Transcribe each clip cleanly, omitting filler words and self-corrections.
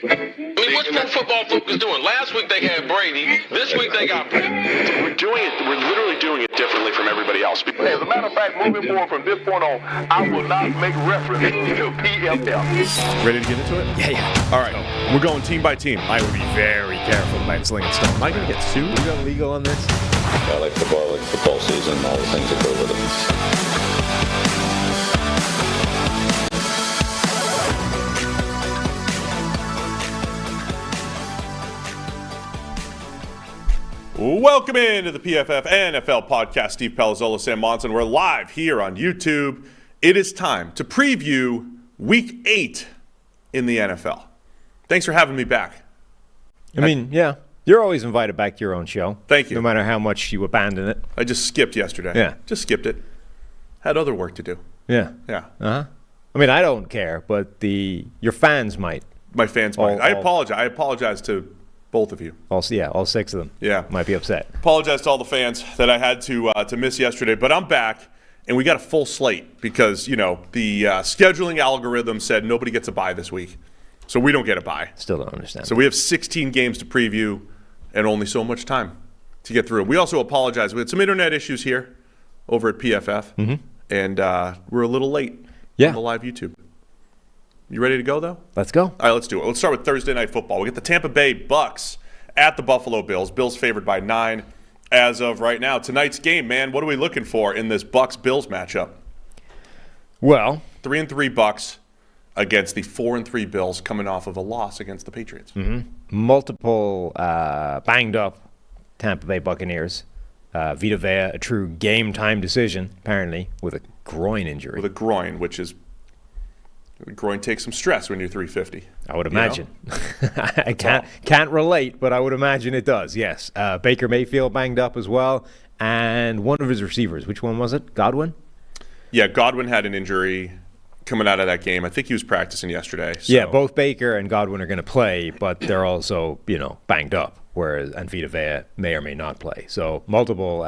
I mean, what's Pro Football Focus doing? Last week they had Brady. This week they got Brady. We're literally doing it differently from everybody else. As a matter of fact, moving forward from this point on, I will not make reference to PFF. Ready to get into it? Yeah. All right. We're going team by team. I would be very careful about slinging stuff. Am I going to get sued? You got legal on this? I like football season, all the things that go with it. Welcome into the PFF NFL podcast. Steve Palazzolo, Sam Monson. We're live here on YouTube. It is time to preview Week 8 in the NFL. Thanks for having me back. I mean, yeah. You're always invited back to your own show. Thank you. No matter how much you abandon it. I just skipped yesterday. Yeah. Just skipped it. Had other work to do. Yeah. Yeah. Uh-huh. I mean, I don't care, but your fans might. My fans might. I apologize. I apologize to both of you. All 6 of them. Yeah. Might be upset. Apologize to all the fans that I had to miss yesterday, but I'm back, and we got a full slate because, the scheduling algorithm said nobody gets a bye this week, so we don't get a bye. Still don't understand. So we have 16 games to preview and only so much time to get through. We also apologize. We had some internet issues here over at PFF, and we're a little late on the live YouTube. You ready to go, though? Let's go. All right, let's do it. Let's start with Thursday Night Football. We get the Tampa Bay Bucks at the Buffalo Bills. Bills favored by 9 as of right now. Tonight's game, man, what are we looking for in this Bucks-Bills matchup? Well, 3-3 Bucks against the 4-3 Bills coming off of a loss against the Patriots. multiple banged-up Tampa Bay Buccaneers. Vita Vea, a true game-time decision, apparently, with a groin injury. With a groin, which is... The groin takes some stress when you're 350. I would imagine. I can't relate, but I would imagine it does, yes. Baker Mayfield banged up as well, and one of his receivers. Which one was it? Godwin? Yeah, Godwin had an injury coming out of that game. I think he was practicing yesterday. So. Yeah, both Baker and Godwin are going to play, but they're also, banged up, and Vita Vea may or may not play. So multiple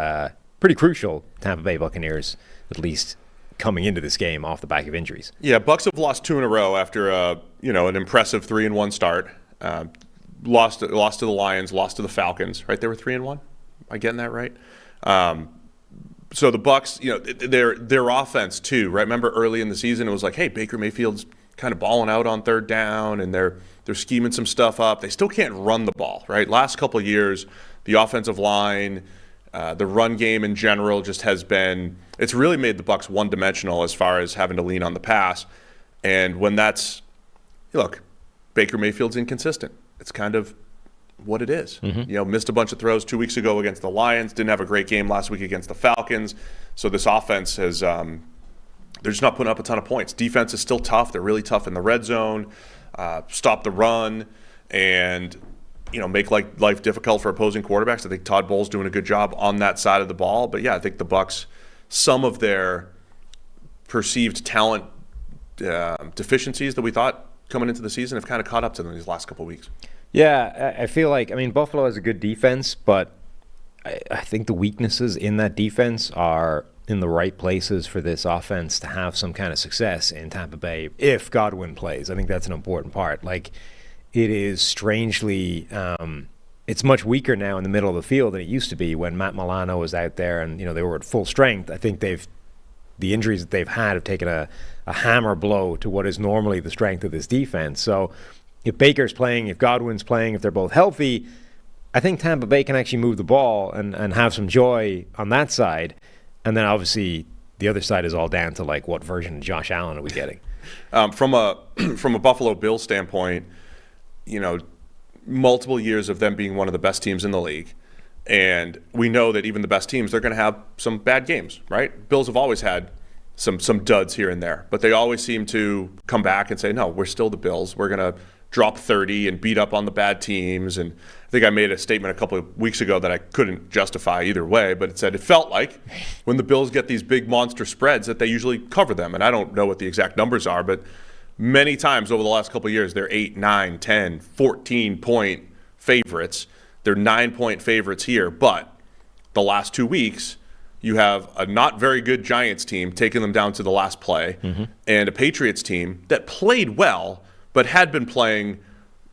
pretty crucial Tampa Bay Buccaneers, at least, coming into this game off the back of injuries. Yeah, Bucks have lost 2 in a row after an impressive 3-1 start. Lost to the Lions, lost to the Falcons. Right, they were 3-1. Am I getting that right? So the Bucks, their offense too. Right, remember early in the season it was like, hey, Baker Mayfield's kind of balling out on third down, and they're scheming some stuff up. They still can't run the ball. Right, last couple of years, the offensive line. The run game in general just has been – it's really made the Bucs one-dimensional as far as having to lean on the pass. And when that's – look, Baker Mayfield's inconsistent. It's kind of what it is. Missed a bunch of throws 2 weeks ago against the Lions, didn't have a great game last week against the Falcons. So this offense has they're just not putting up a ton of points. Defense is still tough. They're really tough in the red zone, stop the run, and – make life difficult for opposing quarterbacks. I think Todd Bowles doing a good job on that side of the ball. But, yeah, I think the Bucs, some of their perceived talent deficiencies that we thought coming into the season have kind of caught up to them these last couple of weeks. Yeah, I feel like, Buffalo has a good defense, but I think the weaknesses in that defense are in the right places for this offense to have some kind of success in Tampa Bay if Godwin plays. I think that's an important part. It is strangely, it's much weaker now in the middle of the field than it used to be when Matt Milano was out there and, they were at full strength. I think the injuries that they've had have taken a hammer blow to what is normally the strength of this defense. So if Baker's playing, if Godwin's playing, if they're both healthy, I think Tampa Bay can actually move the ball and have some joy on that side. And then obviously the other side is all down to what version of Josh Allen are we getting? From a Buffalo Bills standpoint, multiple years of them being one of the best teams in the league. And we know that even the best teams, they're going to have some bad games, right? Bills have always had some duds here and there, but they always seem to come back and say, no, we're still the Bills. We're going to drop 30 and beat up on the bad teams. And I think I made a statement a couple of weeks ago that I couldn't justify either way, but it said it felt like when the Bills get these big monster spreads that they usually cover them. And I don't know what the exact numbers are, but many times over the last couple of years, they're 8, 9, 10, 14-point favorites. They're 9-point favorites here. But the last 2 weeks, you have a not very good Giants team taking them down to the last play and a Patriots team that played well but had been playing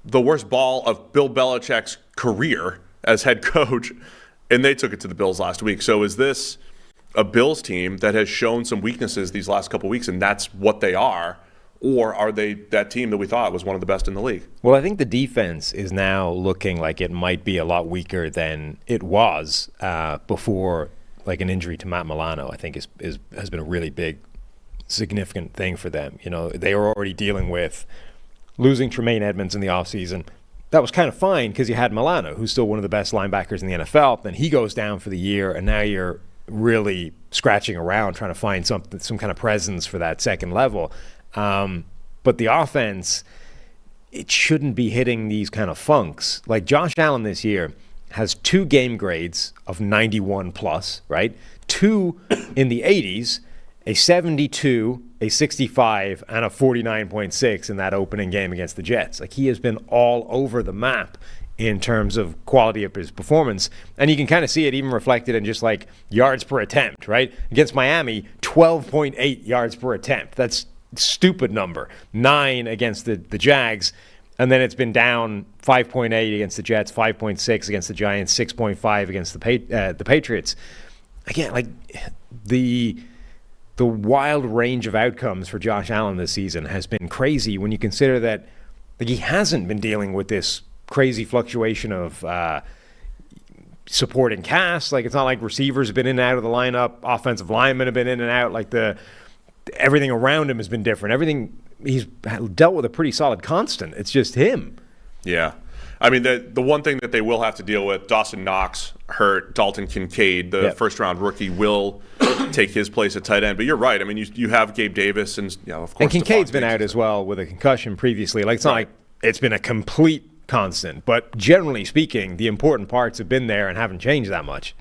the worst ball of Bill Belichick's career as head coach, and they took it to the Bills last week. So is this a Bills team that has shown some weaknesses these last couple weeks, and that's what they are? Or are they that team that we thought was one of the best in the league? Well, I think the defense is now looking like it might be a lot weaker than it was before, like an injury to Matt Milano, I think has been a really big, significant thing for them. You know, they were already dealing with losing Tremaine Edmonds in the offseason. That was kind of fine because you had Milano, who's still one of the best linebackers in the NFL. Then he goes down for the year, and now you're really scratching around trying to find some kind of presence for that second level. But the offense, it shouldn't be hitting these kind of funks. Like Josh Allen this year has 2 game grades of 91 plus, right? 2 in the 80s, a 72, a 65, and a 49.6 in that opening game against the Jets. Like, he has been all over the map in terms of quality of his performance. And you can kind of see it even reflected in just like yards per attempt, right? Against Miami, 12.8 yards per attempt. That's stupid number. 9 against the Jags, and then it's been down 5.8 against the Jets, 5.6 against the Giants, 6.5 against the Patriots. Again, like the wild range of outcomes for Josh Allen this season has been crazy when you consider that like he hasn't been dealing with this crazy fluctuation of supporting cast. Like, it's not like receivers have been in and out of the lineup, offensive linemen have been in and out. Like, everything around him has been different. Everything, he's dealt with a pretty solid constant. It's just him. Yeah. I mean, the one thing that they will have to deal with, Dawson Knox hurt, Dalton Kincaid, the first-round rookie, will take his place at tight end. But you're right. I mean, you have Gabe Davis, and of course. And Kincaid's been out as well with a concussion previously. Like, it's not like it's been a complete constant. But generally speaking, the important parts have been there and haven't changed that much.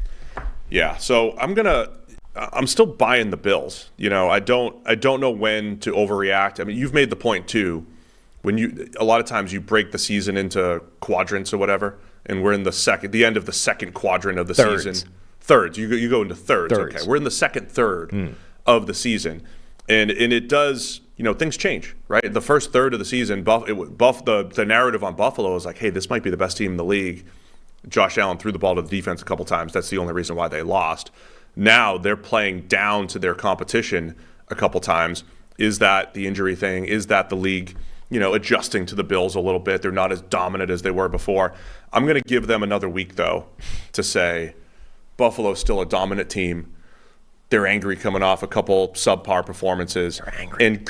Yeah. So I'm still buying the Bills. You know, I don't know when to overreact. I mean, you've made the point too. A lot of times you break the season into quadrants or whatever, and we're in the end of the second quadrant of the season. Thirds. You go into thirds. Okay. We're in the second third of the season, and it does. You know, things change, right? The first third of the season, the narrative on Buffalo is like, hey, this might be the best team in the league. Josh Allen threw the ball to the defense a couple times. That's the only reason why they lost. Now they're playing down to their competition a couple times. Is that the injury thing? Is that the league, adjusting to the Bills a little bit? They're not as dominant as they were before. I'm going to give them another week, though, to say Buffalo's still a dominant team. They're angry coming off a couple subpar performances. They're angry. And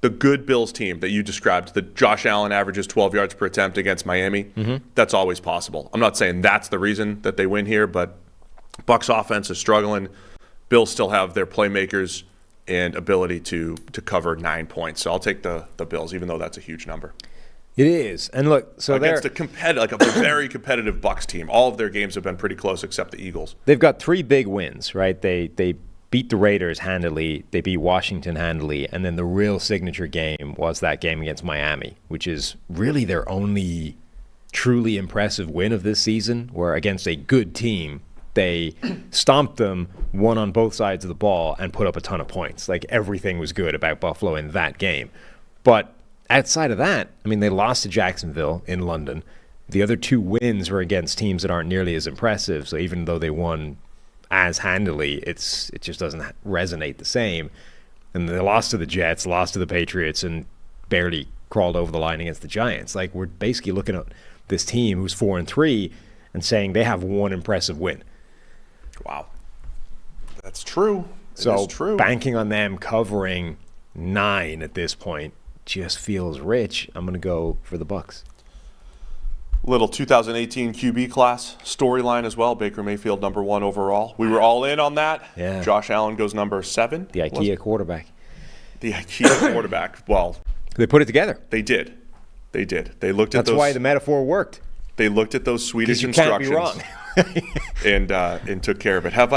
the good Bills team that you described, the Josh Allen averages 12 yards per attempt against Miami, that's always possible. I'm not saying that's the reason that they win here, but Bucs offense is struggling. Bills still have their playmakers and ability to cover 9 points. So I'll take the Bills, even though that's a huge number. It is. And look, so against a very competitive Bucs team. All of their games have been pretty close except the Eagles. They've got 3 big wins, right? They beat the Raiders handily, they beat Washington handily, and then the real signature game was that game against Miami, which is really their only truly impressive win of this season, where against a good team, they stomped them, won on both sides of the ball, and put up a ton of points. Like, everything was good about Buffalo in that game. But outside of that, I mean, they lost to Jacksonville in London. The other 2 wins were against teams that aren't nearly as impressive. So even though they won as handily, it just doesn't resonate the same. And they lost to the Jets, lost to the Patriots, and barely crawled over the line against the Giants. Like, we're basically looking at this team who's 4-3 and saying they have one impressive win. Wow. That's true. So banking on them covering 9 at this point just feels rich. I'm going to go for the Bucs. Little 2018 QB class storyline as well. Baker Mayfield #1 overall. We were all in on that. Yeah. Josh Allen goes #7. The IKEA quarterback. The IKEA quarterback. Well, they put it together. They did. They looked at That's why the metaphor worked. They looked at those Swedish instructions. Can't be wrong. and took care of it. Have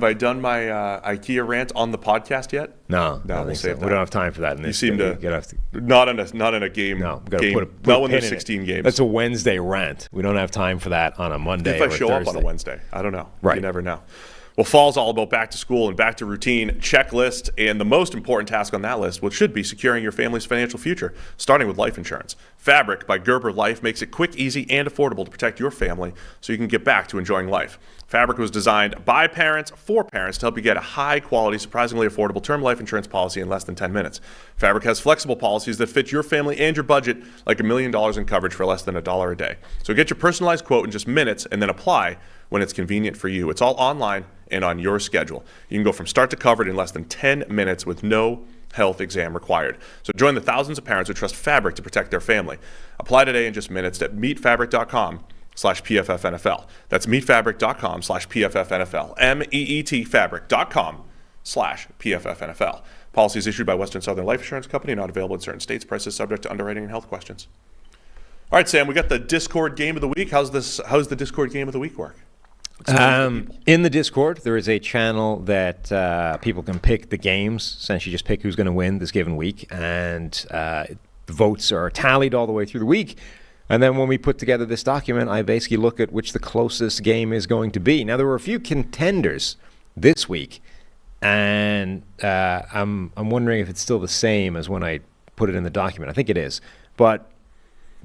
I done my IKEA rant on the podcast yet? No, we'll save that. We don't have time for that. You seem to not in a game. No, we've got to put not when there's 16 games. That's a Wednesday rant. We don't have time for that on a Monday. If I show up on a Wednesday, I don't know. Right. You never know. Well, fall's all about back to school and back to routine checklist, and the most important task on that list, which should be securing your family's financial future, starting with life insurance. Fabric by Gerber Life makes it quick, easy, and affordable to protect your family so you can get back to enjoying life. Fabric was designed by parents for parents to help you get a high-quality, surprisingly affordable term life insurance policy in less than 10 minutes. Fabric has flexible policies that fit your family and your budget, like $1 million in coverage for less than $1 a day. So get your personalized quote in just minutes and then apply when it's convenient for you. It's all online and on your schedule. You can go from start to covered in less than 10 minutes with no health exam required. So join the thousands of parents who trust Fabric to protect their family. Apply today in just minutes at meetfabric.com/PFFNFL. That's meetfabric.com/PFFNFL. meetfabric.com/PFFNFL. Policies issued by Western Southern Life Insurance Company, not available in certain states. Prices subject to underwriting and health questions. All right, Sam, we got the Discord game of the week. How's the Discord game of the week work? In the Discord, there is a channel that people can pick the games, essentially just pick who's going to win this given week, and the votes are tallied all the way through the week. And then when we put together this document, I basically look at which the closest game is going to be. Now, there were a few contenders this week, and I'm wondering if it's still the same as when I put it in the document. I think it is. But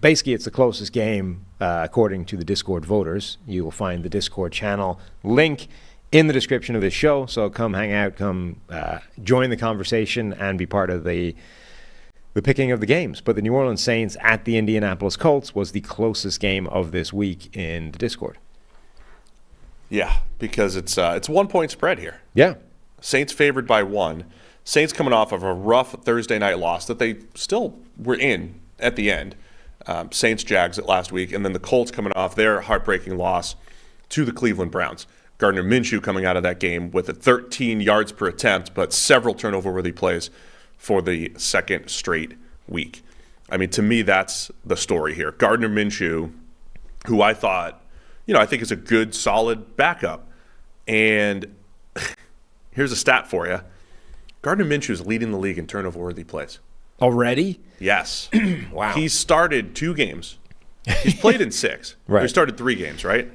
basically, it's the closest game according to the Discord voters. You will find the Discord channel link in the description of this show. So come hang out, come join the conversation, and be part of the picking of the games. But the New Orleans Saints at the Indianapolis Colts was the closest game of this week in the Discord. Yeah, because it's a 1-point spread here. Yeah. Saints favored by 1. Saints coming off of a rough Thursday night loss that they still were in at the end. Saints Jags last week, and then the Colts coming off their heartbreaking loss to the Cleveland Browns. Gardner Minshew coming out of that game with 13 yards per attempt, but several turnover-worthy plays for the second straight week. I mean, to me, that's the story here. Gardner Minshew, who I thought, I think is a good, solid backup. And here's a stat for you. Gardner Minshew is leading the league in turnover-worthy plays. Already? Yes. Wow. He started 2 games. He's played in 6. Right. He started 3 games, right?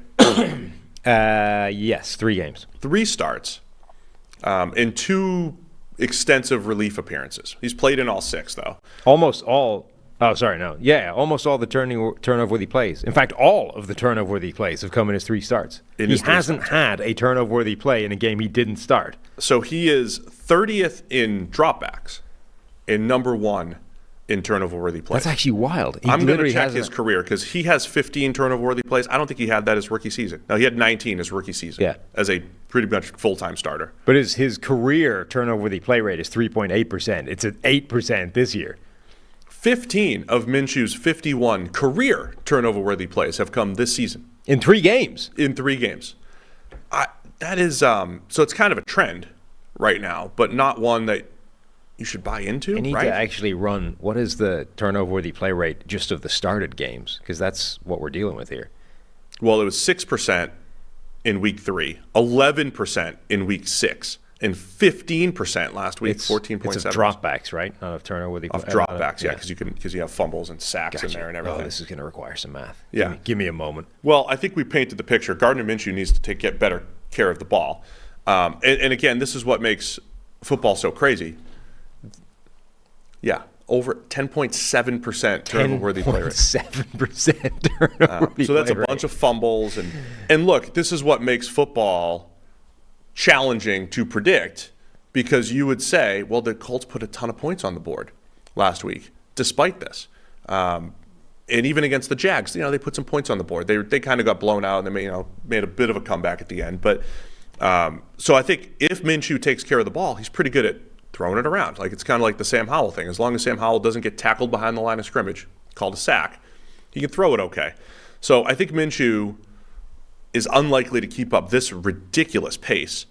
Yes, 3 games. 3 starts in 2 extensive relief appearances. He's played in all 6, though. Almost all. Oh, sorry, no. Yeah, almost all the turnover-worthy plays. In fact, all of the turnover-worthy plays have come in his 3 starts. He hasn't had a turnover-worthy play in a game he didn't start. So he is 30th in dropbacks and number 1 in turnover-worthy plays. That's actually wild. I'm going to check his career because he has 15 turnover-worthy plays. I don't think he had that his rookie season. No, he had 19 his rookie season as a pretty much full-time starter. But his career turnover-worthy play rate is 3.8%. It's at 8% this year. 15 of Minshew's 51 career turnover-worthy plays have come this season. In 3 games? In 3 games. That is so it's kind of a trend right now, but not one that you should buy into, I need right? to actually run, what is the turnover-worthy play rate just of the started games? Because that's what we're dealing with here. Well, it was 6% in week 3, 11% in week 6, and 15% last week, 14.7%. It's of dropbacks, right? Not of turnover-worthy play. Of dropbacks, yeah, because you have fumbles and sacks in there and everything. Oh, this is going to require some math. Yeah. Give me a moment. Well, I think we painted the picture. Gardner Minshew needs to get better care of the ball. And again, this is what makes football so crazy. Yeah, over 10.7% turnover-worthy play rate. 7% turnover-worthy So that's a play bunch rate. of fumbles. And look, this is what makes football challenging to predict, because you would say, well, the Colts put a ton of points on the board last week despite this. And even against the Jags, they put some points on the board. They kind of got blown out and they made a bit of a comeback at the end. But so I think if Minshew takes care of the ball, he's pretty good at throwing it around. Like, it's kind of like the Sam Howell thing. As long as Sam Howell doesn't get tackled behind the line of scrimmage, called a sack, he can throw it okay. So I think Minshew is unlikely to keep up this ridiculous pace,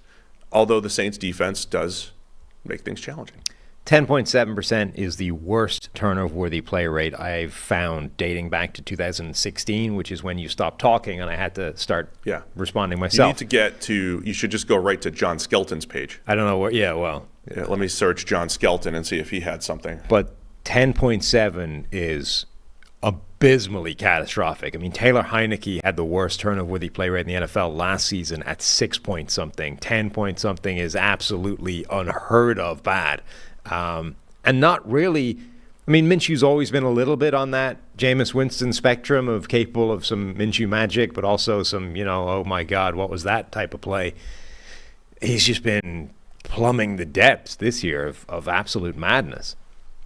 although the Saints defense does make things challenging. 10.7% is the worst turnover-worthy play rate I've found dating back to 2016, which is when you stopped talking and I had to start responding myself. You should just go right to John Skelton's page. I don't know what, Yeah, let me search John Skelton and see if he had something. But 10.7 is abysmally catastrophic. I mean, Taylor Heineke had the worst turnover-worthy play rate in the NFL last season at 6-point-something. 10-point-something is absolutely unheard of bad. And not really... I mean, Minshew's always been a little bit on that Jameis Winston spectrum of capable of some Minshew magic, but also some, oh my God, what was that type of play? He's just been plumbing the depths this year of absolute madness.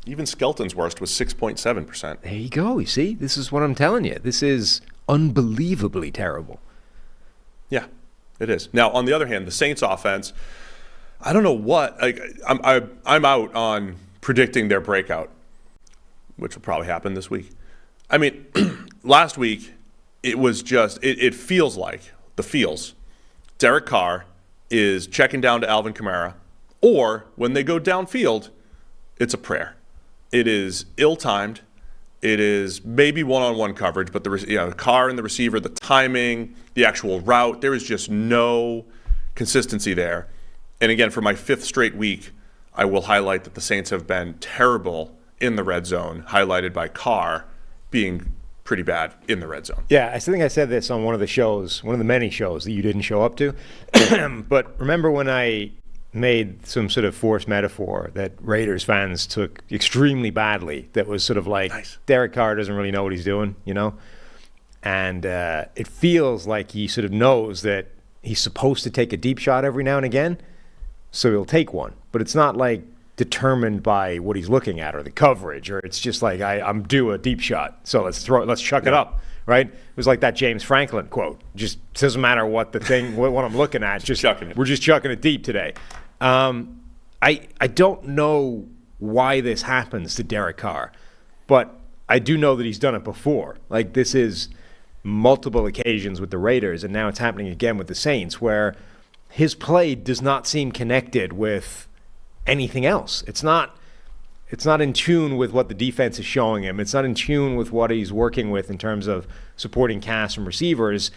Even Skelton's worst was 6.7%. There you go. You see, this is what I'm telling you. This is unbelievably terrible. Yeah, it is. Now, on the other hand, the Saints offense, I don't know what. I'm out on predicting their breakout, which will probably happen this week. I mean, last week, it was just, it feels like, Derek Carr is checking down to Alvin Kamara, or when they go downfield, it's a prayer. It is ill-timed. It is maybe one-on-one coverage, but the Carr and the receiver, the timing, the actual route, there is just no consistency there. And again, for my 5th straight week, I will highlight that the Saints have been terrible in the red zone, highlighted by Carr being pretty bad in the red zone. Yeah, I think I said this on one of the many shows that you didn't show up to. But remember when I made some sort of forced metaphor that Raiders fans took extremely badly, that was sort of like, nice. Derek Carr doesn't really know what he's doing, And it feels like he sort of knows that he's supposed to take a deep shot every now and again, so he'll take one. But it's not like determined by what he's looking at or the coverage, or it's just like I'm due a deep shot, so let's chuck it up, right? It was like that James Franklin quote. Just doesn't matter what the thing, what I'm looking at, we're just chucking it deep today. I don't know why this happens to Derek Carr, but I do know that he's done it before. Like, this is multiple occasions with the Raiders, and now it's happening again with the Saints, where his play does not seem connected with anything else. It's not in tune with what the defense is showing him. It's not in tune with what he's working with in terms of supporting cast from receivers.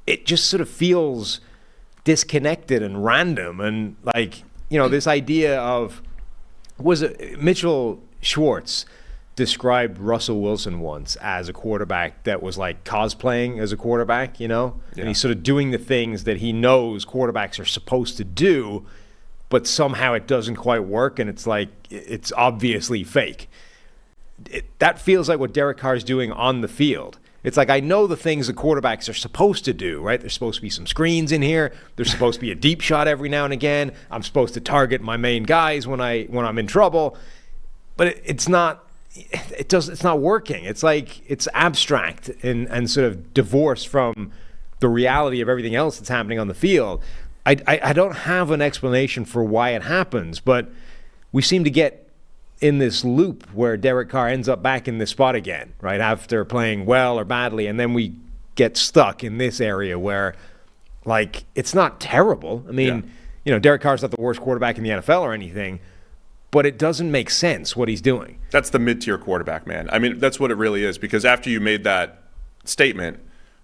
It just sort of feels disconnected and random. And this idea of, Mitchell Schwartz described Russell Wilson once as a quarterback that was like cosplaying as a quarterback, And he's sort of doing the things that he knows quarterbacks are supposed to do, but somehow it doesn't quite work, and it's like it's obviously fake. That feels like what Derek Carr is doing on the field. It's like, I know the things the quarterbacks are supposed to do, right? There's supposed to be some screens in here. There's supposed to be a deep shot every now and again. I'm supposed to target my main guys when I'm in trouble, but it's not. It's not working. It's like it's abstract and sort of divorced from the reality of everything else that's happening on the field. I don't have an explanation for why it happens, but we seem to get in this loop where Derek Carr ends up back in this spot again, right, after playing well or badly, and then we get stuck in this area where, it's not terrible. I mean, Derek Carr's not the worst quarterback in the NFL or anything, but it doesn't make sense what he's doing. That's the mid-tier quarterback, man. I mean, that's what it really is, because after you made that statement,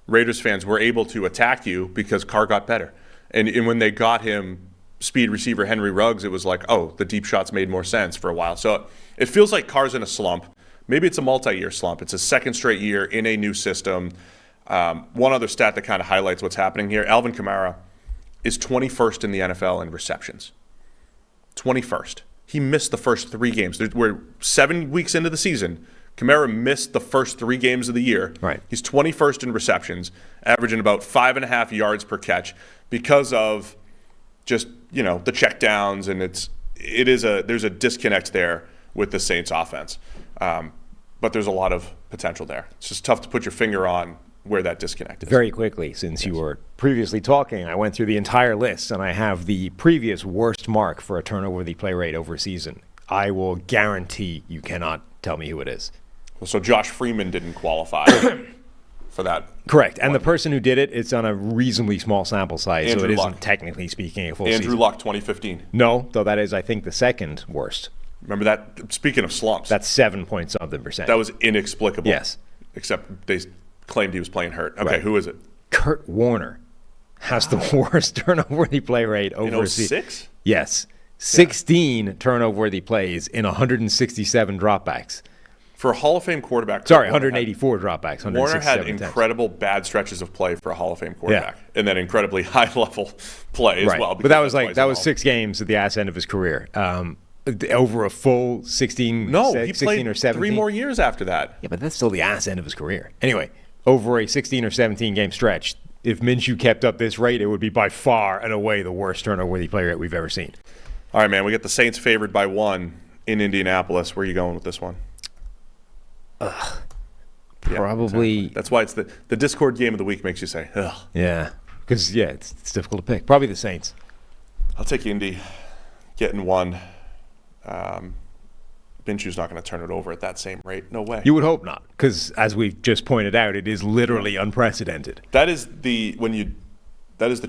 Raiders fans were able to attack you because Carr got better. And when they got him speed receiver Henry Ruggs, it was like, oh, the deep shots made more sense for a while. So it feels like Carr's in a slump. Maybe it's a multi-year slump. It's a second straight year in a new system. One other stat that kind of highlights what's happening here, Alvin Kamara is 21st in the NFL in receptions. 21st. He missed the first 3 games. We're 7 weeks into the season. Kamara missed the first 3 games of the year. Right. He's 21st in receptions, averaging about 5.5 yards per catch because of just, the checkdowns, and there's a disconnect there with the Saints offense. But there's a lot of potential there. It's just tough to put your finger on where that disconnect is. Very quickly, since you were previously talking, I went through the entire list, and I have the previous worst mark for a turnover-worthy play rate over a season. I will guarantee you cannot tell me who it is. Well, so Josh Freeman didn't qualify for that. Correct. And the person who did it's on a reasonably small sample size, Andrew so it Luck. isn't technically speaking a full season. Andrew Luck, 2015. No, though that is, I think, the second worst. Remember that? Speaking of slumps. That's 7-point-something%. That was inexplicable. Yes. Except they claimed he was playing hurt. Okay, right. Who is it? Kurt Warner has the worst turnover-worthy play rate over a season. 06? Yes. 16 turnover-worthy plays in 167 dropbacks. For a Hall of Fame quarterback. Sorry, 184 dropbacks. Warner had incredible bad stretches of play for a Hall of Fame quarterback, and then incredibly high-level play as well. But that was 6 games at the ass end of his career. Over a full 16, no, 16 he played or 17. 3 more years after that. Yeah, but that's still the ass end of his career. Anyway, over a 16 or 17 game stretch, if Minshew kept up this rate, it would be by far and away the worst turnover-worthy player we've ever seen. All right, man, we get the Saints favored by 1 in Indianapolis. Where are you going with this one? Probably. Yeah, exactly. That's why it's the Discord game of the week makes you say, ugh. Yeah, because, it's difficult to pick. Probably the Saints. I'll take Indy getting 1. Minshew's not going to turn it over at that same rate. No way. You would hope not, because as we've just pointed out, it is literally unprecedented. That is the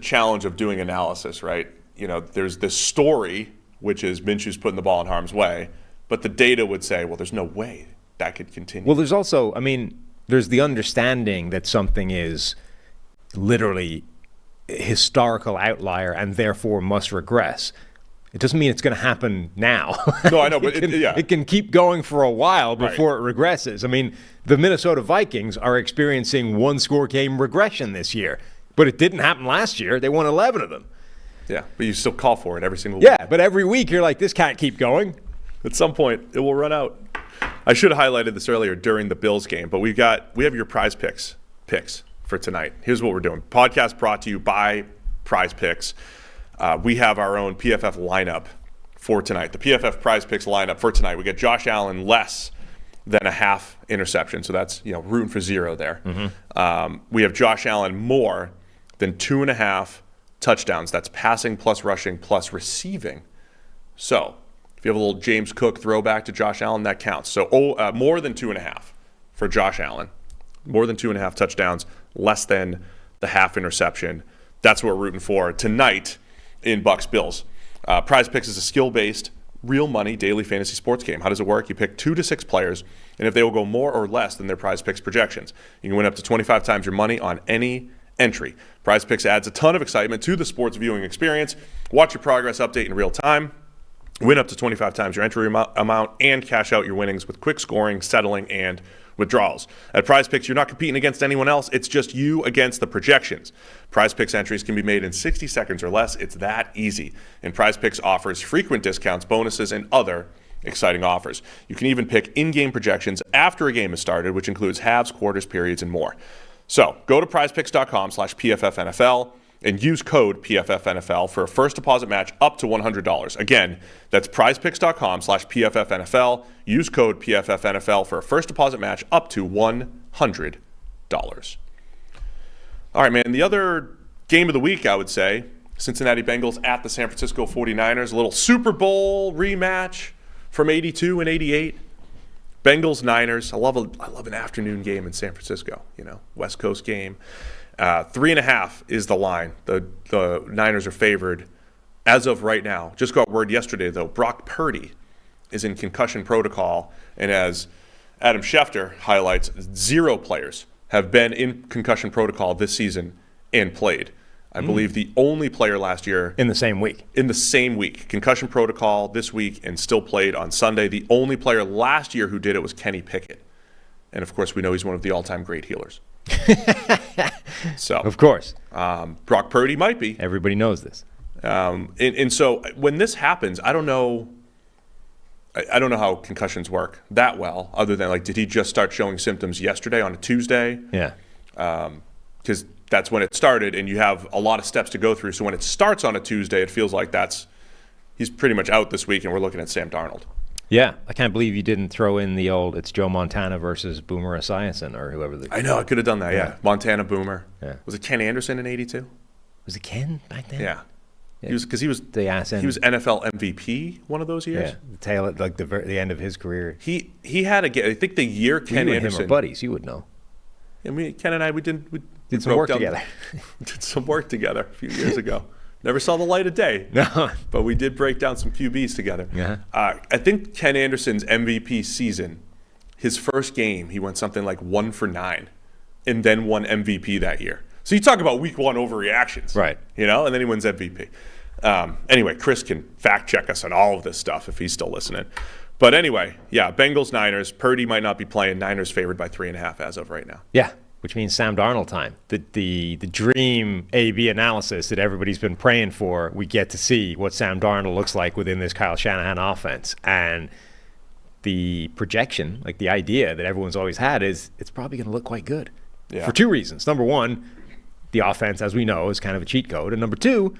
challenge of doing analysis, right? There's this story, which is Minshew's putting the ball in harm's way, but the data would say, well, there's no way that could continue. Well, there's also, there's the understanding that something is literally a historical outlier and therefore must regress. It doesn't mean it's going to happen now. No, I know, but it can keep going for a while before it regresses. The Minnesota Vikings are experiencing 1-score game regression this year, but it didn't happen last year. They won 11 of them. Yeah, but you still call for it every single week. Yeah, but every week you're like, this can't keep going. At some point, it will run out. I should have highlighted this earlier during the Bills game, but we have your prize picks for tonight. Here's what we're doing. Podcast brought to you by Prize Picks. We have our own PFF lineup for tonight. The PFF Prize Picks lineup for tonight. We get Josh Allen less than a half interception, so that's rooting for 0 there. Mm-hmm. We have Josh Allen more than 2.5 touchdowns. That's passing plus rushing plus receiving. So if you have a little James Cook throwback to Josh Allen, that counts. So more than 2.5 for Josh Allen. More than 2.5 touchdowns, less than the half interception. That's what we're rooting for tonight in Bucs Bills. Prize Picks is a skill-based, real money daily fantasy sports game. How does it work? You pick 2 to 6 players, and if they will go more or less than their Prize Picks projections, you can win up to 25 times your money on any entry. Prize Picks adds a ton of excitement to the sports viewing experience. Watch your progress update in real time. Win up to 25 times your entry amount and cash out your winnings with quick scoring, settling, and withdrawals. At Prize Picks, you're not competing against anyone else. It's just you against the projections. Prize Picks entries can be made in 60 seconds or less. It's that easy. And Prize Picks offers frequent discounts, bonuses, and other exciting offers. You can even pick in-game projections after a game is started, which includes halves, quarters, periods, and more. So go to prizepicks.com/PFFNFL and use code PFFNFL for a first deposit match up to $100. Again, that's prizepicks.com/PFFNFL. Use code PFFNFL for a first deposit match up to $100. All right, man, the other game of the week, I would say, Cincinnati Bengals at the San Francisco 49ers, a little Super Bowl rematch from 82 and 88. Bengals, Niners. I love an afternoon game in San Francisco, West Coast game. 3.5 is the line. The Niners are favored as of right now. Just got word yesterday, though. Brock Purdy is in concussion protocol, and as Adam Schefter highlights, 0 players have been in concussion protocol this season and played. I believe the only player last year in the same week. Concussion protocol this week and still played on Sunday. The only player last year who did it was Kenny Pickett. And, of course, we know he's one of the all-time great healers. So, of course. Brock Purdy might be. Everybody knows this. And so when this happens, I don't know how concussions work that well, other than, did he just start showing symptoms yesterday on a Tuesday? Yeah. Because that's when it started, and you have a lot of steps to go through. So when it starts on a Tuesday, it feels like he's pretty much out this week, and we're looking at Sam Darnold. Yeah, I can't believe you didn't throw in the old it's Joe Montana versus Boomer Esiason or whoever. I know, I could have done that, yeah. Montana, Boomer. Yeah. Was it Ken Anderson in 82? Was it Ken back then? Yeah. He was the ass end. He was NFL MVP one of those years. Yeah, the tail at the end of his career. He had I think the year Ken you Anderson. And him are buddies, you would know. I mean, Ken and I we did some work together. Did some work together a few years ago. Never saw the light of day. No. But we did break down some QBs together. Yeah. I think Ken Anderson's MVP season, his first game, he went something like 1 for 9 and then won MVP that year. So you talk about week 1 overreactions. Right. And then he wins MVP. Anyway, Chris can fact check us on all of this stuff if he's still listening. But anyway, yeah, Bengals, Niners. Purdy might not be playing. Niners favored by 3.5 as of right now. Yeah, which means Sam Darnold time. The dream A/B analysis that everybody's been praying for, we get to see what Sam Darnold looks like within this Kyle Shanahan offense. And the projection, like the idea that everyone's always had, is it's probably going to look quite good. Yeah. For two reasons. Number one, the offense, as we know, is kind of a cheat code. And number two,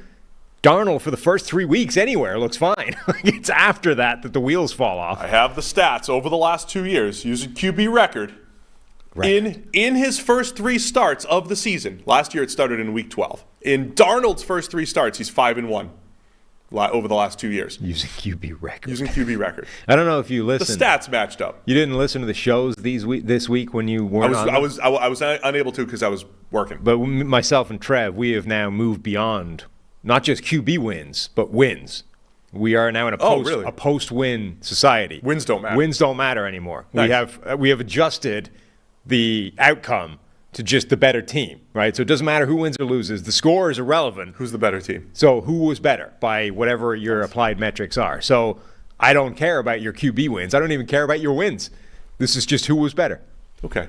Darnold for the first 3 weeks anywhere looks fine. It's after that the wheels fall off. I have the stats over the last 2 years using QB record. In his first 3 starts of the season. Last year it started in week 12. In Darnold's first 3 starts, he's 5-1 over the last 2 years. Using QB record. I don't know if you listened. The stats matched up. You didn't listen to the shows this week when you weren't on? I was unable to because I was working. But myself and Trev, we have now moved beyond not just QB wins, but wins. We are now in a post-win society. Wins don't matter. Wins don't matter anymore. Nice. We have adjusted the outcome to just the better team, right? So it doesn't matter who wins or loses. The score is irrelevant. Who's the better team? So who was better by whatever your applied metrics are. So I don't care about your QB wins. I don't even care about your wins. This is just who was better. Okay.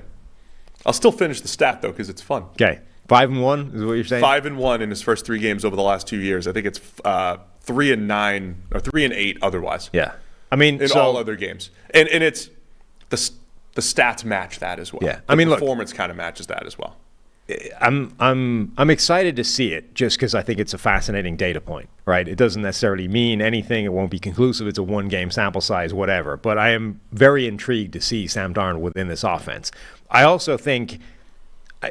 I'll still finish the stat, though, because it's fun. Okay. 5-1 is what you're saying? 5-1 in his first 3 games over the last 2 years. I think it's 3-9 or 3-8 otherwise. Yeah. I mean, in all other games. And it's the stats match that as well. Yeah. The performance kind of matches that as well. I'm excited to see it just because I think it's a fascinating data point, right? It doesn't necessarily mean anything. It won't be conclusive. It's a 1-game sample size, whatever. But I am very intrigued to see Sam Darnold within this offense. I also think,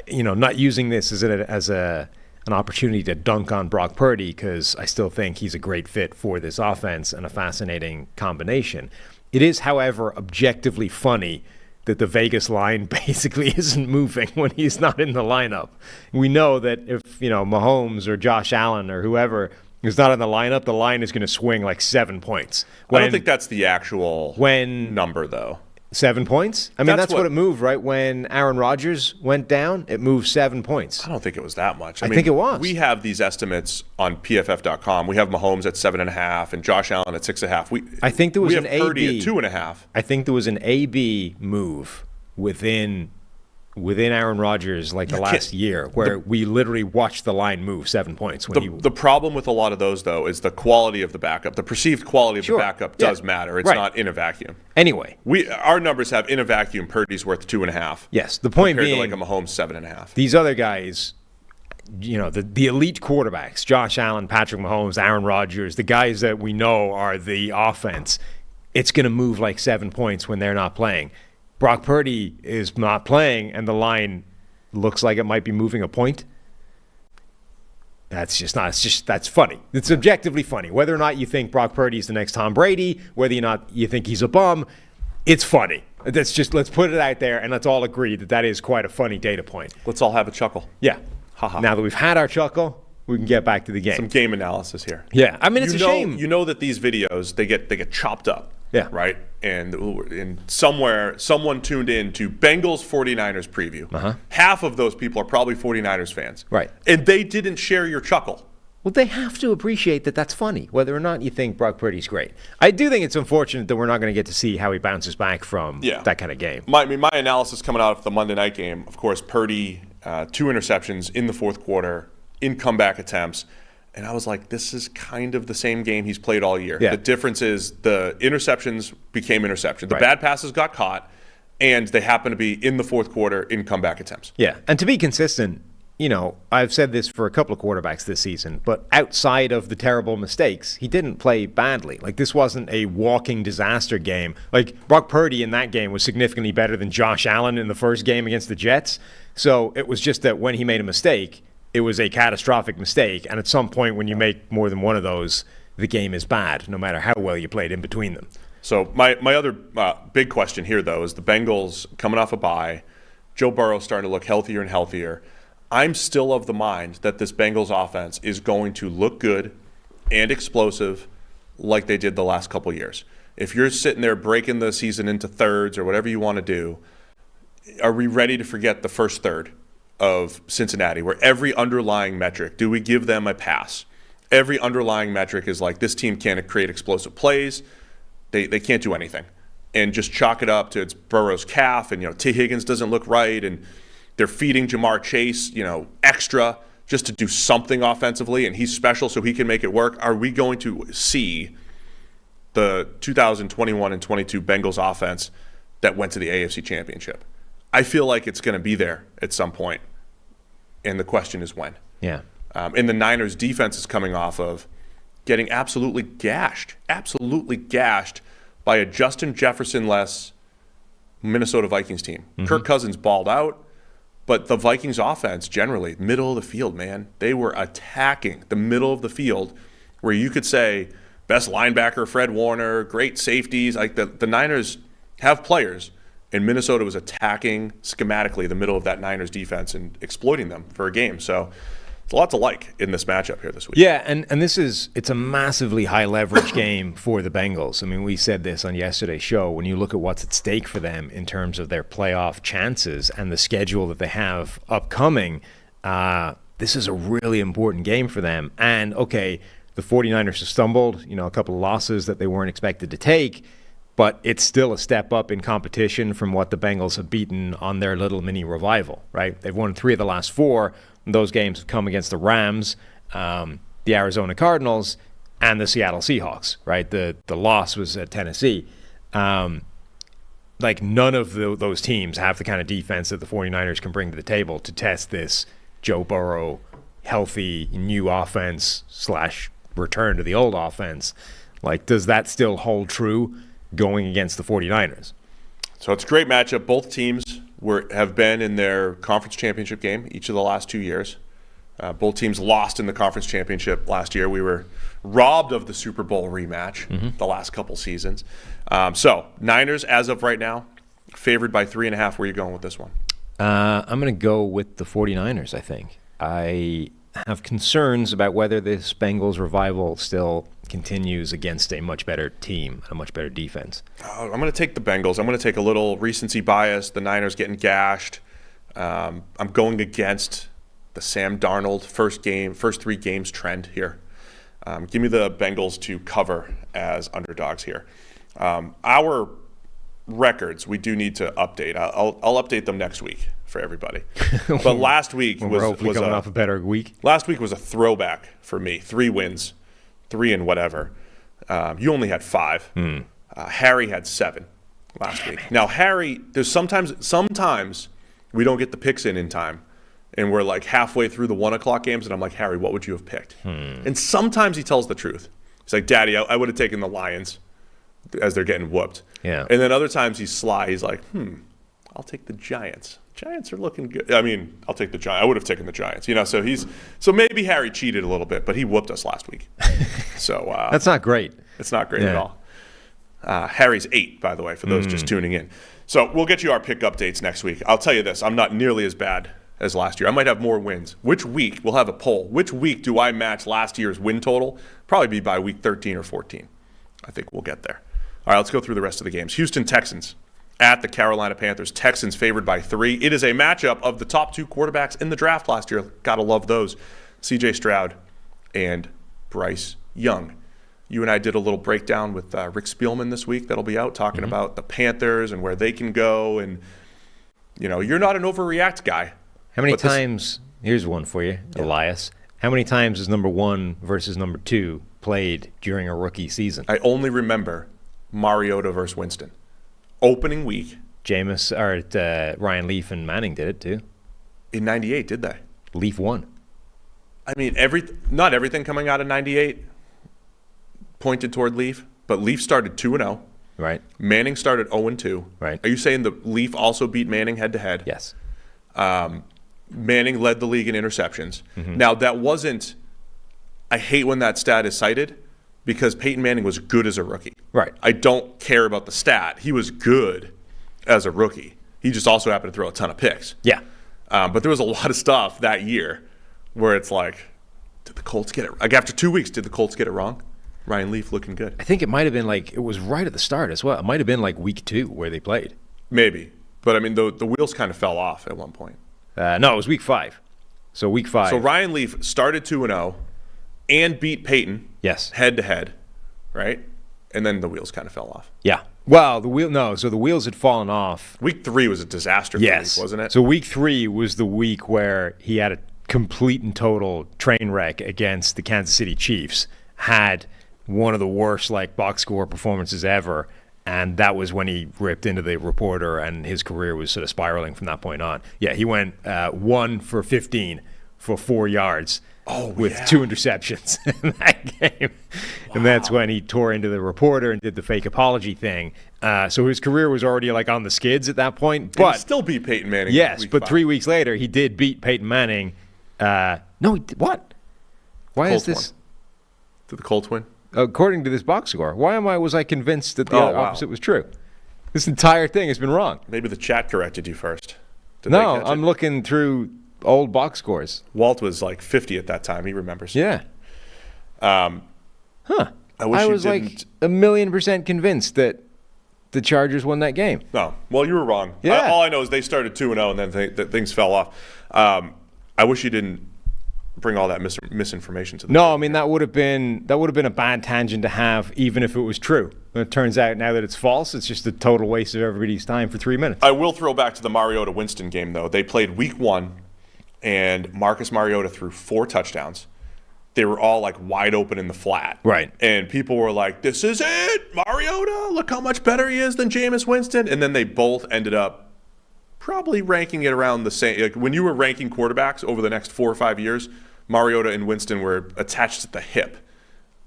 not using this as an opportunity to dunk on Brock Purdy, because I still think he's a great fit for this offense and a fascinating combination. It is, however, objectively funny that the Vegas line basically isn't moving when he's not in the lineup. We know that if, Mahomes or Josh Allen or whoever is not in the lineup, the line is going to swing like 7 points. I don't think that's the actual number, though. 7 points? I mean, that's what it moved, right? When Aaron Rodgers went down, it moved 7 points. I don't think it was that much. I think it was. We have these estimates on PFF.com. We have Mahomes at 7.5 and Josh Allen at 6.5. I think there was an Purdy at 2.5. I think there was an AB move within Aaron Rodgers the last year where we literally watched the line move 7 points. The problem with a lot of those, though, is the quality of the backup. The perceived quality of the backup does matter. It's not in a vacuum. Anyway. Our numbers have in a vacuum Purdy's worth 2.5. Yes. The point being, compared to a Mahomes 7.5. These other guys, the elite quarterbacks, Josh Allen, Patrick Mahomes, Aaron Rodgers, the guys that we know are the offense, it's going to move like 7 points when they're not playing. Brock Purdy is not playing, and the line looks like it might be moving a point. That's just not. That's funny. It's objectively funny. Whether or not you think Brock Purdy is the next Tom Brady, whether or not you think he's a bum, it's funny. Let's put it out there, and let's all agree that is quite a funny data point. Let's all have a chuckle. Yeah. Ha-ha. Now that we've had our chuckle, we can get back to the game. Some game analysis here. Yeah. I mean, it's a shame. You know that these videos they get chopped up. Yeah. Right? And somewhere, someone tuned in to Bengals 49ers preview. Uh-huh. Half of those people are probably 49ers fans. Right. And they didn't share your chuckle. Well, they have to appreciate that that's funny, whether or not you think Brock Purdy's great. I do think it's unfortunate that we're not going to get to see how he bounces back from that kind of game. My analysis coming out of the Monday night game, of course, Purdy, 2 interceptions in the fourth quarter, in comeback attempts. And I was like, this is kind of the same game he's played all year. Yeah. The difference is the interceptions became interceptions. The bad passes got caught, and they happen to be in the fourth quarter in comeback attempts. Yeah, and to be consistent, I've said this for a couple of quarterbacks this season, but outside of the terrible mistakes, he didn't play badly. This wasn't a walking disaster game. Brock Purdy in that game was significantly better than Josh Allen in the first game against the Jets. So it was just that when he made a mistake, it was a catastrophic mistake, and at some point when you make more than one of those, the game is bad, no matter how well you played in between them. So my other big question here, though, is the Bengals coming off a bye, Joe Burrow starting to look healthier and healthier. I'm still of the mind that this Bengals offense is going to look good and explosive like they did the last couple years. If you're sitting there breaking the season into thirds or whatever you want to do, are we ready to forget the first third of Cincinnati, where every underlying metric, do we give them a pass? Every underlying metric is like, this team can't create explosive plays. They can't do anything. and just chalk it up to it's Burrow's calf, and T. Higgins doesn't look right, and they're feeding Jamar Chase, extra just to do something offensively, and he's special so he can make it work. Are we going to see the 2021 and 22 Bengals offense that went to the AFC Championship? I feel like it's going to be there at some point, and the question is when. Yeah. And the Niners defense is coming off of getting absolutely gashed by a Justin Jefferson-less Minnesota Vikings team. Mm-hmm. Kirk Cousins balled out, but the Vikings offense generally, middle of the field, man, they were attacking the middle of the field where you could say best linebacker, Fred Warner, great safeties. Like the Niners have players, and Minnesota was attacking schematically the middle of that Niners defense and exploiting them for a game. So it's a lot to like in this matchup here this week. Yeah, and it's a massively high leverage game for the Bengals. I mean, we said this on yesterday's show. When you look at what's at stake for them in terms of their playoff chances and the schedule that they have upcoming, this is a really important game for them. And, okay, the 49ers have stumbled, a couple of losses that they weren't expected to take, but it's still a step up in competition from what the Bengals have beaten on their little mini revival, right? They've won 3 of the last 4. Those games have come against the Rams, the Arizona Cardinals, and the Seattle Seahawks, right? The loss was at Tennessee. None of those teams have the kind of defense that the 49ers can bring to the table to test this Joe Burrow healthy new offense / return to the old offense. Does that still hold true going against the 49ers? So it's a great matchup. Both teams have been in their conference championship game each of the last 2 years. Both teams lost in the conference championship last year. We were robbed of the Super Bowl rematch the last couple seasons. So Niners, as of right now, favored by 3.5. Where are you going with this one? I'm going to go with the 49ers, I think. I have concerns about whether this Bengals revival still continues against a much better team, a much better defense. I'm going to take the Bengals. I'm going to take a little recency bias. The Niners getting gashed. I'm going against the Sam Darnold first 3 games trend here. Give me the Bengals to cover as underdogs here. Our records, we do need to update. I'll update them next week for everybody. But last week we're hopefully coming off a better week. Last week was a throwback for me. 3 wins, 3 and whatever. You only had 5. Harry had 7 last week. Now Harry, there's sometimes we don't get the picks in time, and we're like halfway through the 1:00 games, and I'm like, Harry, what would you have picked? And sometimes he tells the truth. He's like, Daddy, I would have taken the Lions as they're getting whooped. Yeah. And then other times he's sly. He's like, I'll take the Giants. Giants are looking good. I mean, I'll take the Giants. I would have taken the Giants. So maybe Harry cheated a little bit, but he whooped us last week. So that's not great. It's not great at all. Harry's 8, by the way, for those just tuning in. So we'll get you our pick updates next week. I'll tell you this: I'm not nearly as bad as last year. I might have more wins. Which week? We'll have a poll. Which week do I match last year's win total? Probably be by week 13 or 14. I think we'll get there. All right, let's go through the rest of the games. Houston Texans at the Carolina Panthers. Texans favored by 3. It is a matchup of the top 2 quarterbacks in the draft last year. Gotta love those. C.J. Stroud and Bryce Young. You and I did a little breakdown with Rick Spielman this week that'll be out talking about the Panthers and where they can go. And, you're not an overreact guy. How many times, here's one for you, Elias. How many times is number 1 versus number 2 played during a rookie season? I only remember Mariota versus Winston. Opening week. Ryan Leaf and Manning did it too. In 98, did they? Leaf won. I mean, not everything coming out of 98 pointed toward Leaf, but Leaf started 2-0. Right. Manning started 0-2. Right. Are you saying the Leaf also beat Manning head-to-head? Yes. Manning led the league in interceptions. Now, that wasn't – I hate when that stat is cited because Peyton Manning was good as a rookie. Right. I don't care about the stat. He was good as a rookie. He just also happened to throw a ton of picks. Yeah. But there was a lot of stuff that year where it's like, did the Colts get it? Like after 2 weeks, did the Colts get it wrong? Ryan Leaf looking good. I think it might have been it was right at the start as well. It might have been week 2 where they played. Maybe. But I mean, the wheels kind of fell off at one point. No, it was week 5. So week 5. So Ryan Leaf started 2-0 and beat Peyton. Yes. Head to head, right? And then the wheels kind of fell off. Yeah. Well, so the wheels had fallen off. Week 3 was a disaster for Yes. Leaf, wasn't it? So week 3 was the week where he had a complete and total train wreck against the Kansas City Chiefs, had one of the worst box score performances ever, and that was when he ripped into the reporter and his career was sort of spiraling from that point on. Yeah, he went 1 for 15 for 4 yards with 2 interceptions in that game. Wow. And that's when he tore into the reporter and did the fake apology thing. So his career was already on the skids at that point. But he still beat Peyton Manning. Yes, week but 5. 3 weeks later, he did beat Peyton Manning. What? Why Colts is this? Did the Colts win? According to this box score, was I convinced that the opposite was true? This entire thing has been wrong. Maybe the chat corrected you first. Did No, they catch I'm it? looking through old box scores. Walt was 50 at that time. He remembers. Yeah. I wish I you was didn't. 1,000,000% convinced that the Chargers won that game. No. Well, you were wrong. Yeah. All I know is they started 2-0 and then things fell off. I wish you didn't bring all that misinformation to the No, I mean that would have been a bad tangent to have, even if it was true. And it turns out now that it's false, it's just a total waste of everybody's time for 3 minutes. I will throw back to the Mariota-Winston game, though. They played week 1, and Marcus Mariota threw 4 touchdowns. They were all wide open in the flat. Right. And people were like, this is it, Mariota. Look how much better he is than Jameis Winston. And then they both ended up probably ranking it around the same. When you were ranking quarterbacks over the next 4 or 5 years, Mariota and Winston were attached at the hip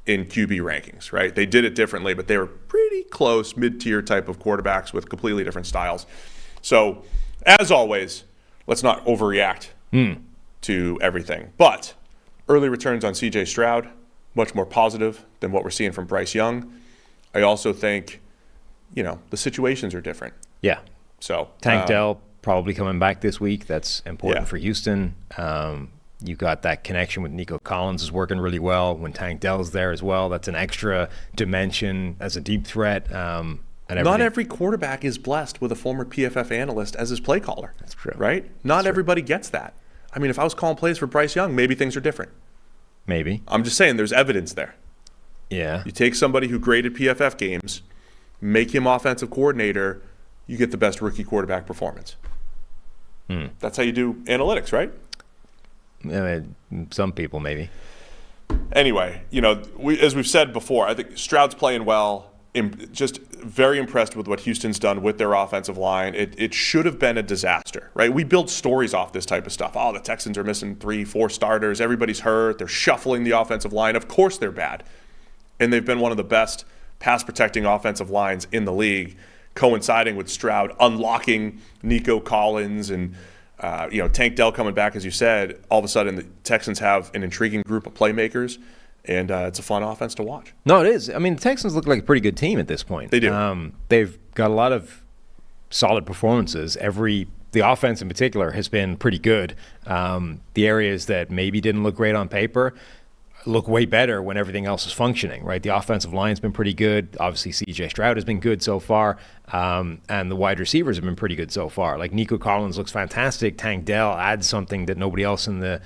in QB rankings, right? They did it differently, but they were pretty close, mid-tier type of quarterbacks with completely different styles. So, as always, let's not overreact to everything. But early returns on C.J. Stroud, much more positive than what we're seeing from Bryce Young. I also think, the situations are different. Yeah. So Tank Dell probably coming back this week. That's important for Houston. You got that connection with Nico Collins is working really well. When Tank Dell's there as well, that's an extra dimension as a deep threat. And not every quarterback is blessed with a former PFF analyst as his play caller. That's true. Right? Not everybody gets that. I mean, if I was calling plays for Bryce Young, maybe things are different. Maybe. I'm just saying there's evidence there. Yeah. You take somebody who graded PFF games, make him offensive coordinator, you get the best rookie quarterback performance. That's how you do analytics, right? Some people maybe. Anyway, as we've said before, I think Stroud's playing well. Just very impressed with what Houston's done with their offensive line. It should have been a disaster, right? We build stories off this type of stuff. Oh, the Texans are missing 3-4 starters. Everybody's hurt. They're shuffling the offensive line. Of course they're bad. And they've been one of the best pass-protecting offensive lines in the league, coinciding with Stroud unlocking Nico Collins and Tank Dell coming back, as you said. All of a sudden, the Texans have an intriguing group of playmakers, and it's a fun offense to watch. No, it is. I mean, the Texans look like a pretty good team at this point. They do. They've got a lot of solid performances. The offense in particular has been pretty good. The areas that maybe didn't look great on paper look way better when everything else is functioning, right? The offensive line's been pretty good. Obviously, C.J. Stroud has been good so far, and the wide receivers have been pretty good so far. Nico Collins looks fantastic. Tank Dell adds something that nobody else in the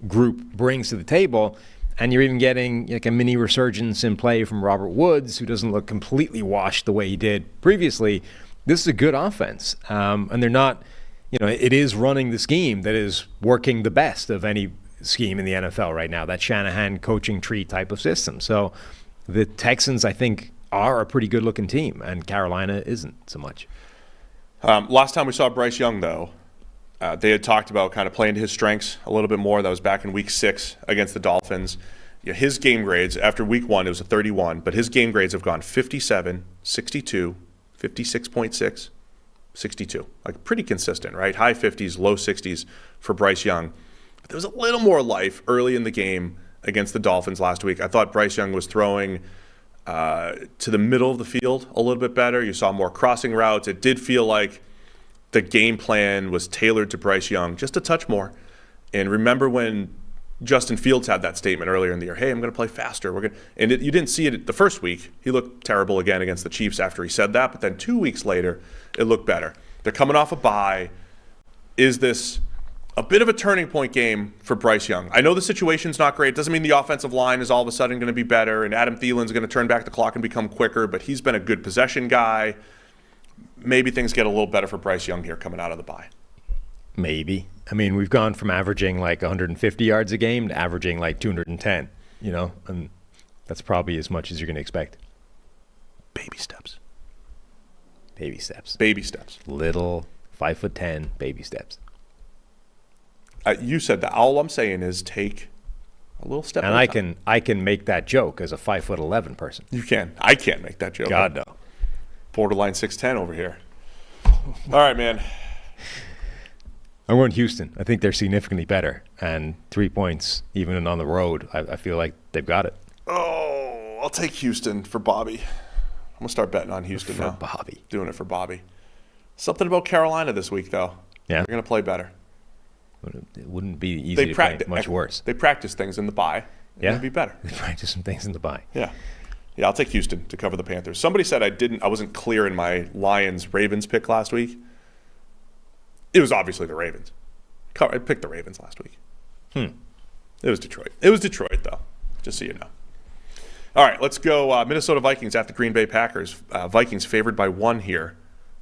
group brings to the table, and you're even getting a mini resurgence in play from Robert Woods, who doesn't look completely washed the way he did previously. This is a good offense, and they're not, it is running the scheme that is working the best of any scheme in the NFL right now, that Shanahan coaching tree type of system. So the Texans, I think, are a pretty good-looking team, and Carolina isn't so much. Last time we saw Bryce Young, though, they had talked about kind of playing to his strengths a little bit more. That was back in Week 6 against the Dolphins. His game grades, after Week 1, it was a 31, but his game grades have gone 57, 62, 56.6, 62. Pretty consistent, right? High 50s, low 60s for Bryce Young. There was a little more life early in the game against the Dolphins last week. I thought Bryce Young was throwing to the middle of the field a little bit better. You saw more crossing routes. It did feel like the game plan was tailored to Bryce Young just a touch more. And remember when Justin Fields had that statement earlier in the year, hey, I'm going to play faster. You didn't see it the first week. He looked terrible again against the Chiefs after he said that. But then 2 weeks later, it looked better. They're coming off a bye. Is this a bit of a turning point game for Bryce Young. I know the situation's not great. It doesn't mean the offensive line is all of a sudden going to be better and Adam Thielen's going to turn back the clock and become quicker, but he's been a good possession guy. Maybe things get a little better for Bryce Young here coming out of the bye. Maybe. I mean, we've gone from averaging like 150 yards a game to averaging like 210, and that's probably as much as you're going to expect. Baby steps. Baby steps. Baby steps. Little 5'10" baby steps. You said that. All I'm saying is take a little step. And I can make that joke as a 5'11" person. You can. I can't make that joke. God, no. Borderline 6'10" over here. All right, man. I'm going Houston. I think they're significantly better. And 3 points, even on the road, I feel like they've got it. Oh, I'll take Houston for Bobby. I'm going to start betting on Houston now. For Bobby. Doing it for Bobby. Something about Carolina this week, though. Yeah. They're going to play better. It wouldn't be easy to play much worse. They practice things in the bye. Yeah. It'd be better. They practice some things in the bye. Yeah. Yeah, I'll take Houston to cover the Panthers. Somebody said I wasn't clear in my Lions-Ravens pick last week. It was obviously the Ravens. I picked the Ravens last week. It was Detroit. It was Detroit, though, just so you know. All right, let's go Minnesota Vikings at the Green Bay Packers. Vikings favored by 1 here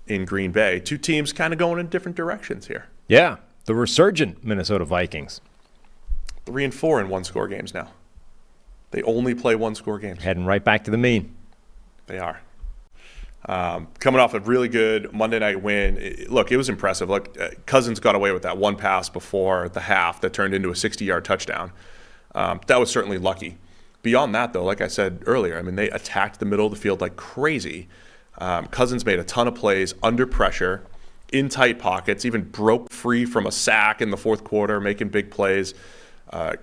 in Green Bay. Two teams kind of going in different directions here. Yeah, the resurgent Minnesota Vikings. 3-4 in one-score games now. They only play one-score games. Heading right back to the mean. They are. Coming off a really good Monday night win. It was impressive. Look, Cousins got away with that one pass before the half that turned into a 60-yard touchdown. That was certainly lucky. Beyond that, though, like I said earlier, I mean, they attacked the middle of the field like crazy. Cousins made a ton of plays under pressure, in tight pockets, even broke free from a sack in the fourth quarter, making big plays.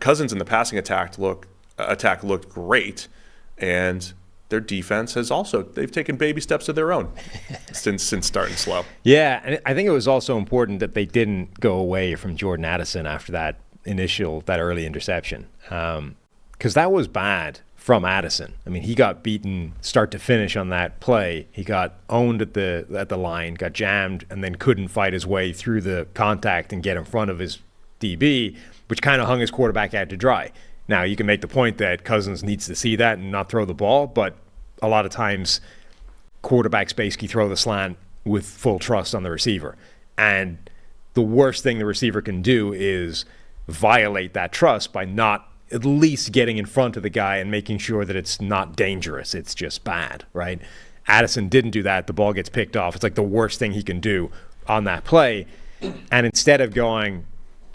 Cousins in the passing attack looked great, and their defense has they've taken baby steps of their own since starting slow. Yeah, and I think it was also important that they didn't go away from Jordan Addison after that early interception, because that was bad from Addison. I mean, he got beaten start to finish on that play. He got owned at the line, got jammed, and then couldn't fight his way through the contact and get in front of his DB, which kind of hung his quarterback out to dry. Now, you can make the point that Cousins needs to see that and not throw the ball, but a lot of times quarterbacks basically throw the slant with full trust on the receiver. And the worst thing the receiver can do is violate that trust by not at least getting in front of the guy and making sure that it's not dangerous. It's just bad, right? Addison didn't do that. The ball gets picked off. It's like the worst thing he can do on that play. And instead of going,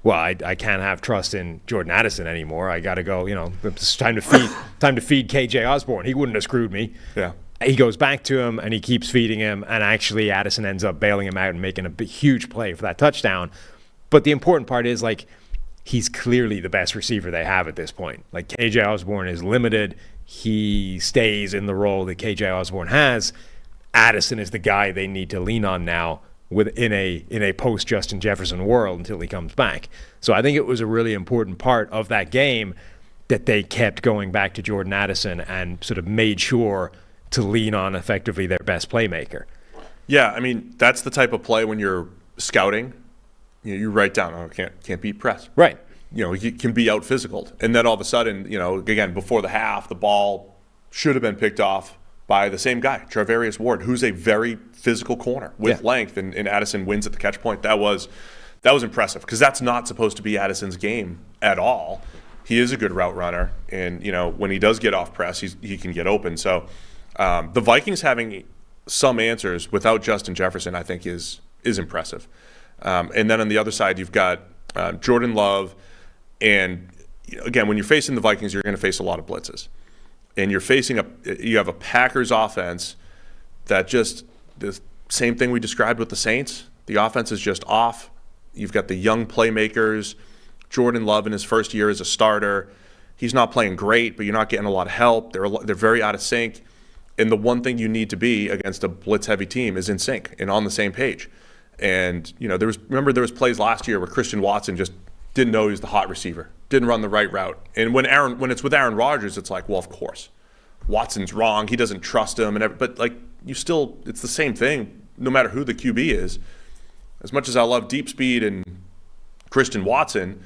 well, I can't have trust in Jordan Addison anymore. I got to go, it's time to feed KJ Osborne. He wouldn't have screwed me. Yeah. He goes back to him and he keeps feeding him, and actually Addison ends up bailing him out and making a huge play for that touchdown. But the important part is, like, he's clearly the best receiver they have at this point. Like, KJ Osborne is limited. He stays in the role that KJ Osborne has. Addison is the guy they need to lean on now in a post Justin Jefferson world until he comes back. So I think it was a really important part of that game that they kept going back to Jordan Addison and sort of made sure to lean on effectively their best playmaker. Yeah, I mean, that's the type of play when you're scouting. You write down, can't beat press. Right. You can be out physicaled. And then all of a sudden, again, before the half, the ball should have been picked off by the same guy, Charvarius Ward, who's a very physical corner with length, and Addison wins at the catch point. That was impressive, because that's not supposed to be Addison's game at all. He is a good route runner, and when he does get off press, he can get open. So the Vikings having some answers without Justin Jefferson, I think, is impressive. And then on the other side, you've got Jordan Love, and again, when you're facing the Vikings, you're going to face a lot of blitzes. And you have a Packers offense that just the same thing we described with the Saints. The offense is just off. You've got the young playmakers. Jordan Love in his first year as a starter, he's not playing great, but you're not getting a lot of help. They're very out of sync. And the one thing you need to be against a blitz-heavy team is in sync and on the same page. And there was plays last year where Christian Watson just didn't know he was the hot receiver, didn't run the right route. And when it's with Aaron Rodgers, it's like, well, of course, Watson's wrong. He doesn't trust him, but like it's the same thing no matter who the QB is. As much as I love deep speed and Christian Watson,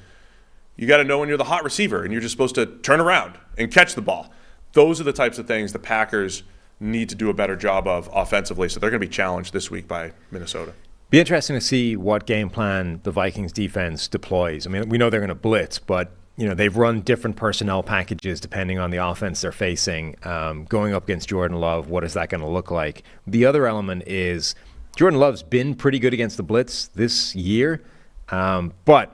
you got to know when you're the hot receiver and you're just supposed to turn around and catch the ball. Those are the types of things the Packers need to do a better job of offensively, so they're going to be challenged this week by Minnesota. Be interesting to see what game plan the Vikings defense deploys. I mean, we know they're going to blitz, but they've run different personnel packages depending on the offense they're facing. Going up against Jordan Love, what is that going to look like? The other element is Jordan Love's been pretty good against the blitz this year, but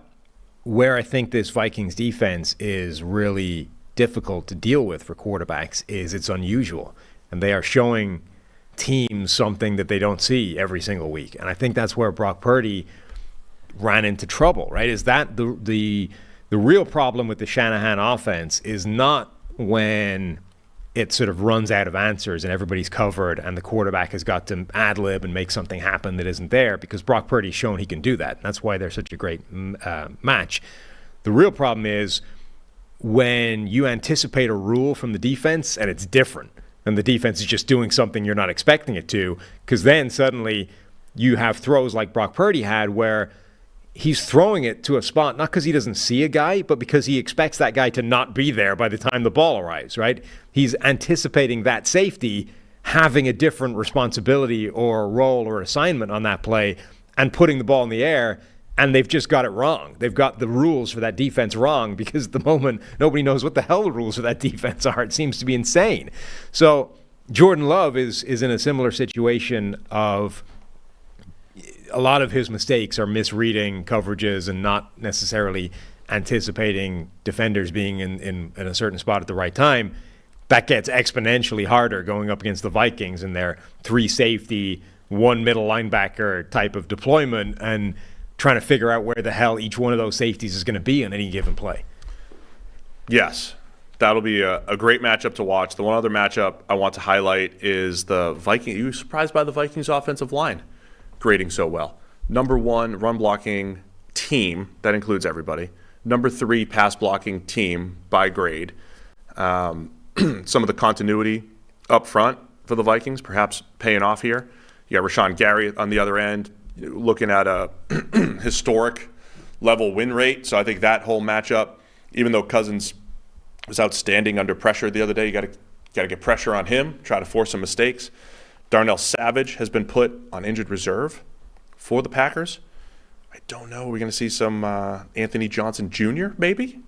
where I think this Vikings defense is really difficult to deal with for quarterbacks is it's unusual, and they are showing teams something that they don't see every single week. And I think that's where Brock Purdy ran into trouble, right? Is that the real problem with the Shanahan offense is not when it sort of runs out of answers and everybody's covered and the quarterback has got to ad-lib and make something happen that isn't there, because Brock Purdy's shown he can do that. That's why they're such a great match. The real problem is when you anticipate a rule from the defense and it's different, and the defense is just doing something you're not expecting it to, because then suddenly you have throws like Brock Purdy had where he's throwing it to a spot, not because he doesn't see a guy, but because he expects that guy to not be there by the time the ball arrives, right? He's anticipating that safety having a different responsibility or role or assignment on that play and putting the ball in the air, and they've just got it wrong. They've got the rules for that defense wrong, because at the moment nobody knows what the hell the rules for that defense are. It seems to be insane. So Jordan Love is in a similar situation of a lot of his mistakes are misreading coverages and not necessarily anticipating defenders being in a certain spot at the right time. That gets exponentially harder going up against the Vikings and their 3 safety, 1 middle linebacker type of deployment, and trying to figure out where the hell each one of those safeties is going to be on any given play. Yes, that'll be a great matchup to watch. The one other matchup I want to highlight is the Vikings. You were surprised by the Vikings offensive line grading so well. Number 1 run blocking team, that includes everybody. Number 3 pass blocking team by grade. Some of the continuity up front for the Vikings perhaps paying off here. You got Rashawn Gary on the other end, looking at a historic level win rate. So I think that whole matchup, even though Cousins was outstanding under pressure the other day, you got to get pressure on him, try to force some mistakes. Darnell Savage has been put on injured reserve for the Packers. I don't know. We're going to see some Anthony Johnson Jr. maybe.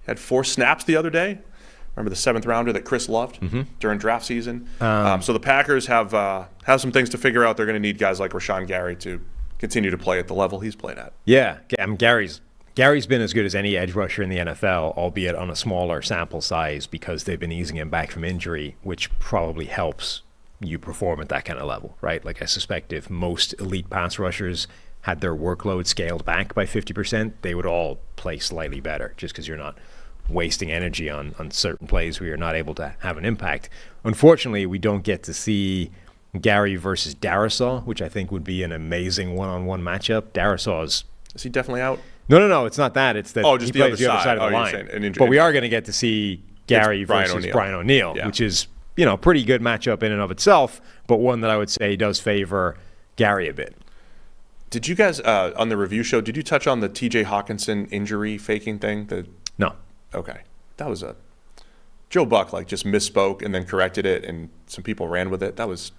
Had 4 snaps the other day. Remember the 7th rounder that Chris loved during draft season? So the Packers have some things to figure out. They're going to need guys like Rashawn Gary to continue to play at the level he's played at. Yeah, Gary's been as good as any edge rusher in the NFL, albeit on a smaller sample size, because they've been easing him back from injury, which probably helps you perform at that kind of level, right? Like, I suspect if most elite pass rushers had their workload scaled back by 50%, they would all play slightly better, just because you're not wasting energy on certain plays where you're not able to have an impact. Unfortunately, we don't get to see Gary versus Darisaw, which I think would be an amazing one-on-one matchup. Is he definitely out? No, it's not that. It's that just he the plays other side of the line. But we are going to get to see Gary versus Brian O'Neill, which is pretty good matchup in and of itself, but one that I would say does favor Gary a bit. Did you guys, on the review show, did you touch on the TJ Hawkinson injury faking thing? No. Okay. That was Joe Buck just misspoke and then corrected it, and some people ran with it. That was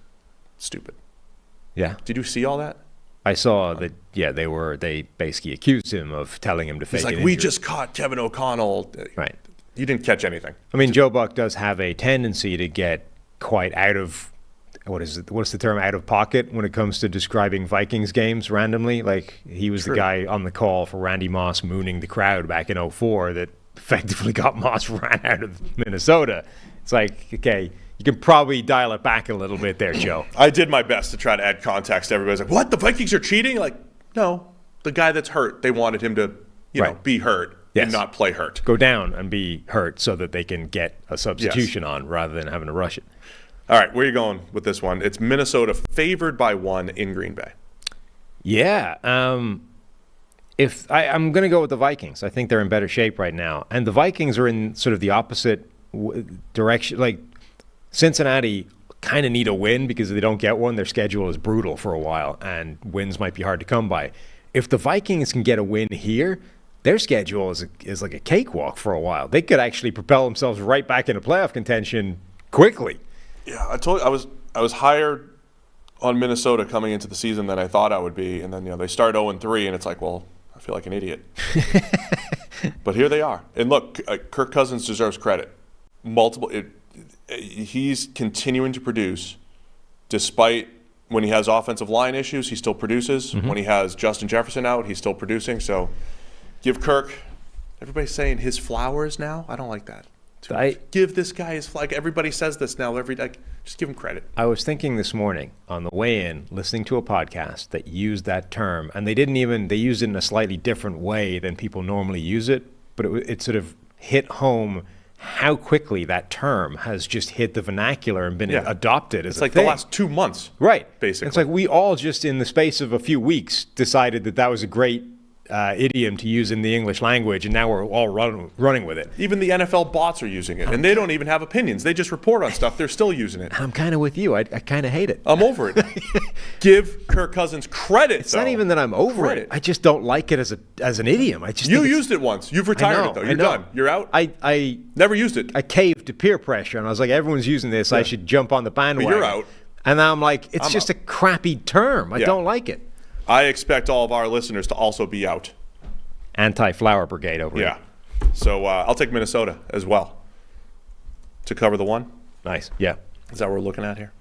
stupid. Yeah. Did you see all that? I saw that, they basically accused him of telling him to fake an injury. We just caught Kevin O'Connell. Right. You didn't catch anything. I mean, Joe Buck does have a tendency to get quite out of, what's the term, out of pocket when it comes to describing Vikings games randomly. Like, he was the guy on the call for Randy Moss mooning the crowd back in 2004 that effectively got Moss ran out of Minnesota. It's like, okay, you can probably dial it back a little bit there, Joe. I did my best to try to add context. Everybody's like, what? The Vikings are cheating? Like, no. The guy that's hurt, they wanted him to, be hurt and not play hurt. Go down and be hurt so that they can get a substitution on rather than having to rush it. All right, where are you going with this one? It's Minnesota favored by 1 in Green Bay. Yeah. If I'm going to go with the Vikings. I think they're in better shape right now. And the Vikings are in sort of the opposite direction. Like, Cincinnati kind of need a win, because if they don't get one, their schedule is brutal for a while, and wins might be hard to come by. if the Vikings can get a win here, their schedule is like a cakewalk for a while. They could actually propel themselves right back into playoff contention quickly. Yeah, I told you I was higher on Minnesota coming into the season than I thought I would be, and then they start 0-3, and it's like, well, I feel like an idiot. But here they are, and look, Kirk Cousins deserves credit. He's continuing to produce, despite when he has offensive line issues, he still produces. When he has Justin Jefferson out, he's still producing. So, give Kirk. Everybody's saying his flowers now. I don't like that. Give this guy his flag. Everybody says this now every day. Just give him credit. I was thinking this morning on the way in, listening to a podcast that used that term, and they used it in a slightly different way than people normally use it, but it sort of hit home how quickly that term has just hit the vernacular and been adopted as it's like the last 2 months. Right. Basically. It's like we all just in the space of a few weeks decided that was a great idiom to use in the English language, and now we're all running with it. Even the NFL bots are using it, and they don't even have opinions. They just report on stuff. They're still using it. I'm kind of with you. I kind of hate it. I'm over it. Give Kirk Cousins credit, It's not even that I'm over it. I just don't like it as an idiom. You used it once. You've retired it, though. You're done. You're out. I never used it. I caved to peer pressure, and I was like, everyone's using this. I should jump on the bandwagon. But you're out. And now I'm like, it's just a crappy term. I don't like it. I expect all of our listeners to also be out. Anti-flower brigade over here. Yeah. So I'll take Minnesota as well to cover the one. Nice. Yeah. Is that what we're looking at here?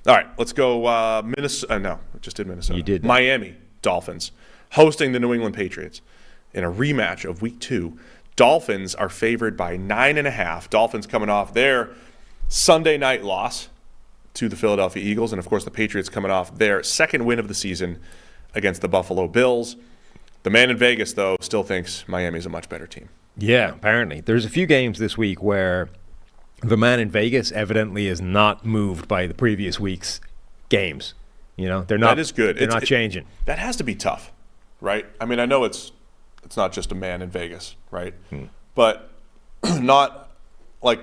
All right. Let's go Minnesota. No, I just did Minnesota. You did. Miami Dolphins hosting the New England Patriots in a rematch of Week 2. Dolphins are favored by 9.5. Dolphins coming off their Sunday night loss to the Philadelphia Eagles. And, of course, the Patriots coming off their second win of the season against the Buffalo Bills. The man in Vegas, though, still thinks Miami's a much better team. Yeah, apparently. There's a few games this week where the man in Vegas evidently is not moved by the previous week's games. They're not. That is good. They're not changing. That has to be tough, right? I mean, I know it's not just a man in Vegas, right? But not like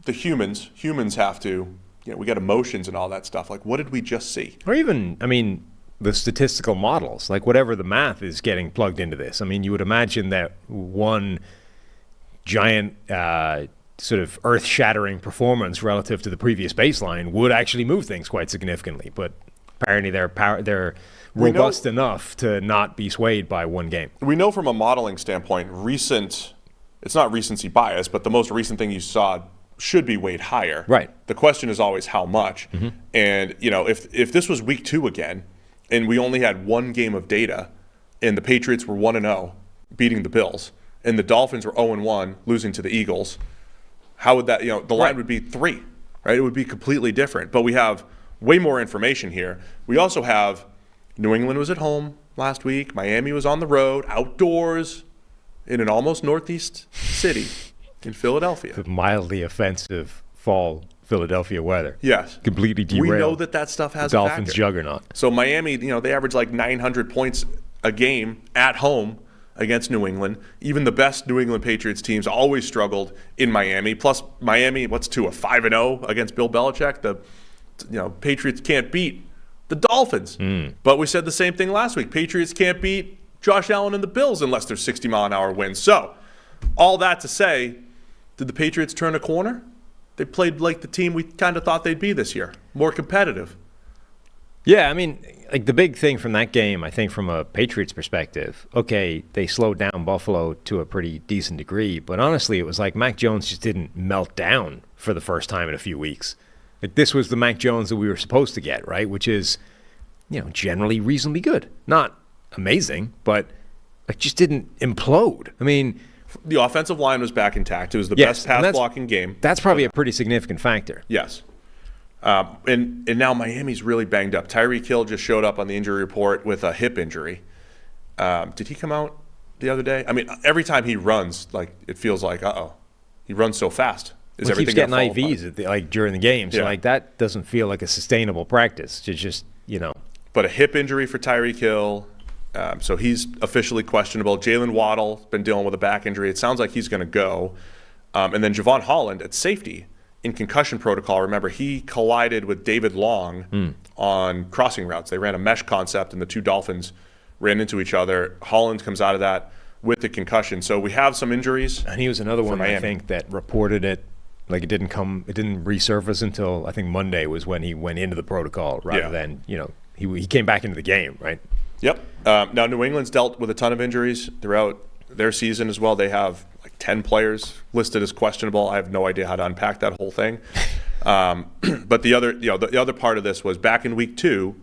the humans. Humans have to, we got emotions and all that stuff. Like, what did we just see? Or even, the statistical models, like whatever the math is getting plugged into this. You would imagine that one giant sort of earth-shattering performance relative to the previous baseline would actually move things quite significantly. But apparently they're robust enough to not be swayed by one game. We know from a modeling standpoint, it's not recency bias, but the most recent thing you saw should be weighed higher. Right. The question is always how much. And, if this was Week 2 again, and we only had one game of data, and the Patriots were 1-0, beating the Bills, and the Dolphins were 0-1, losing to the Eagles, how would that, the line would be 3, right? It would be completely different. But we have way more information here. We also have New England was at home last week. Miami was on the road, outdoors, in an almost northeast city in Philadelphia. The mildly offensive fall Philadelphia weather. Yes. Completely derailed. We know that stuff has the Dolphins juggernaut. So Miami, they average like 900 points a game at home against New England. Even the best New England Patriots teams always struggled in Miami. Plus Miami, what's 5-0 against Bill Belichick? The Patriots can't beat the Dolphins. But we said the same thing last week. Patriots can't beat Josh Allen and the Bills unless they're 60-mile-an-hour wins. So, all that to say, did the Patriots turn a corner? They played like the team we kind of thought they'd be this year, more competitive. Yeah, the big thing from that game, I think from a Patriots perspective, okay, they slowed down Buffalo to a pretty decent degree, but honestly, it was like Mac Jones just didn't melt down for the first time in a few weeks. This was the Mac Jones that we were supposed to get, right? Which is, generally reasonably good. Not amazing, but just didn't implode. The offensive line was back intact. It was the best pass-blocking game. That's probably a pretty significant factor. Yes. And now Miami's really banged up. Tyreek Hill just showed up on the injury report with a hip injury. Did he come out the other day? Every time he runs, it feels like, he runs so fast. Is he keeps everything getting IVs during the game. So that doesn't feel like a sustainable practice to just, But a hip injury for Tyreek Hill. So he's officially questionable. Jalen Waddle been dealing with a back injury. It sounds like he's going to go. And then Javon Holland at safety in concussion protocol. Remember, he collided with David Long on crossing routes. They ran a mesh concept, and the two Dolphins ran into each other. Holland comes out of that with the concussion. So we have some injuries. And he was another one, Miami. I think, that reported it. Like it didn't resurface until I think Monday was when he went into the protocol rather than, he came back into the game, right? Yep. Now, New England's dealt with a ton of injuries throughout their season as well. They have like 10 players listed as questionable. I have no idea how to unpack that whole thing. But the other part of this was back in week 2.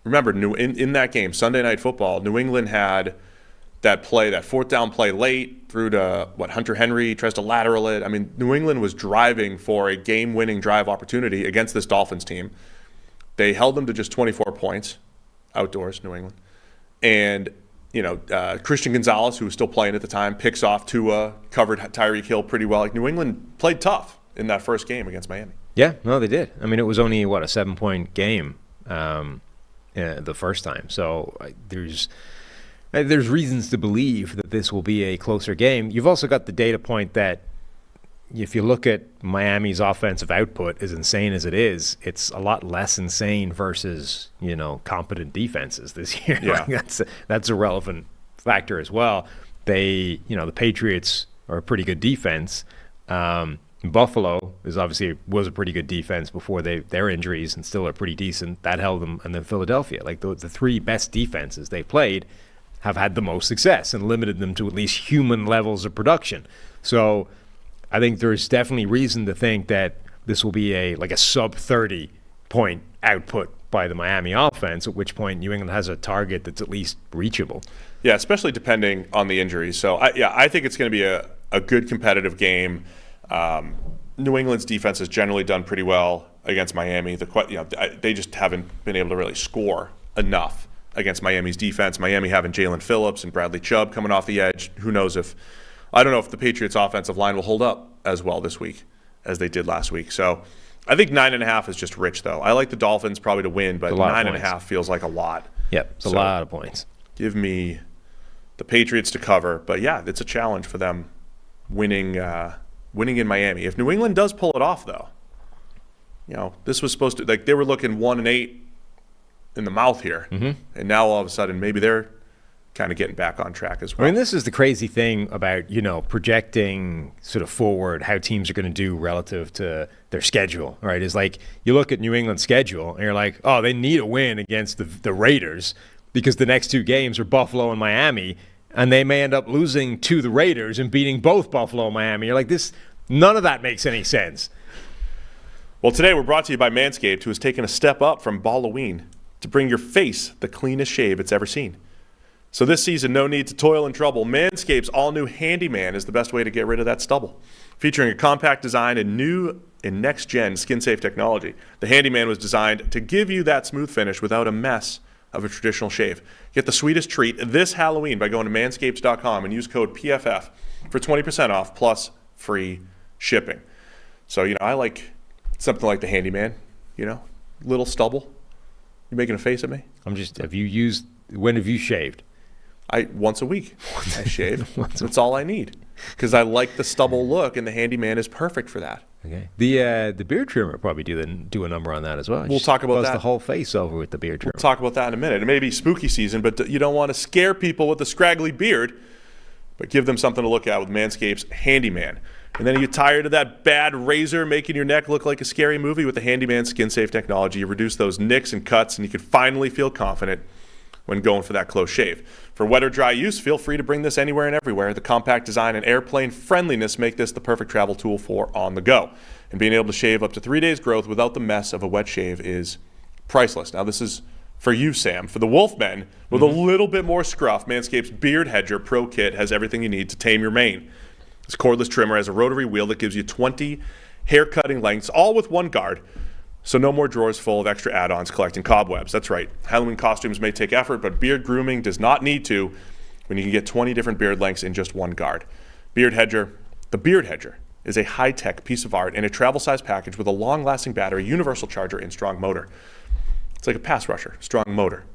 Remember, in that game, Sunday Night Football, New England had that fourth down play late through to Hunter Henry tries to lateral it. I mean, New England was driving for a game-winning drive opportunity against this Dolphins team. They held them to just 24 points outdoors, New England. And, Christian Gonzalez, who was still playing at the time, picks off Tua, covered Tyreek Hill pretty well. Like, New England played tough in that first game against Miami. Yeah, no, they did. I mean, it was only, a 7-point game the first time. So there's reasons to believe that this will be a closer game. You've also got the data point that if you look at Miami's offensive output, as insane as it is, it's a lot less insane versus, competent defenses this year. Yeah. That's a relevant factor as well. The Patriots are a pretty good defense. Buffalo was a pretty good defense before their injuries and still are pretty decent. That held them. And then Philadelphia, like the three best defenses they played, have had the most success and limited them to at least human levels of production. So I think there's definitely reason to think that this will be a sub 30 point output by the Miami offense, at which point New England has a target that's at least reachable. Yeah, especially depending on the injuries. So I think it's going to be a good competitive game. New England's defense has generally done pretty well against Miami. They just haven't been able to really score enough against Miami's defense. Miami having Jalen Phillips and Bradley Chubb coming off the edge. I don't know if the Patriots' offensive line will hold up as well this week as they did last week. So I think 9.5 is just rich, though. I like the Dolphins probably to win, but 9.5 feels like a lot. Yep, it's a lot of points. Give me the Patriots to cover. But yeah, it's a challenge for them winning in Miami. If New England does pull it off, though, this was supposed to, they were looking 1-8 in the mouth here. Mm-hmm. And now all of a sudden maybe they're kind of getting back on track as well. I mean, this is the crazy thing about, projecting sort of forward how teams are going to do relative to their schedule, right? Is like you look at New England's schedule and you're like, oh, they need a win against the Raiders because the next 2 games are Buffalo and Miami, and they may end up losing to the Raiders and beating both Buffalo and Miami. You're like, none of that makes any sense. Well, today we're brought to you by Manscaped, who has taken a step up from Halloween to bring your face the cleanest shave it's ever seen. So this season, no need to toil and trouble. Manscaped's all-new Handyman is the best way to get rid of that stubble. Featuring a compact design and new and next-gen skin-safe technology, the Handyman was designed to give you that smooth finish without a mess of a traditional shave. Get the sweetest treat this Halloween by going to manscaped.com and use code PFF for 20% off plus free shipping. So, I like something like the Handyman, little stubble. You making a face at me? When have you shaved? Once a week. I shave. That's all I need. Because I like the stubble look, and the Handyman is perfect for that. Okay. The beard trimmer probably do a number on that as well. We'll talk about that. The whole face over with the beard trimmer. We'll talk about that in a minute. It may be spooky season, but you don't want to scare people with a scraggly beard, but give them something to look at with Manscaped's Handyman. And then you tired of that bad razor making your neck look like a scary movie? With the Handyman skin-safe technology, you reduce those nicks and cuts, and you can finally feel confident when going for that close shave. For wet or dry use, feel free to bring this anywhere and everywhere. The compact design and airplane friendliness make this the perfect travel tool for on the go. And being able to shave up to 3 days' growth without the mess of a wet shave is priceless. Now, this is for you, Sam. For the Wolfmen, with a little bit more scruff, Manscaped's Beard Hedger Pro Kit has everything you need to tame your mane. This cordless trimmer has a rotary wheel that gives you 20 hair cutting lengths, all with one guard. So no more drawers full of extra add-ons collecting cobwebs. That's right. Halloween costumes may take effort, but beard grooming does not need to when you can get 20 different beard lengths in just one guard. Beard Hedger. The Beard Hedger is a high-tech piece of art in a travel-size package with a long-lasting battery, universal charger, and strong motor. It's like a pass rusher, strong motor.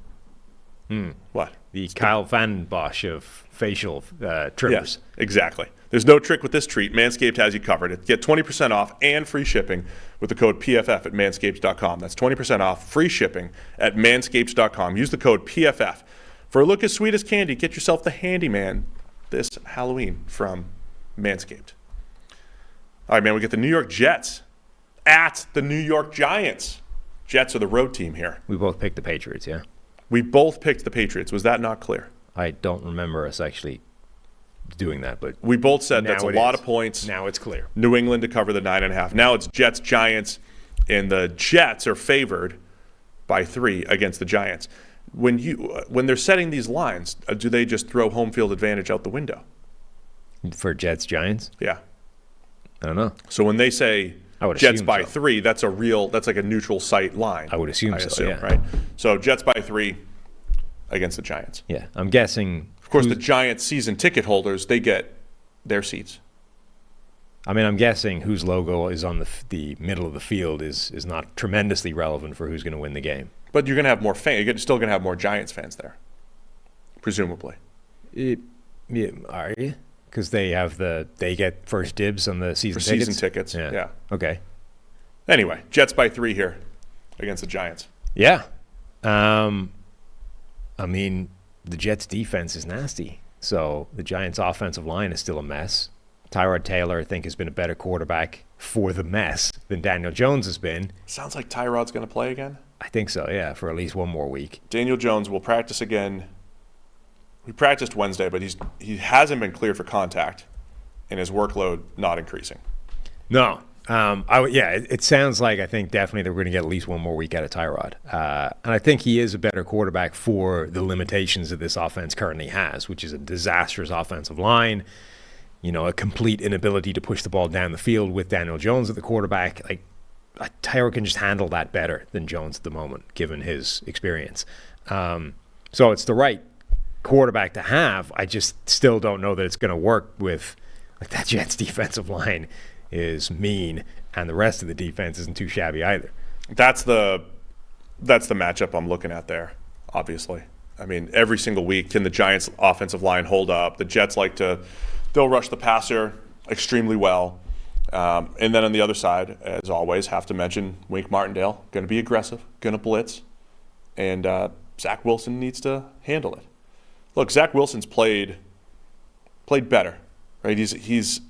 What? The Kyle Van Bosch of facial trimmers. Yes, exactly. There's no trick with this treat. Manscaped has you covered. Get 20% off and free shipping with the code PFF at manscaped.com. That's 20% off, free shipping at manscaped.com. Use the code PFF For a look as sweet as candy, get yourself the Handyman this Halloween from Manscaped. All right, man, we get the New York Jets at the New York Giants. Jets are the road team here. We both picked the Patriots, yeah? We both picked the Patriots. Was that not clear? I don't remember us actually doing that, but we both said that's a lot is. of points. Now it's clear. New England to cover the 9.5. Now it's Jets, Giants, and the Jets are favored by 3 against the Giants. When they're setting these lines, do they just throw home field advantage out the window? For Jets, Giants? Yeah. I don't know. So when they say I would Jets assume by so. 3, that's like a neutral site line. I would assume so, yeah. Right? So Jets by 3 against the Giants. Yeah, I'm guessing. Of course, the Giants season ticket holders, they get their seats. I mean, I'm guessing whose logo is on the middle of the field is not tremendously relevant for who's going to win the game. But you're going to have more fans. You're still going to have more Giants fans there, presumably. Yeah, are you? Because they get first dibs on the season For tickets? season tickets, yeah. Okay. Anyway, Jets by 3 here against the Giants. Yeah. I mean, the Jets' defense is nasty. So the Giants' offensive line is still a mess. Tyrod Taylor, I think, has been a better quarterback for the mess than Daniel Jones has been. Sounds like Tyrod's going to play again. I think so, yeah, for at least one more week. Daniel Jones will practice again. We practiced Wednesday, but he hasn't been cleared for contact, and his workload not increasing. No. It sounds like I think definitely they're going to get at least one more week out of Tyrod. And I think he is a better quarterback for the limitations that this offense currently has, which is a disastrous offensive line, a complete inability to push the ball down the field with Daniel Jones at the quarterback. Like, Tyrod can just handle that better than Jones at the moment, given his experience. So it's the right quarterback to have. I just still don't know that it's going to work with that Jets defensive line is mean, and the rest of the defense isn't too shabby either. That's the matchup I'm looking at there, obviously. I mean, every single week, can the Giants' offensive line hold up? The Jets they'll rush the passer extremely well. And then on the other side, as always, have to mention Wink Martindale, going to be aggressive, going to blitz, and Zach Wilson needs to handle it. Look, Zach Wilson's played better, right? He's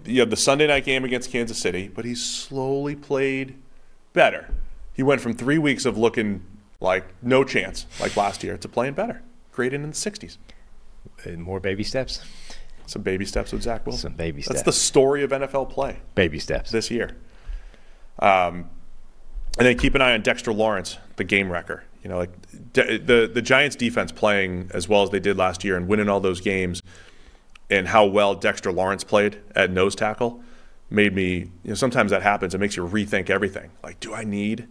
you have the Sunday night game against Kansas City, but he's slowly played better. He went from 3 weeks of looking like no chance, like last year, to playing better, grading in the 60s. And more baby steps? Some baby steps with Zach Wilson. Some baby steps. That's the story of NFL play. Baby steps. This year. And then keep an eye on Dexter Lawrence, the game wrecker. The Giants defense playing as well as they did last year and winning all those games, and how well Dexter Lawrence played at nose tackle made me, sometimes that happens. It makes you rethink everything. Like, do I need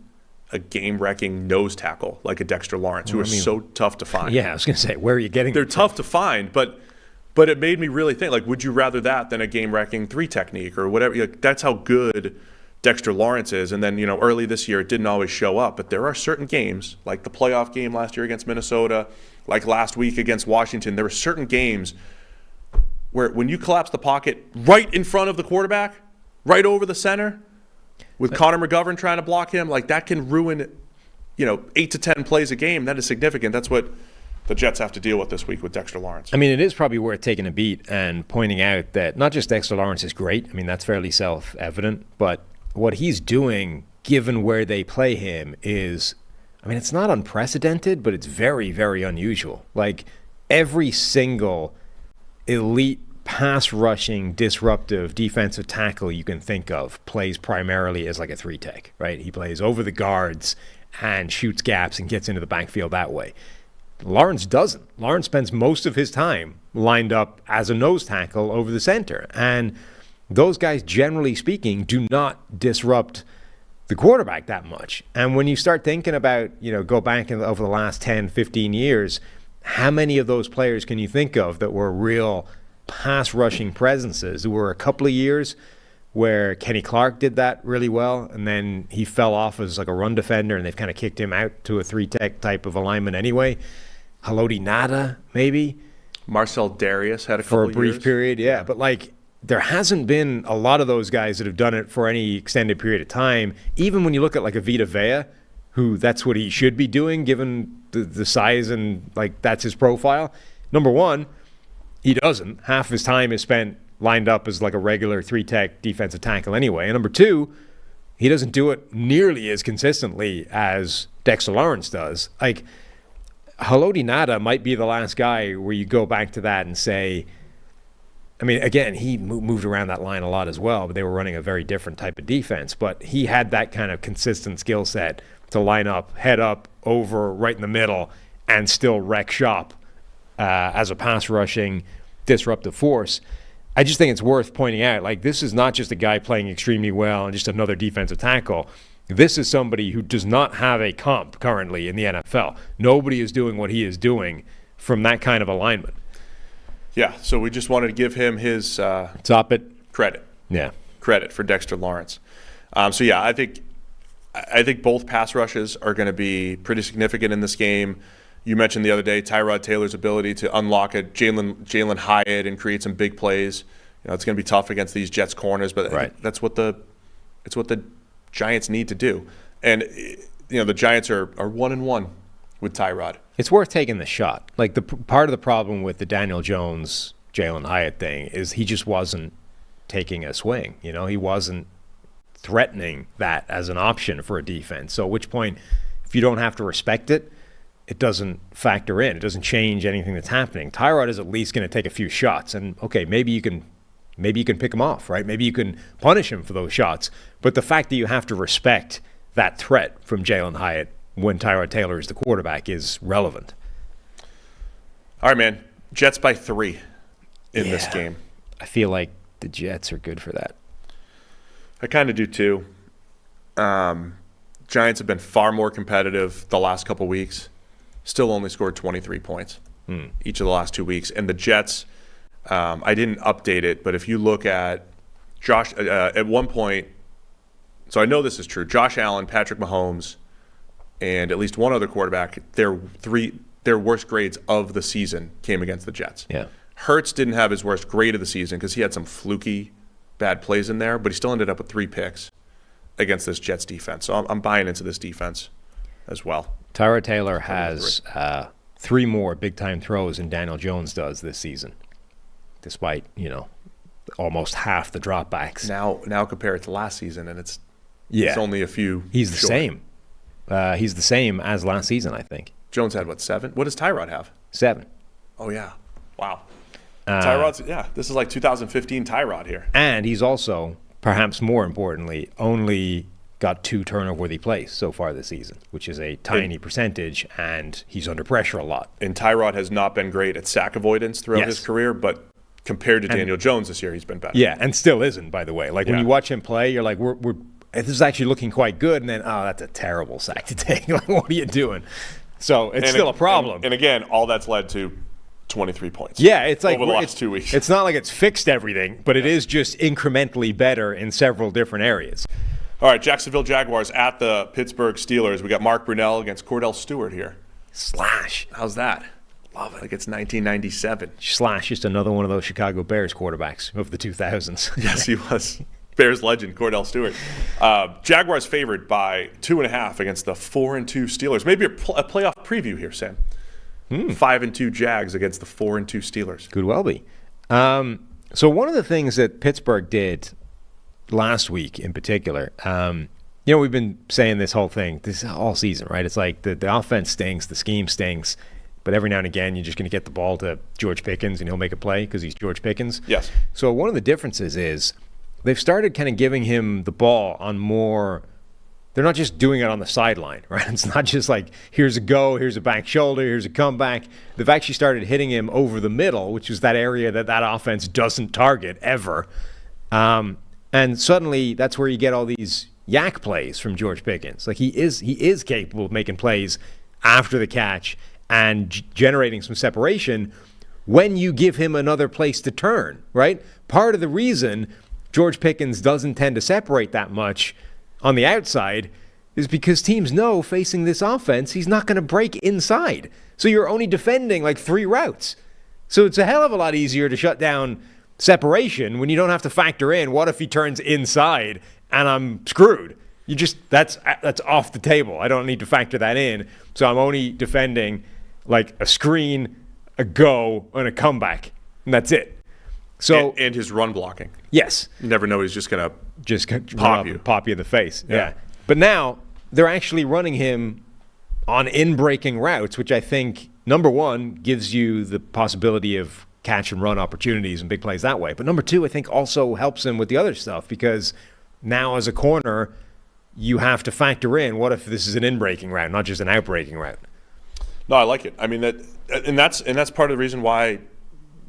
a game-wrecking nose tackle like a Dexter Lawrence, who is so tough to find? Yeah, I was going to say, where are you getting They're tough to find, but it made me really think, like, would you rather that than a game-wrecking 3 technique or whatever? That's how good Dexter Lawrence is. And then, early this year, it didn't always show up, but there are certain games, like the playoff game last year against Minnesota, like last week against Washington, there were certain games where when you collapse the pocket right in front of the quarterback, right over the center, with Connor McGovern trying to block him, like that can ruin, 8 to 10 plays a game. That is significant. That's what the Jets have to deal with this week with Dexter Lawrence. I mean, it is probably worth taking a beat and pointing out that not just Dexter Lawrence is great. I mean, that's fairly self-evident. But what he's doing, given where they play him, is, it's not unprecedented, but it's very, very unusual. Like, every single elite pass-rushing, disruptive defensive tackle you can think of plays primarily as like a 3-tech, right? He plays over the guards and shoots gaps and gets into the backfield that way. Lawrence doesn't. Lawrence spends most of his time lined up as a nose tackle over the center. And those guys, generally speaking, do not disrupt the quarterback that much. And when you start thinking about, go back over the last 10, 15 years, how many of those players can you think of that were real pass-rushing presences? There were a couple of years where Kenny Clark did that really well, and then he fell off as like a run defender, and they've kind of kicked him out to a 3-tech type of alignment anyway. Haloti Ngata, maybe. Marcel Darius had a couple for a of brief years. period, yeah. But there hasn't been a lot of those guys that have done it for any extended period of time. Even when you look at like a Vita Vea, who that's what he should be doing given the size and like that's his profile. Number one, he doesn't. Half his time is spent lined up as like a regular 3-tech defensive tackle anyway. And number two, he doesn't do it nearly as consistently as Dexter Lawrence does. Like, Haloti Ngata might be the last guy where you go back to that and say, I mean, again, he moved around that line a lot as well, but they were running a very different type of defense. But he had that kind of consistent skill set to line up, head up, over, right in the middle, and still wreck shop as a pass rushing disruptive force. I just think it's worth pointing out, like, this is not just a guy playing extremely well and just another defensive tackle. This is somebody who does not have a comp currently in the NFL. Nobody is doing what he is doing from that kind of alignment. Yeah, so we just wanted to give him his credit. Yeah. Credit for Dexter Lawrence. So yeah, I think both pass rushes are going to be pretty significant in this game. You mentioned the other day Tyrod Taylor's ability to unlock a Jalen Hyatt and create some big plays. You know, it's going to be tough against these Jets corners, but right. It's what the Giants need to do. And you know, the Giants are 1-1 with Tyrod. It's worth taking the shot. Like, the part of the problem with the Daniel Jones Jalen Hyatt thing is he just wasn't taking a swing. You know, he wasn't threatening that as an option for a defense. So at which point, if you don't have to respect it, it doesn't factor in. It doesn't change anything that's happening. Tyrod is at least going to take a few shots, and okay, maybe you can pick him off, right? Maybe you can punish him for those shots. But the fact that you have to respect that threat from Jalen Hyatt when Tyrod Taylor is the quarterback is relevant. All right, man. Jets by 3 in this game. I feel like the Jets are good for that. I kind of do too. Giants have been far more competitive the last couple weeks. Still only scored 23 points each of the last 2 weeks. And the Jets, I didn't update it, but if you look at Josh, at one point, so I know this is true, Josh Allen, Patrick Mahomes, and at least one other quarterback, their worst grades of the season came against the Jets. Yeah. Hurts didn't have his worst grade of the season because he had some fluky bad plays in there, but he still ended up with 3 picks against this Jets defense. So I'm buying into this defense as well. Tyrod Taylor has 3 more big-time throws than Daniel Jones does this season, despite, you know, almost half the dropbacks. Now compare it to last season, and it's only a few. He's the same. He's the same as last season, I think. Jones had, 7? What does Tyrod have? 7. Oh, yeah. Wow. Tyrod's, this is like 2015 Tyrod here. And he's also, perhaps more importantly, only got 2 turnover-worthy plays so far this season, which is a tiny percentage, and he's under pressure a lot. And Tyrod has not been great at sack avoidance throughout his career, but compared to Daniel Jones this year, he's been better. Yeah, and still isn't, by the way. Like, when you watch him play, you're like, this is actually looking quite good, and then, that's a terrible sack to take. Like, what are you doing? So it's still a problem. And again, all that's led to 23 points. Yeah, it's like over the last 2 weeks. It's not like it's fixed everything, but it is just incrementally better in several different areas. All right, Jacksonville Jaguars at the Pittsburgh Steelers. We got Mark Brunell against Cordell Stewart here. Slash. How's that? Love it. Like it's 1997. Slash, just another one of those Chicago Bears quarterbacks of the 2000s. Yes, he was. Bears legend, Cordell Stewart. Jaguars favored by 2.5 against the 4-2 Steelers. Maybe a playoff preview here, Sam. 5-2 Jags against the 4-2 Steelers. Could well be. So one of the things that Pittsburgh did last week in particular, we've been saying this whole thing, this all season, right? It's like the offense stinks, the scheme stinks, but every now and again you're just going to get the ball to George Pickens and he'll make a play because he's George Pickens. Yes. So one of the differences is they've started kind of giving him the ball on more. They're not just doing it on the sideline, right? It's not just like, here's a go, here's a back shoulder, here's a comeback. They've actually started hitting him over the middle, which is that area that offense doesn't target ever. And suddenly that's where you get all these yak plays from George Pickens. Like he is capable of making plays after the catch and generating some separation when you give him another place to turn, right? Part of the reason George Pickens doesn't tend to separate that much on the outside is because teams know facing this offense, he's not going to break inside. So you're only defending like 3 routes. So it's a hell of a lot easier to shut down separation when you don't have to factor in, what if he turns inside and I'm screwed? That's off the table. I don't need to factor that in. So I'm only defending like a screen, a go, and a comeback, and that's it. So and his run blocking. Yes. You never know he's just gonna pop you in the face. Yeah. But now they're actually running him on in-breaking routes, which I think, number one, gives you the possibility of catch and run opportunities and big plays that way. But number two, I think also helps him with the other stuff, because now as a corner, you have to factor in, what if this is an in-breaking route, not just an out-breaking route? No, I like it. I mean, that's part of the reason why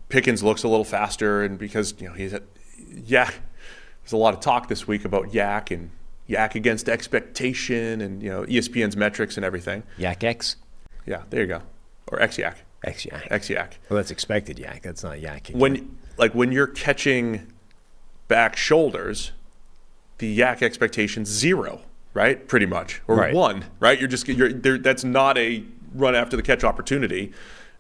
Pickens looks a little faster, and because there's a lot of talk this week about Yak and Yak against expectation, and ESPN's metrics and everything. Yak X? Yeah, there you go. Or X-Yak. X-Yak. X-Yak. Well, that's expected Yak. That's not Yak. When you're catching back shoulders, the Yak expectation's 0, right? Pretty much, or right. 1, right? You're there. That's not a run after the catch opportunity,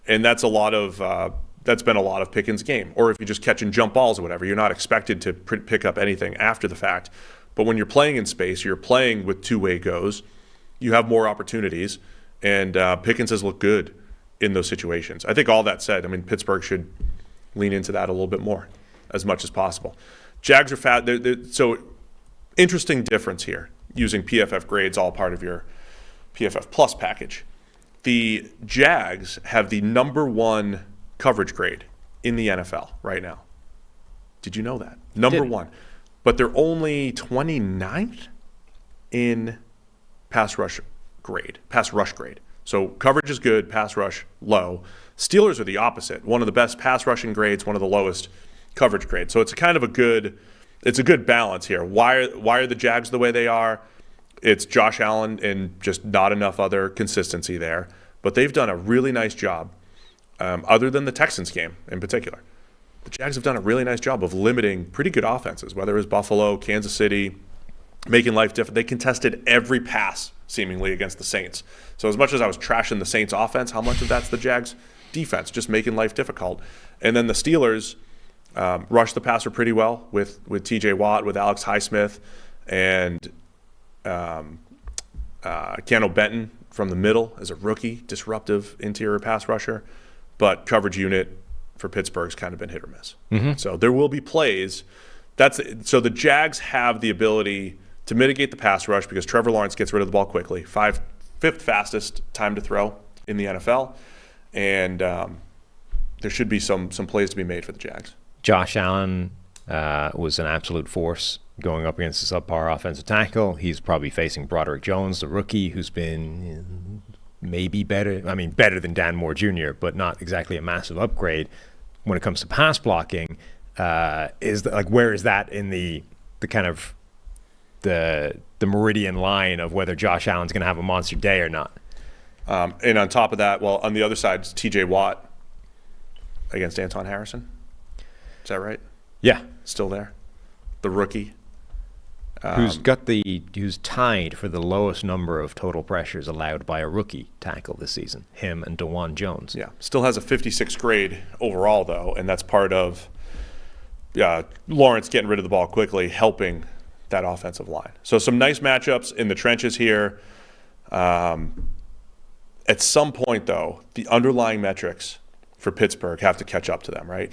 and that's been a lot of Pickens' game. Or if you're just catching jump balls or whatever, you're not expected to pick up anything after the fact. But when you're playing in space, you're playing with two-way goes, you have more opportunities, and Pickens has looked good in those situations. I think all that said, I mean, Pittsburgh should lean into that a little bit more, as much as possible. Jags are fat. So interesting difference here, using PFF grades, all part of your PFF Plus package. The Jags have the number 1 coverage grade in the NFL right now. Did you know that? Number 1. But they're only 29th in pass rush grade. So coverage is good, pass rush low. Steelers are the opposite. One of the best pass rushing grades, one of the lowest coverage grades. So it's kind of a good balance here. Why are the Jags the way they are? It's Josh Allen and just not enough other consistency there. But they've done a really nice job, other than the Texans game in particular. The Jags have done a really nice job of limiting pretty good offenses, whether it was Buffalo, Kansas City, making life different. They contested every pass, seemingly, against the Saints. So as much as I was trashing the Saints offense, how much of that's the Jags defense, just making life difficult? And then the Steelers rushed the passer pretty well with TJ Watt, with Alex Highsmith, and Keanu Benton from the middle as a rookie, disruptive interior pass rusher. But coverage unit for Pittsburgh's kind of been hit or miss. Mm-hmm. So there will be plays. So the Jags have the ability to mitigate the pass rush because Trevor Lawrence gets rid of the ball quickly. Fifth fastest time to throw in the NFL. And there should be some plays to be made for the Jags. Josh Allen was an absolute force going up against a subpar offensive tackle. He's probably facing Broderick Jones, the rookie, who's been maybe better. I mean, better than Dan Moore Jr., but not exactly a massive upgrade when it comes to pass blocking. Where is that in the kind of the meridian line of whether Josh Allen's going to have a monster day or not? And on top of that, on the other side, it's TJ Watt against Anton Harrison. Is that right? Yeah, still there. The rookie. Who's tied for the lowest number of total pressures allowed by a rookie tackle this season, him and DeJuan Jones. Yeah, still has a 56 grade overall, though, and that's part of Lawrence getting rid of the ball quickly, helping that offensive line. So some nice matchups in the trenches here. At some point, though, the underlying metrics for Pittsburgh have to catch up to them, right?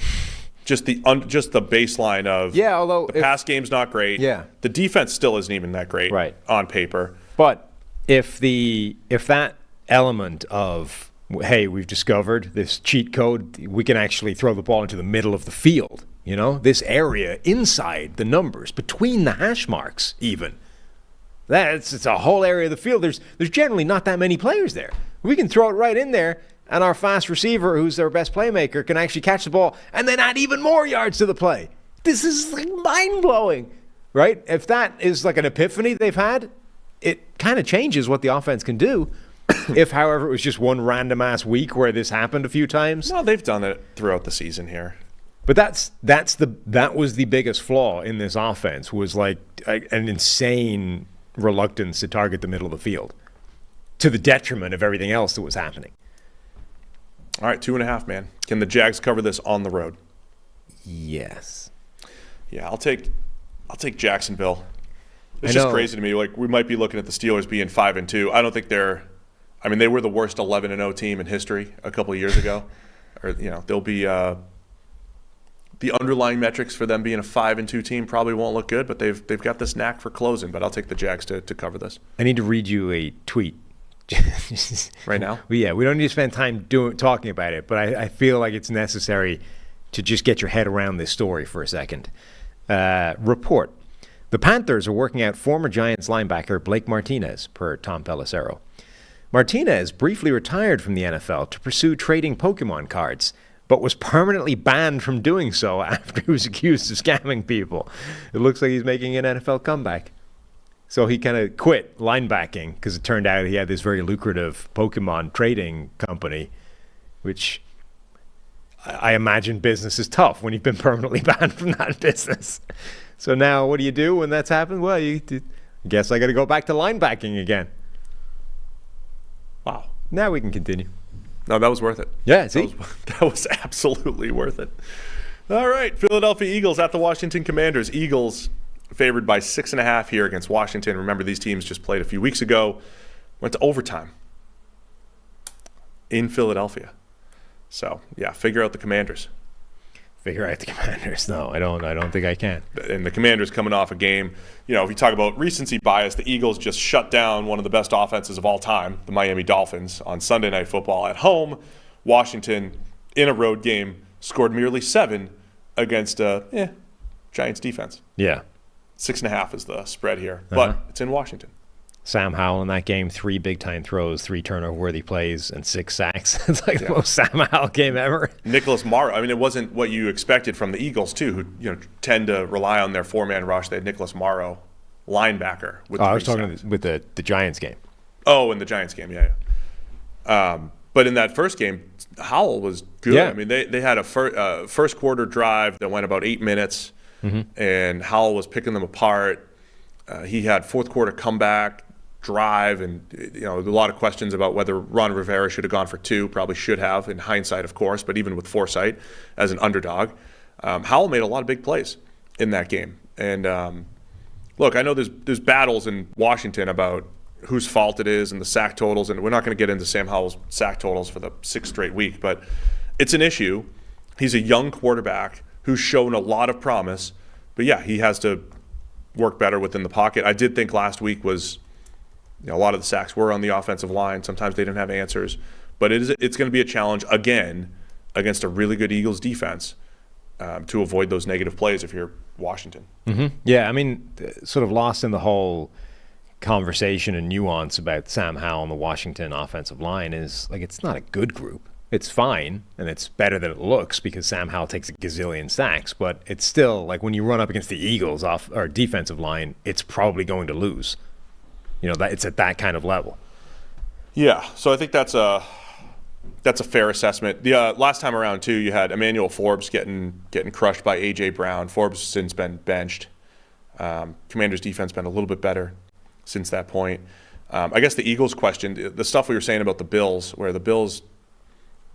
Just the baseline of although the pass game's not great. Yeah. The defense still isn't even that great on paper. But if that element of, hey, we've discovered this cheat code, we can actually throw the ball into the middle of the field, this area inside the numbers, between the hash marks even. It's a whole area of the field. There's generally not that many players there. We can throw it right in there, and our fast receiver, who's their best playmaker, can actually catch the ball and then add even more yards to the play. This is mind-blowing, right? If that is like an epiphany they've had, it kind of changes what the offense can do. If, however, it was just one random-ass week where this happened a few times. No, they've done it throughout the season here. But that was the biggest flaw in this offense, was like an insane reluctance to target the middle of the field, to the detriment of everything else that was happening. All right, 2.5, man. Can the Jags cover this on the road? Yes. Yeah, I'll take Jacksonville It's just crazy to me. Like, we might be looking at the Steelers being 5-2. I don't think they're. I mean, they were the worst 11-0 team in history a couple of years ago. Or they'll be. The underlying metrics for them being a 5-2 team probably won't look good, but they've got this knack for closing. But I'll take the Jags to cover this. I need to read you a tweet. Right now? Yeah, we don't need to spend time talking about it, but I feel like it's necessary to just get your head around this story for a second. Report. The Panthers are working out former Giants linebacker Blake Martinez, per Tom Palazzolo. Martinez briefly retired from the NFL to pursue trading Pokemon cards, but was permanently banned from doing so after he was accused of scamming people. It looks like he's making an NFL comeback. So he kind of quit linebacking because it turned out he had this very lucrative Pokemon trading company, which I imagine business is tough when you've been permanently banned from that business. So now what do you do when that's happened? Well, I guess I got to go back to linebacking again. Wow. Now we can continue. No, that was worth it. Yeah, see? That was absolutely worth it. All right, Philadelphia Eagles at the Washington Commanders. Eagles favored by 6.5 here against Washington. Remember, these teams just played a few weeks ago. Went to overtime in Philadelphia. So, yeah, figure out the Commanders. Figure out the Commanders. No, I don't think I can. And the Commanders coming off a game, if you talk about recency bias, the Eagles just shut down one of the best offenses of all time, the Miami Dolphins, on Sunday Night Football at home. Washington, in a road game, scored merely 7 against Giants defense. Yeah. 6.5 is the spread here, but it's in Washington. Sam Howell in that game, 3 big-time throws, 3 turnover-worthy plays, and 6 sacks. It's like the most Sam Howell game ever. Nicholas Morrow. I mean, it wasn't what you expected from the Eagles, too, who tend to rely on their 4-man rush. They had Nicholas Morrow, linebacker. I was talking with the Giants game. Oh, in the Giants game, yeah. But in that first game, Howell was good. Yeah. I mean, they had a first quarter drive that went about 8 minutes. And Howell was picking them apart. He had fourth quarter comeback drive, and a lot of questions about whether Ron Rivera should have gone for 2. Probably should have, in hindsight, of course, but even with foresight as an underdog. Howell made a lot of big plays in that game. And look, I know there's battles in Washington about whose fault it is and the sack totals, and we're not going to get into Sam Howell's sack totals for the 6th straight week, but it's an issue. He's a young quarterback who's shown a lot of promise, but yeah, he has to work better within the pocket. I did think last week was, a lot of the sacks were on the offensive line. Sometimes they didn't have answers, but it's going to be a challenge again against a really good Eagles defense to avoid those negative plays if you're Washington. Yeah, I mean, sort of lost in the whole conversation and nuance about Sam Howell and the Washington offensive line is, like, it's not a good group. It's fine, and it's better than it looks because Sam Howell takes a gazillion sacks, but it's still, like, when you run up against the Eagles or defensive line, it's probably going to lose. That it's at that kind of level. Yeah, so I think that's a fair assessment. The last time around, too, you had Emmanuel Forbes getting crushed by A.J. Brown. Forbes has since been benched. Commanders' defense been a little bit better since that point. I guess the Eagles question, the stuff we were saying about the Bills, where the Bills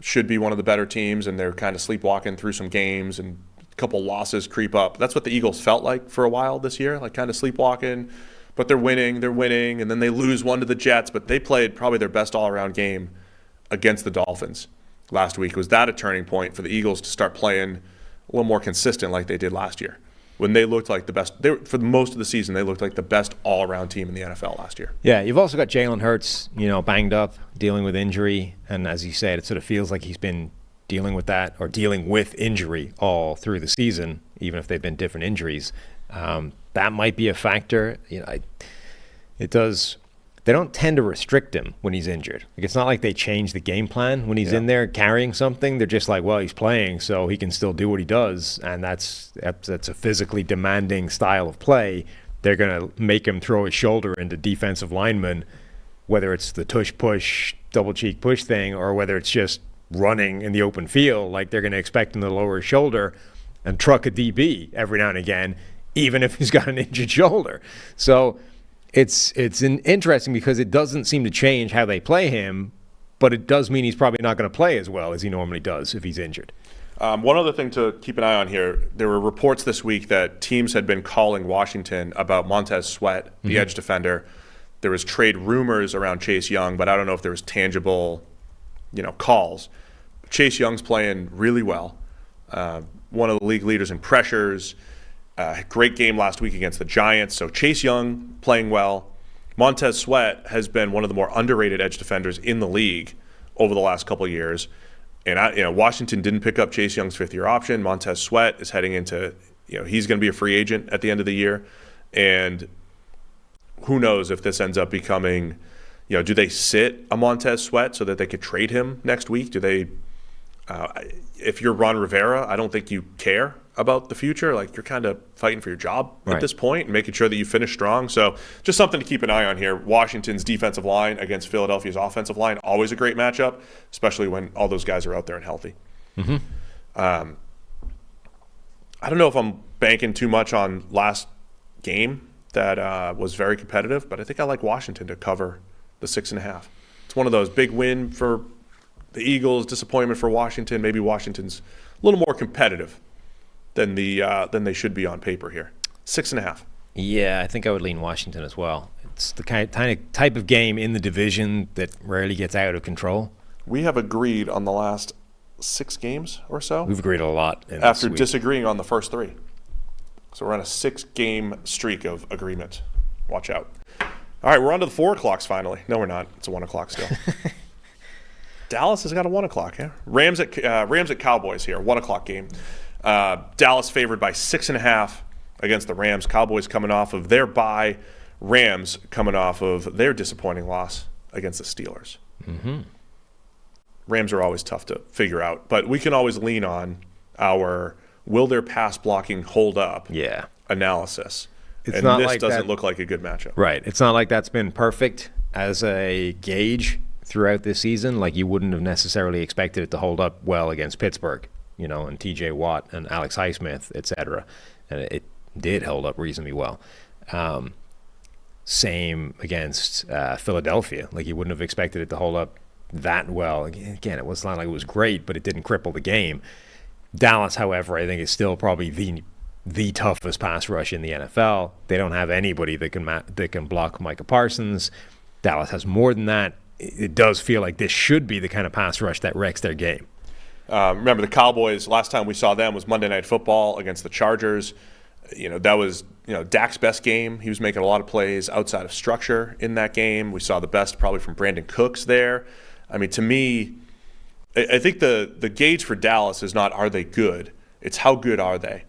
should be one of the better teams, and they're kind of sleepwalking through some games, and a couple losses creep up. That's what the Eagles felt like for a while this year, like kind of sleepwalking, but they're winning, and then they lose one to the Jets, but they played probably their best all-around game against the Dolphins last week. Was that a turning point for the Eagles to start playing a little more consistent like they did last year? When they looked like the best, for most of the season, they looked like the best all-around team in the NFL last year. Yeah, you've also got Jalen Hurts, banged up, dealing with injury, and as you said, it sort of feels like he's been dealing with that or dealing with injury all through the season, even if they've been different injuries. That might be a factor. It does. They don't tend to restrict him when he's injured. Like, it's not like they change the game plan when he's in there carrying something. They're just like, well, he's playing, so he can still do what he does, and that's a physically demanding style of play. They're going to make him throw his shoulder into defensive linemen, whether it's the tush-push, double-cheek push thing, or whether it's just running in the open field. Like, they're going to expect him to lower his shoulder and truck a DB every now and again, even if he's got an injured shoulder. So it's interesting because it doesn't seem to change how they play him, but it does mean he's probably not going to play as well as he normally does if he's injured. One other thing to keep an eye on here, there were reports this week that teams had been calling Washington about Montez Sweat, the edge defender. There was trade rumors around Chase Young, but I don't know if there was tangible, calls. Chase Young's playing really well. One of the league leaders in pressures. Great game last week against the Giants. So Chase Young playing well. Montez Sweat has been one of the more underrated edge defenders in the league over the last couple of years. And Washington didn't pick up Chase Young's fifth-year option. Montez Sweat is heading into, he's going to be a free agent at the end of the year. And who knows if this ends up becoming, do they sit a Montez Sweat so that they could trade him next week? Do they, if you're Ron Rivera, I don't think you care about the future. Like, you're kind of fighting for your job at this point and making sure that you finish strong. So just something to keep an eye on here. Washington's defensive line against Philadelphia's offensive line, always a great matchup, especially when all those guys are out there and healthy. Mm-hmm. I don't know if I'm banking too much on last game that was very competitive, but I think I like Washington to cover the 6.5. It's one of those big win for the Eagles, disappointment for Washington. Maybe Washington's a little more competitive than they should be on paper here. 6.5. Yeah, I think I would lean Washington as well. It's the type of game in the division that rarely gets out of control. We have agreed on the last 6 games or so. We've agreed a lot after disagreeing on the first 3. So we're on a 6-game streak of agreement. Watch out. All right, we're on to the 4 o'clocks finally. No, we're not. It's a 1 o'clock still. Dallas has got a 1 o'clock. Yeah, Rams at Cowboys here. 1 o'clock game. Dallas favored by 6.5 against the Rams. Cowboys coming off of their bye. Rams coming off of their disappointing loss against the Steelers. Mm-hmm. Rams are always tough to figure out, but we can always lean on our will their pass blocking hold up analysis. It's and not this like doesn't look like a good matchup. Right. It's not like that's been perfect as a gauge throughout this season. Like, you wouldn't have necessarily expected it to hold up well against Pittsburgh, and TJ Watt and Alex Highsmith, etc. And it did hold up reasonably well. Same against Philadelphia. Like, you wouldn't have expected it to hold up that well. Again, it was not like it was great, but it didn't cripple the game. Dallas, however, I think is still probably the toughest pass rush in the NFL. They don't have anybody that can block Micah Parsons. Dallas has more than that. It does feel like this should be the kind of pass rush that wrecks their game. Remember, the Cowboys, last time we saw them was Monday Night Football against the Chargers. That was, Dak's best game. He was making a lot of plays outside of structure in that game. We saw the best probably from Brandon Cooks there. I mean, to me, I think the gauge for Dallas is not are they good. It's how good are they.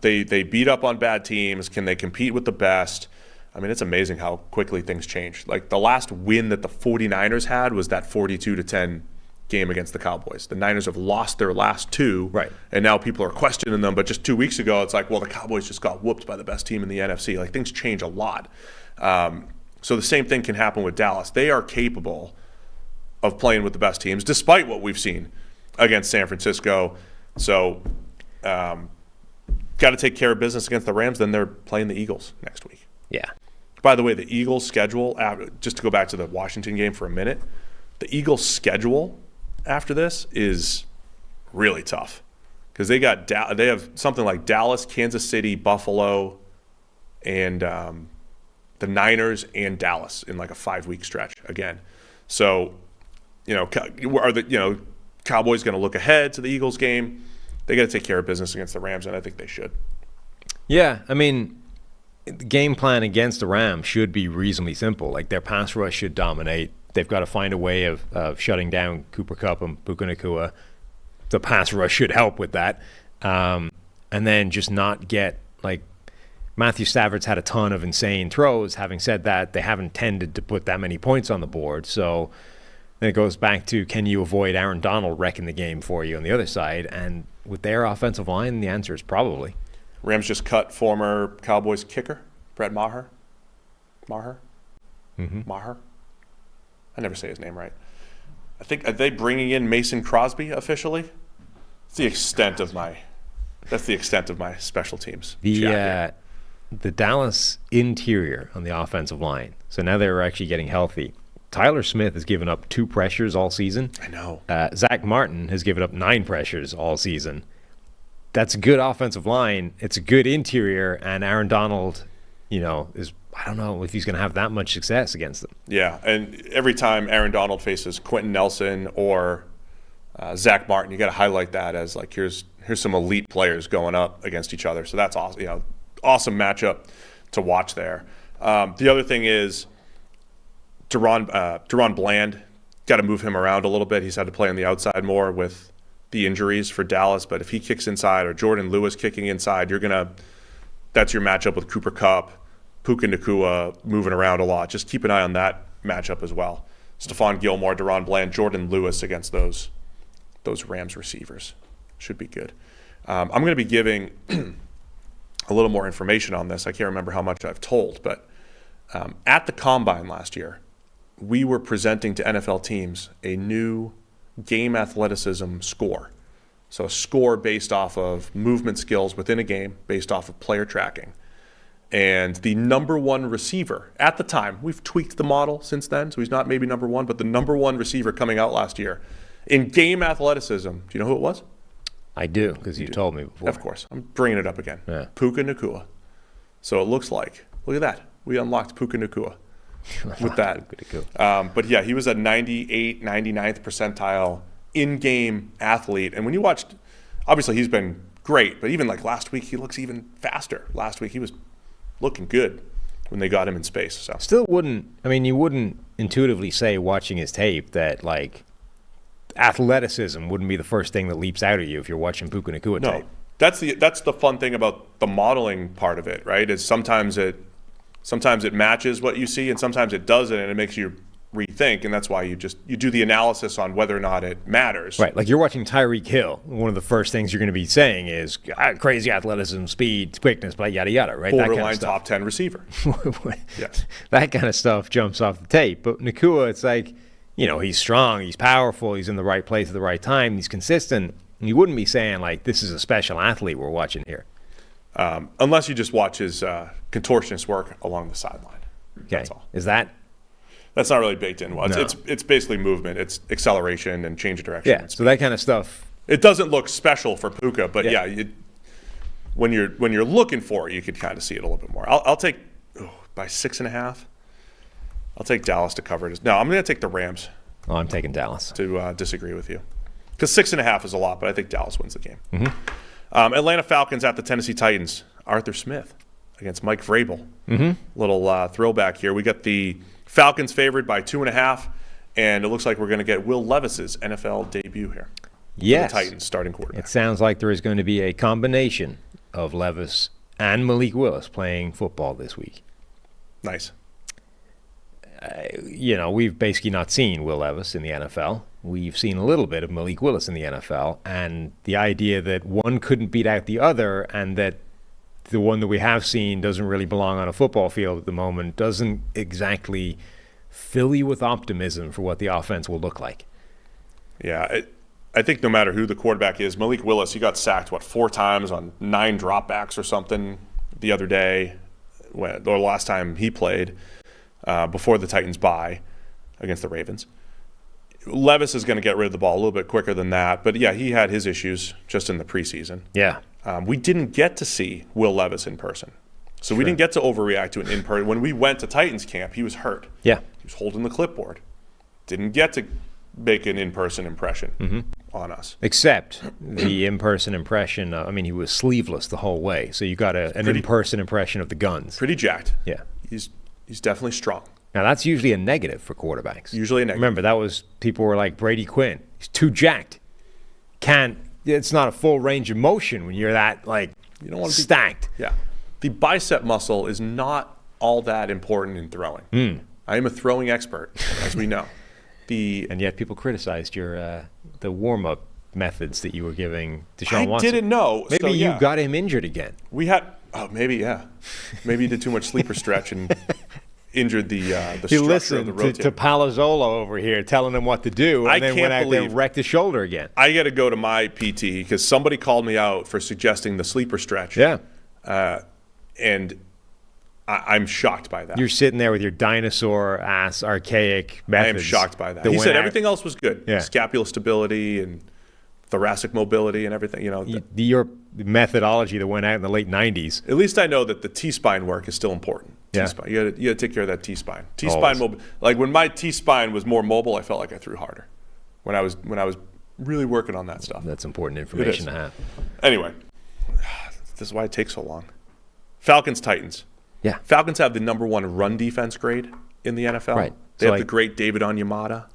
They beat up on bad teams. Can they compete with the best? I mean, it's amazing how quickly things change. Like, the last win that the 49ers had was that 42-10 game against the Cowboys. The Niners have lost their last 2, right? And now people are questioning them. But just 2 weeks ago, it's like, well, the Cowboys just got whooped by the best team in the NFC. Like, things change a lot. So the same thing can happen with Dallas. They are capable of playing with the best teams, despite what we've seen against San Francisco. So, got to take care of business against the Rams. Then they're playing the Eagles next week. Yeah. By the way, the Eagles' schedule, just to go back to the Washington game for a minute, the Eagles' schedule after this is really tough because they have something like Dallas, Kansas City, Buffalo, and the Niners and Dallas in like a 5-week stretch again. So, are the Cowboys going to look ahead to the Eagles game? They got to take care of business against the Rams, and I think they should. Yeah, I mean, the game plan against the Rams should be reasonably simple. Like, their pass rush should dominate. They've got to find a way of shutting down Cooper Kupp and Puka Nacua. The pass rush should help with that. And then just not get, like, Matthew Stafford's had a ton of insane throws. Having said that, they haven't tended to put that many points on the board. So then it goes back to, can you avoid Aaron Donald wrecking the game for you on the other side? And with their offensive line, the answer is probably. Rams just cut former Cowboys kicker, Brett Maher. Maher? Mm-hmm. Maher? I never say his name right. I think, are they bringing in Mason Crosby officially? That's the extent of my special teams. The Dallas interior on the offensive line. So now they're actually getting healthy. Tyler Smith has given up 2 pressures all season. I know. Zach Martin has given up 9 pressures all season. That's a good offensive line. It's a good interior, and Aaron Donald, is, I don't know if he's going to have that much success against them. Yeah, and every time Aaron Donald faces Quentin Nelson or Zach Martin, you got to highlight that as like here's some elite players going up against each other. So that's awesome. Awesome matchup to watch there. The other thing is Deron Bland. Got to move him around a little bit. He's had to play on the outside more with the injuries for Dallas. But if he kicks inside or Jordan Lewis kicking inside, that's your matchup with Cooper Kupp, Puka Nacua moving around a lot. Just keep an eye on that matchup as well. Stephon Gilmore, Deron Bland, Jordan Lewis against those Rams receivers. Should be good. I'm going to be giving a little more information on this. I can't remember how much I've told, but at the Combine last year, we were presenting to NFL teams a new game athleticism score. So a score based off of movement skills within a game, based off of player tracking. And the number 1 receiver at the time, we've tweaked the model since then, so he's not maybe number 1, but the number 1 receiver coming out last year in game athleticism, do you know who it was? I do, because you told me before. Of course. I'm bringing it up again. Yeah. Puka Nacua. So it looks like, look at that. We unlocked Puka Nacua with that. But yeah, he was a 98, 99th percentile in-game athlete. And when you watched, obviously he's been great, but even like last week, he looks even faster. Last week, he was looking good when they got him in space. So still you wouldn't intuitively say watching his tape that like athleticism wouldn't be the first thing that leaps out at you if you're watching Puka Nacua tape. That's the fun thing about the modeling part of it, right? Is sometimes it matches what you see and sometimes it doesn't, and it makes you rethink, and that's why you do the analysis on whether or not it matters. Right, like you're watching Tyreek Hill. One of the first things you're going to be saying is crazy athleticism, speed, quickness, blah, yada, yada, right? Borderline that kind of top 10 receiver. Yes. That kind of stuff jumps off the tape. But Nacua, it's like, he's strong, he's powerful, he's in the right place at the right time, he's consistent. You wouldn't be saying, like, this is a special athlete we're watching here. Unless you just watch his contortionist work along the sideline. Okay. That's all. That's not really baked in. Well, No. it's basically movement. It's acceleration and change of direction. Yeah, so that kind of stuff. It doesn't look special for Puka, but when you're looking for it, you could kind of see it a little bit more. I'll take by 6.5. I'll take Dallas to cover it. No, I'm going to take the Rams. Oh, I'm taking Dallas. To disagree with you. Because 6.5 is a lot, but I think Dallas wins the game. Mm-hmm. Atlanta Falcons at the Tennessee Titans. Arthur Smith against Mike Vrabel. Mm-hmm. Little throwback here. We got the Falcons favored by 2.5, and it looks like we're going to get Will Levis's NFL debut here. Yes. The Titans starting quarterback. It sounds like there is going to be a combination of Levis and Malik Willis playing football this week. Nice. We've basically not seen Will Levis in the NFL. We've seen a little bit of Malik Willis in the NFL, and the idea that one couldn't beat out the other and that the one that we have seen doesn't really belong on a football field at the moment doesn't exactly fill you with optimism for what the offense will look like. Yeah, I think no matter who the quarterback is, Malik Willis, he got sacked, 4 times on 9 dropbacks or something the other day, or the last time he played before the Titans bye against the Ravens. Levis is going to get rid of the ball a little bit quicker than that, but yeah, he had his issues just in the preseason. Yeah. We didn't get to see Will Levis in person. So we didn't get to overreact to an in-person. When we went to Titans camp, he was hurt. Yeah. He was holding the clipboard. Didn't get to make an in-person impression on us. Except the in-person impression, he was sleeveless the whole way. So you got an in-person impression of the guns. Pretty jacked. Yeah. He's definitely strong. Now, that's usually a negative for quarterbacks. Usually a negative. Remember, people were like, Brady Quinn, he's too jacked. It's not a full range of motion when you're that, you don't want to stacked. Yeah. The bicep muscle is not all that important in throwing. I am a throwing expert, as we know. And yet people criticized your the warm-up methods that you were giving Deshaun Watson. I didn't know. Maybe you got him injured again. We had maybe, yeah. Maybe he did too much sleeper stretch and injured the structure of the rotator. To Palazzolo over here telling him what to do, and then went out there and wrecked his shoulder again. I got to go to my PT because somebody called me out for suggesting the sleeper stretch. Yeah. And I'm shocked by that. You're sitting there with your dinosaur-ass archaic methods. I am shocked by that. He said everything else was good. Yeah. Scapular stability and thoracic mobility and everything. Your methodology that went out in the late 90s. At least I know that the T-spine work is still important. Yeah. T-spine. You got to take care of that T-spine. T-spine like when my T-spine was more mobile, I felt like I threw harder. When I was really working on that stuff. That's important information to have. Anyway, this is why it takes so long. Falcons, Titans. Yeah. Falcons have the #1 run defense grade in the NFL. Right. They have the great David Onyemata,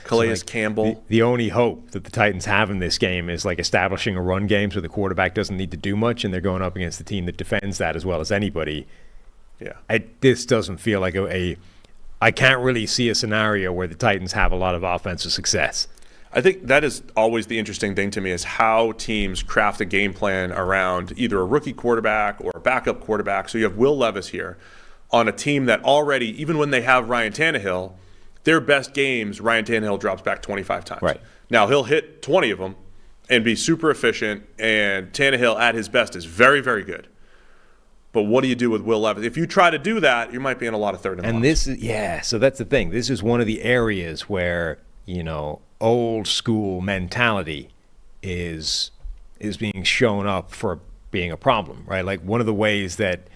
Calais Campbell. The only hope that the Titans have in this game is like establishing a run game so the quarterback doesn't need to do much, and they're going up against the team that defends that as well as anybody. Yeah. This doesn't feel like I can't really see a scenario where the Titans have a lot of offensive success. I think that is always the interesting thing to me is how teams craft a game plan around either a rookie quarterback or a backup quarterback. So you have Will Levis here on a team that already, even when they have Ryan Tannehill, their best games, Ryan Tannehill drops back 25 times. Right. Now, he'll hit 20 of them and be super efficient, and Tannehill at his best is very, very good. But what do you do with Will Levis? If you try to do that, you might be in a lot of third and longs. This is, so that's the thing. This is one of the areas where, old school mentality is being shown up for being a problem, right? Like one of the ways that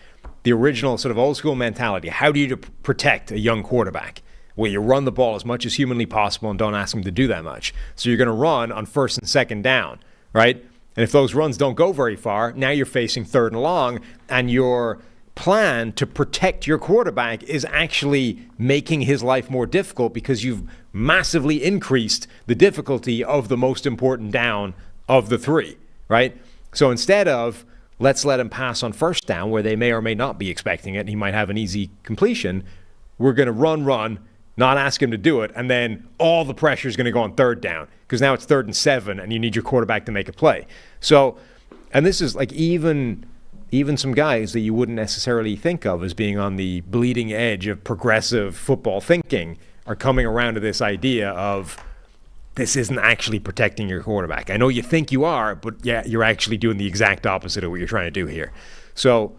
the original sort of old school mentality, how do you protect a young quarterback? Well, you run the ball as much as humanly possible and don't ask him to do that much. So you're going to run on first and second down, right? And if those runs don't go very far, now you're facing third and long, and your plan to protect your quarterback is actually making his life more difficult because you've massively increased the difficulty of the most important down of the three, right? So instead of let's let him pass on first down where they may or may not be expecting it and he might have an easy completion, we're going to run, not ask him to do it, and then all the pressure is going to go on third down because now it's 3rd and 7 and you need your quarterback to make a play. So, and this is like even some guys that you wouldn't necessarily think of as being on the bleeding edge of progressive football thinking are coming around to this idea of this isn't actually protecting your quarterback. I know you think you are, but yeah, you're actually doing the exact opposite of what you're trying to do here. So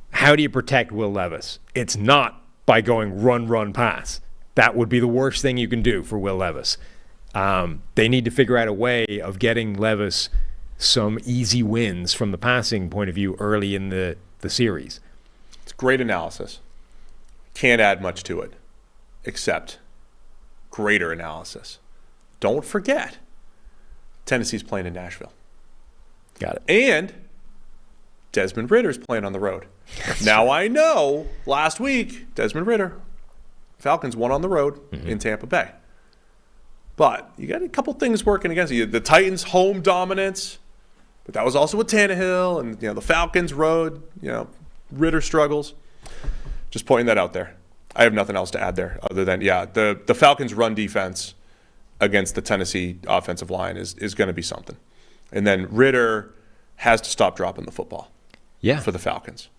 how do you protect Will Levis? It's not by going run, pass. That would be the worst thing you can do for Will Levis. They need to figure out a way of getting Levis some easy wins from the passing point of view early in the series. It's great analysis. Can't add much to it, except greater analysis. Don't forget, Tennessee's playing in Nashville. Got it. And Desmond Ritter's playing on the road. Now I know last week, Desmond Ridder, Falcons won on the road in Tampa Bay. But you got a couple things working against you. The Titans' home dominance, but that was also with Tannehill, and the Falcons' road, Ridder struggles. Just pointing that out there. I have nothing else to add there other than, the Falcons' run defense against the Tennessee offensive line is going to be something. And then Ridder has to stop dropping the football for the Falcons.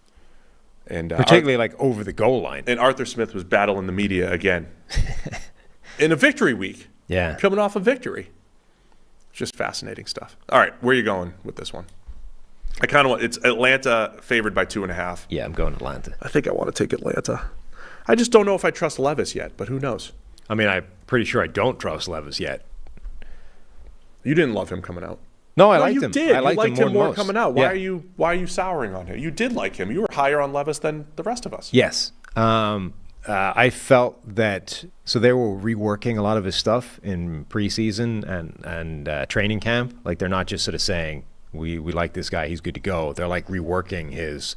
And particularly like over the goal line. And Arthur Smith was battling the media again in a victory week. Yeah. Coming off a victory. Just fascinating stuff. All right, where are you going with this one? I kind of want, it's Atlanta favored by 2.5. Yeah, I'm going Atlanta. I think I want to take Atlanta. I just don't know if I trust Levis yet, but who knows? I mean, I'm pretty sure I don't trust Levis yet. You didn't love him coming out. No, I liked you him. Did. I liked him more most. coming out. Why are you souring on him? You did like him. You were higher on Levis than the rest of us. Yes. I felt that, so they were reworking a lot of his stuff in preseason and training camp. Like they're not just sort of saying, we like this guy, he's good to go. They're like reworking his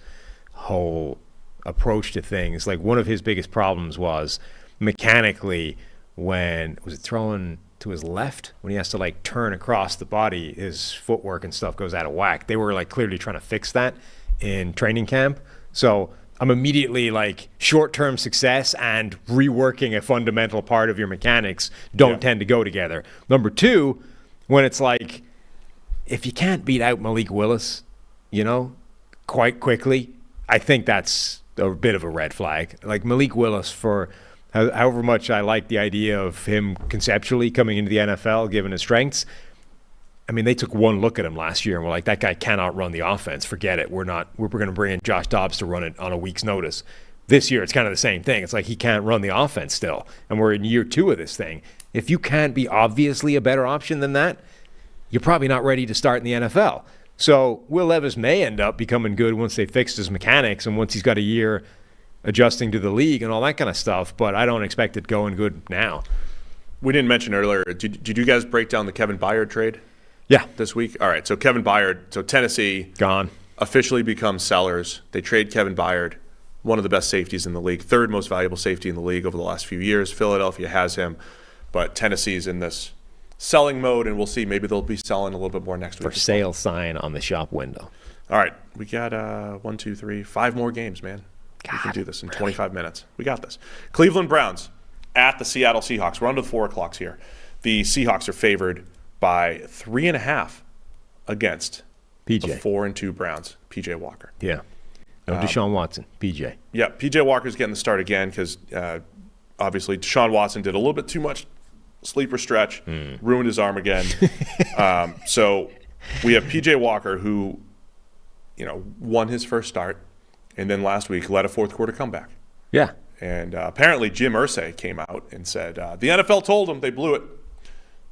whole approach to things. Like one of his biggest problems was mechanically when, was it throwing to his left? When he has to like turn across the body, his footwork and stuff goes out of whack. They were like clearly trying to fix that in training camp. So I'm immediately like short-term success and reworking a fundamental part of your mechanics don't tend to go together. Number two, when it's like, if you can't beat out Malik Willis, quite quickly, I think that's a bit of a red flag. Like Malik Willis, for however much I like the idea of him conceptually coming into the NFL, given his strengths, I mean, they took one look at him last year and were like, that guy cannot run the offense. Forget it. We're going to bring in Josh Dobbs to run it on a week's notice. This year, it's kind of the same thing. It's like he can't run the offense still. And we're in year 2 of this thing. If you can't be obviously a better option than that, you're probably not ready to start in the NFL. So Will Levis may end up becoming good once they fixed his mechanics and once he's got a year adjusting to the league and all that kind of stuff. But I don't expect it going good now. We didn't mention earlier, did you guys break down the Kevin Byard trade? Yeah. This week? All right, so Kevin Byard, so Tennessee gone. Officially becomes sellers. They trade Kevin Byard, one of the best safeties in the league, 3rd most valuable safety in the league over the last few years. Philadelphia has him, but Tennessee's in this selling mode, and we'll see. Maybe they'll be selling a little bit more next week. For sale sign on the shop window. All right, we got 1, 2, 3, 5 more games, man. We can do this in 25 minutes. We got this. Cleveland Browns at the Seattle Seahawks. We're on to the 4 o'clocks here. The Seahawks are favored by 3.5 against PJ. the 4-2 Browns. PJ Walker. Yeah. No Deshaun Watson. PJ. Yeah, PJ Walker's getting the start again because obviously Deshaun Watson did a little bit too much sleeper stretch, ruined his arm again. So we have PJ Walker who, won his first start and then last week led a 4th quarter comeback. Yeah. And apparently Jim Irsay came out and said the NFL told him they blew it.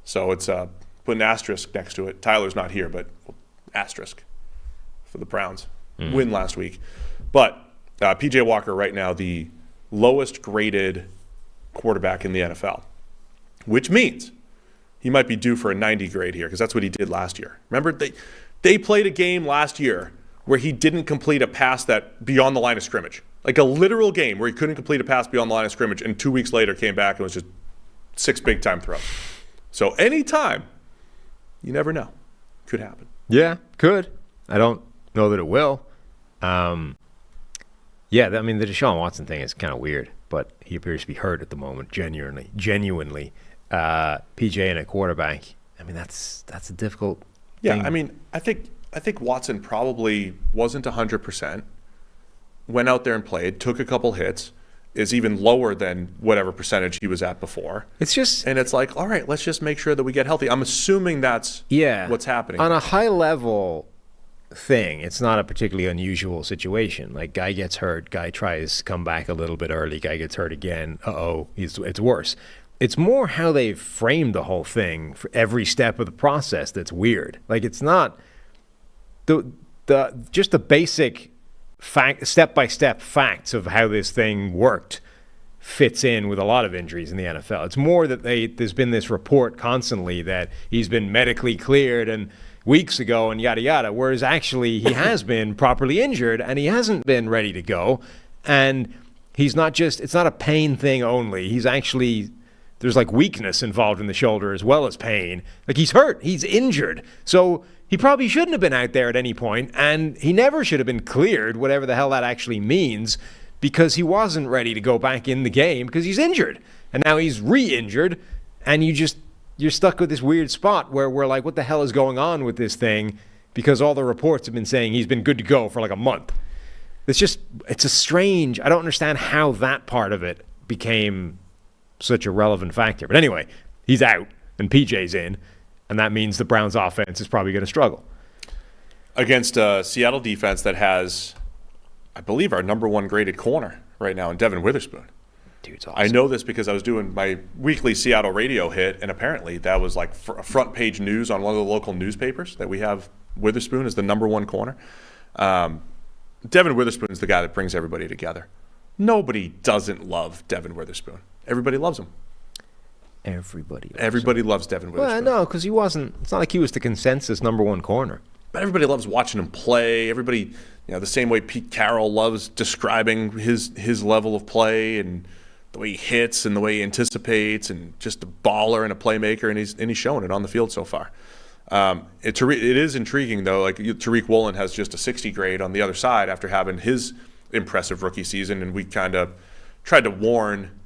So it's put an asterisk next to it. Tyler's not here, but asterisk for the Browns. Win last week. But PJ Walker right now the lowest graded quarterback in the NFL, which means he might be due for a 90 grade here because that's what he did last year. Remember, they played a game last year where he didn't complete a pass that beyond the line of scrimmage. Like a literal game where he couldn't complete a pass beyond the line of scrimmage, and 2 weeks later came back and was just 6 big-time throws. So anytime, you never know. Could happen. Yeah, could. I don't know that it will. Yeah, I mean, the Deshaun Watson thing is kind of weird, but he appears to be hurt at the moment, genuinely. PJ and a quarterback, I mean, that's a difficult thing. Yeah, I mean, I think Watson probably wasn't 100%, went out there and played, took a couple hits, is even lower than whatever percentage he was at before. It's just... And it's like, all right, let's just make sure that we get healthy. I'm assuming that's what's happening. On a high-level thing, it's not a particularly unusual situation. Like, guy gets hurt, guy tries to come back a little bit early, guy gets hurt again, it's worse. It's more how they've framed the whole thing for every step of the process that's weird. Like, it's not... just the basic step-by-step facts of how this thing worked fits in with a lot of injuries in the NFL. It's more that there's been this report constantly that he's been medically cleared and weeks ago and yada yada, whereas actually he has been properly injured and he hasn't been ready to go. And he's not just, it's not a pain thing only. He's actually, there's like weakness involved in the shoulder as well as pain. Like he's hurt, he's injured. So he probably shouldn't have been out there at any point, and he never should have been cleared, whatever the hell that actually means, because he wasn't ready to go back in the game because he's injured. And now he's re-injured, and you're stuck with this weird spot where we're like, what the hell is going on with this thing? Because all the reports have been saying he's been good to go for like a month. It's a strange, I don't understand how that part of it became such a relevant factor. But anyway, he's out, and PJ's in. And that means the Browns' offense is probably going to struggle. Against a Seattle defense that has, I believe, our number 1 graded corner right now in Devin Witherspoon. Dude's awesome. I know this because I was doing my weekly Seattle radio hit, and apparently that was like front page news on one of the local newspapers that we have Witherspoon as the number 1 corner. Devin Witherspoon is the guy that brings everybody together. Nobody doesn't love Devin Witherspoon. Everybody loves him. Everybody loves Devin Witherspoon. Well, no, because it's not like he was the consensus number 1 corner. But everybody loves watching him play. Everybody, the same way Pete Carroll loves describing his level of play and the way he hits and the way he anticipates and just a baller and a playmaker, and he's showing it on the field so far. It is intriguing, though. Like Tariq Woolen has just a 60 grade on the other side after having his impressive rookie season, and we kind of tried to warn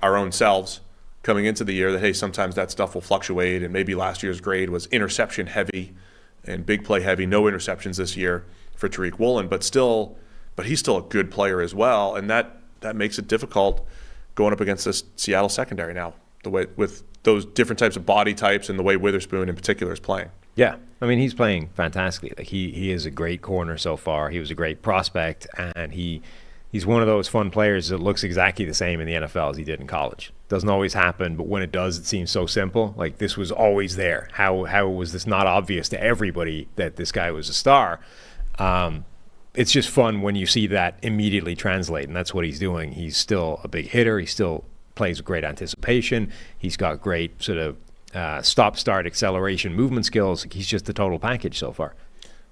our own selves coming into the year that, hey, sometimes that stuff will fluctuate, and maybe last year's grade was interception heavy and big play heavy. No interceptions this year for Tariq Woolen, but he's still a good player as well, and that makes it difficult going up against this Seattle secondary now, the way with those different types of body types and the way Witherspoon in particular is playing. Yeah. I mean, he's playing fantastically. Like he is a great corner so far. He was a great prospect, and he's one of those fun players that looks exactly the same in the NFL as he did in college. Doesn't always happen, but when it does, it seems so simple. Like, this was always there. How was this not obvious to everybody that this guy was a star? It's just fun when you see that immediately translate, and that's what he's doing. He's still a big hitter. He still plays with great anticipation. He's got great sort of stop-start acceleration movement skills. He's just the total package so far.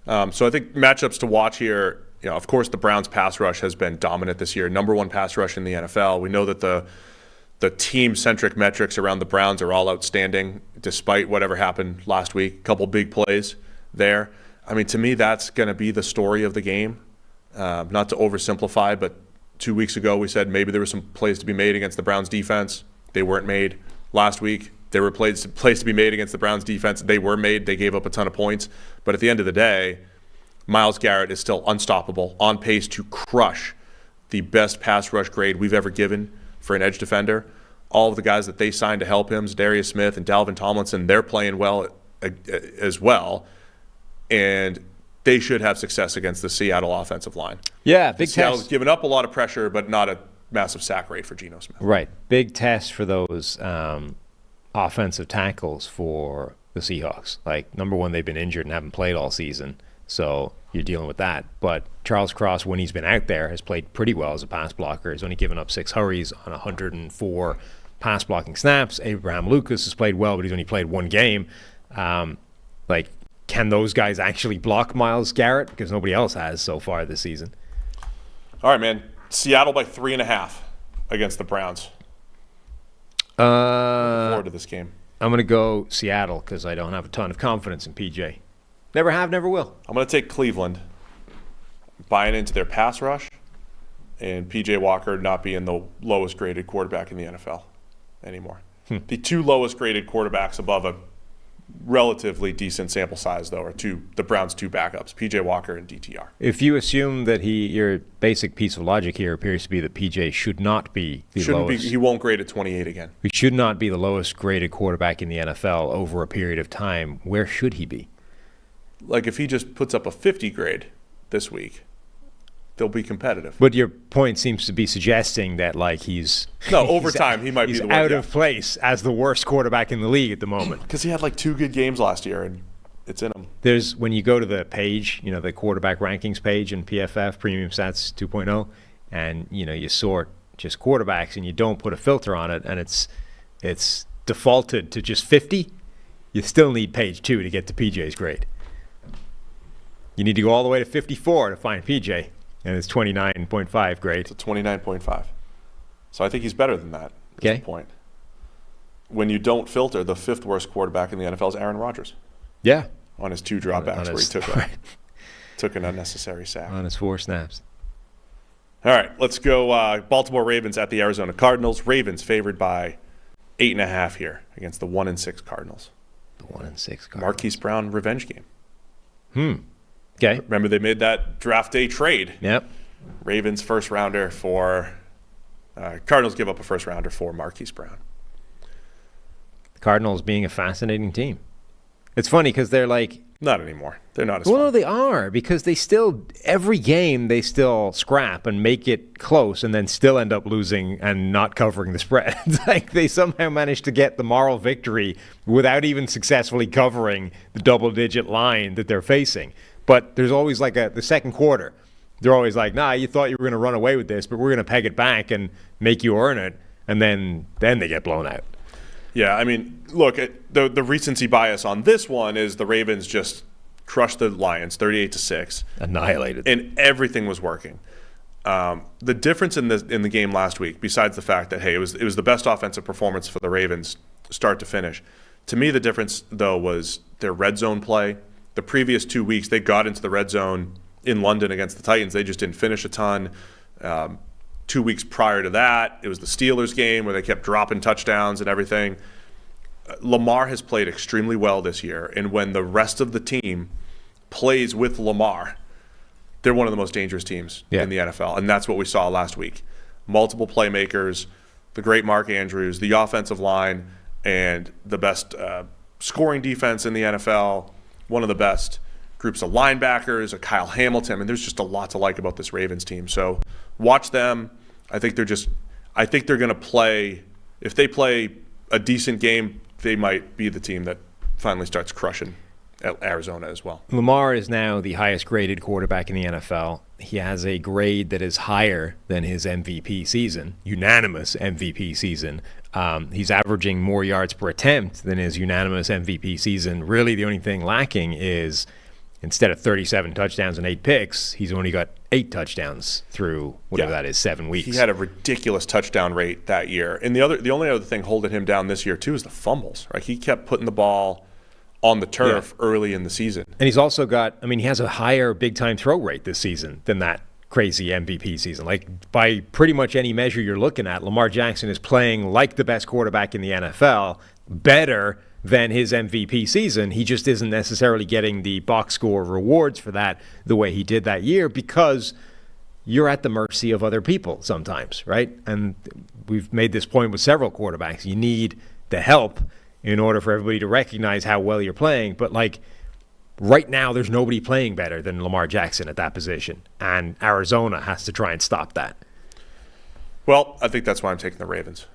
So I think matchups to watch here, of course, the Browns pass rush has been dominant this year. Number one pass rush in the NFL. We know that the team-centric metrics around the Browns are all outstanding, despite whatever happened last week. A couple big plays there. I mean, to me, that's going to be the story of the game. Not to oversimplify, but 2 weeks ago we said maybe there were some plays to be made against the Browns defense. They weren't made. Last week, there were plays to be made against the Browns defense. They were made. They gave up a ton of points. But at the end of the day, Myles Garrett is still unstoppable, on pace to crush the best pass rush grade we've ever given for an edge defender. All of the guys that they signed to help him, Darius Smith and Dalvin Tomlinson, they're playing well as well. And they should have success against the Seattle offensive line. Yeah, big Seattle's test. given up a lot of pressure, but not a massive sack rate for Geno Smith. Right. Big test for those offensive tackles for the Seahawks. Like, number one, they've been injured and haven't played all season, so you're dealing with that. But Charles Cross, when he's been out there, has played pretty well as a pass blocker. He's only given up 6 hurries on 104 pass blocking snaps. Abraham Lucas has played well, but he's only played 1 game. Can those guys actually block Myles Garrett? Because nobody else has so far this season. All right, man. Seattle by 3.5 against the Browns. Looking forward to this game. I'm going to go Seattle because I don't have a ton of confidence in PJ. Never have, never will. I'm going to take Cleveland, buying into their pass rush, and PJ Walker not being the lowest graded quarterback in the NFL anymore. The 2 lowest graded quarterbacks above a relatively decent sample size, though, are the Browns' 2 backups, PJ Walker and DTR. If you assume that your basic piece of logic here appears to be that PJ should not be the lowest. He won't grade at 28 again. He should not be the lowest graded quarterback in the NFL over a period of time. Where should he be? Like, if he just puts up a 50 grade this week, they'll be competitive. But your point seems to be suggesting that, like, over time he might be the one. He's out of place as the worst quarterback in the league at the moment. Because he had like 2 good games last year, and it's in him. When you go to the page, the quarterback rankings page in PFF, Premium Stats 2.0, and you sort just quarterbacks, and you don't put a filter on it, and it's defaulted to just 50. You still need page 2 to get to PJ's grade. You need to go all the way to 54 to find PJ. And it's 29.5 grade. It's a 29.5. So I think he's better than that at this point. When you don't filter, the 5th worst quarterback in the NFL is Aaron Rodgers. Yeah. On his 2 dropbacks where he took an unnecessary sack. On his 4 snaps. All right, let's go Baltimore Ravens at the Arizona Cardinals. Ravens favored by 8.5 here against the 1-6 Cardinals. The 1-6 Cardinals. Marquise Brown revenge game. Okay. Remember they made that draft day trade. Yep. Ravens first rounder for Cardinals give up a first rounder for Marquise Brown. The Cardinals being a fascinating team. It's funny because they're like, not anymore. They're not as well, fun. no, they are, because they still, every game they still scrap and make it close and then still end up losing and not covering the spread. It's like they somehow managed to get the moral victory without even successfully covering the double-digit line that they're facing. But there's always like the second quarter. They're always like, nah, you thought you were going to run away with this, but we're going to peg it back and make you earn it. And then they get blown out. Yeah, I mean, look, the recency bias on this one is the Ravens just crushed the Lions 38-6. Annihilated. And everything was working. The difference in the game last week, besides the fact that, hey, it was the best offensive performance for the Ravens start to finish. To me, the difference, though, was their red zone play. The previous 2 weeks, they got into the red zone in London against the Titans. They just didn't finish a ton. 2 weeks prior to that, it was the Steelers game where they kept dropping touchdowns and everything. Lamar has played extremely well this year, and when the rest of the team plays with Lamar, they're one of the most dangerous teams in the NFL, and that's what we saw last week. Multiple playmakers, the great Mark Andrews, the offensive line, and the best scoring defense in the NFL one of the best groups of linebackers, a Kyle Hamilton. I mean, there's just a lot to like about this Ravens team. So watch them. I think they're going to play. If they play a decent game, they might be the team that finally starts crushing Arizona as well. Lamar is now the highest graded quarterback in the NFL. He has a grade that is higher than his MVP season, unanimous MVP season. He's averaging more yards per attempt than his unanimous MVP season. Really, the only thing lacking is instead of 37 touchdowns and 8 picks, he's only got 8 touchdowns through whatever that is, 7 weeks. He had a ridiculous touchdown rate that year. And the only other thing holding him down this year too is the fumbles. Right? He kept putting the ball on the turf early in the season. And he's also got, he has a higher big-time throw rate this season than that crazy MVP season. Like, by pretty much any measure you're looking at, Lamar Jackson is playing like the best quarterback in the NFL, better than his MVP season. He just isn't necessarily getting the box score rewards for that the way he did that year, because you're at the mercy of other people sometimes, right? And we've made this point with several quarterbacks. You need the help in order for everybody to recognize how well you're playing. But, like, right now there's nobody playing better than Lamar Jackson at that position, and Arizona has to try and stop that. Well, I think that's why I'm taking the Ravens. Do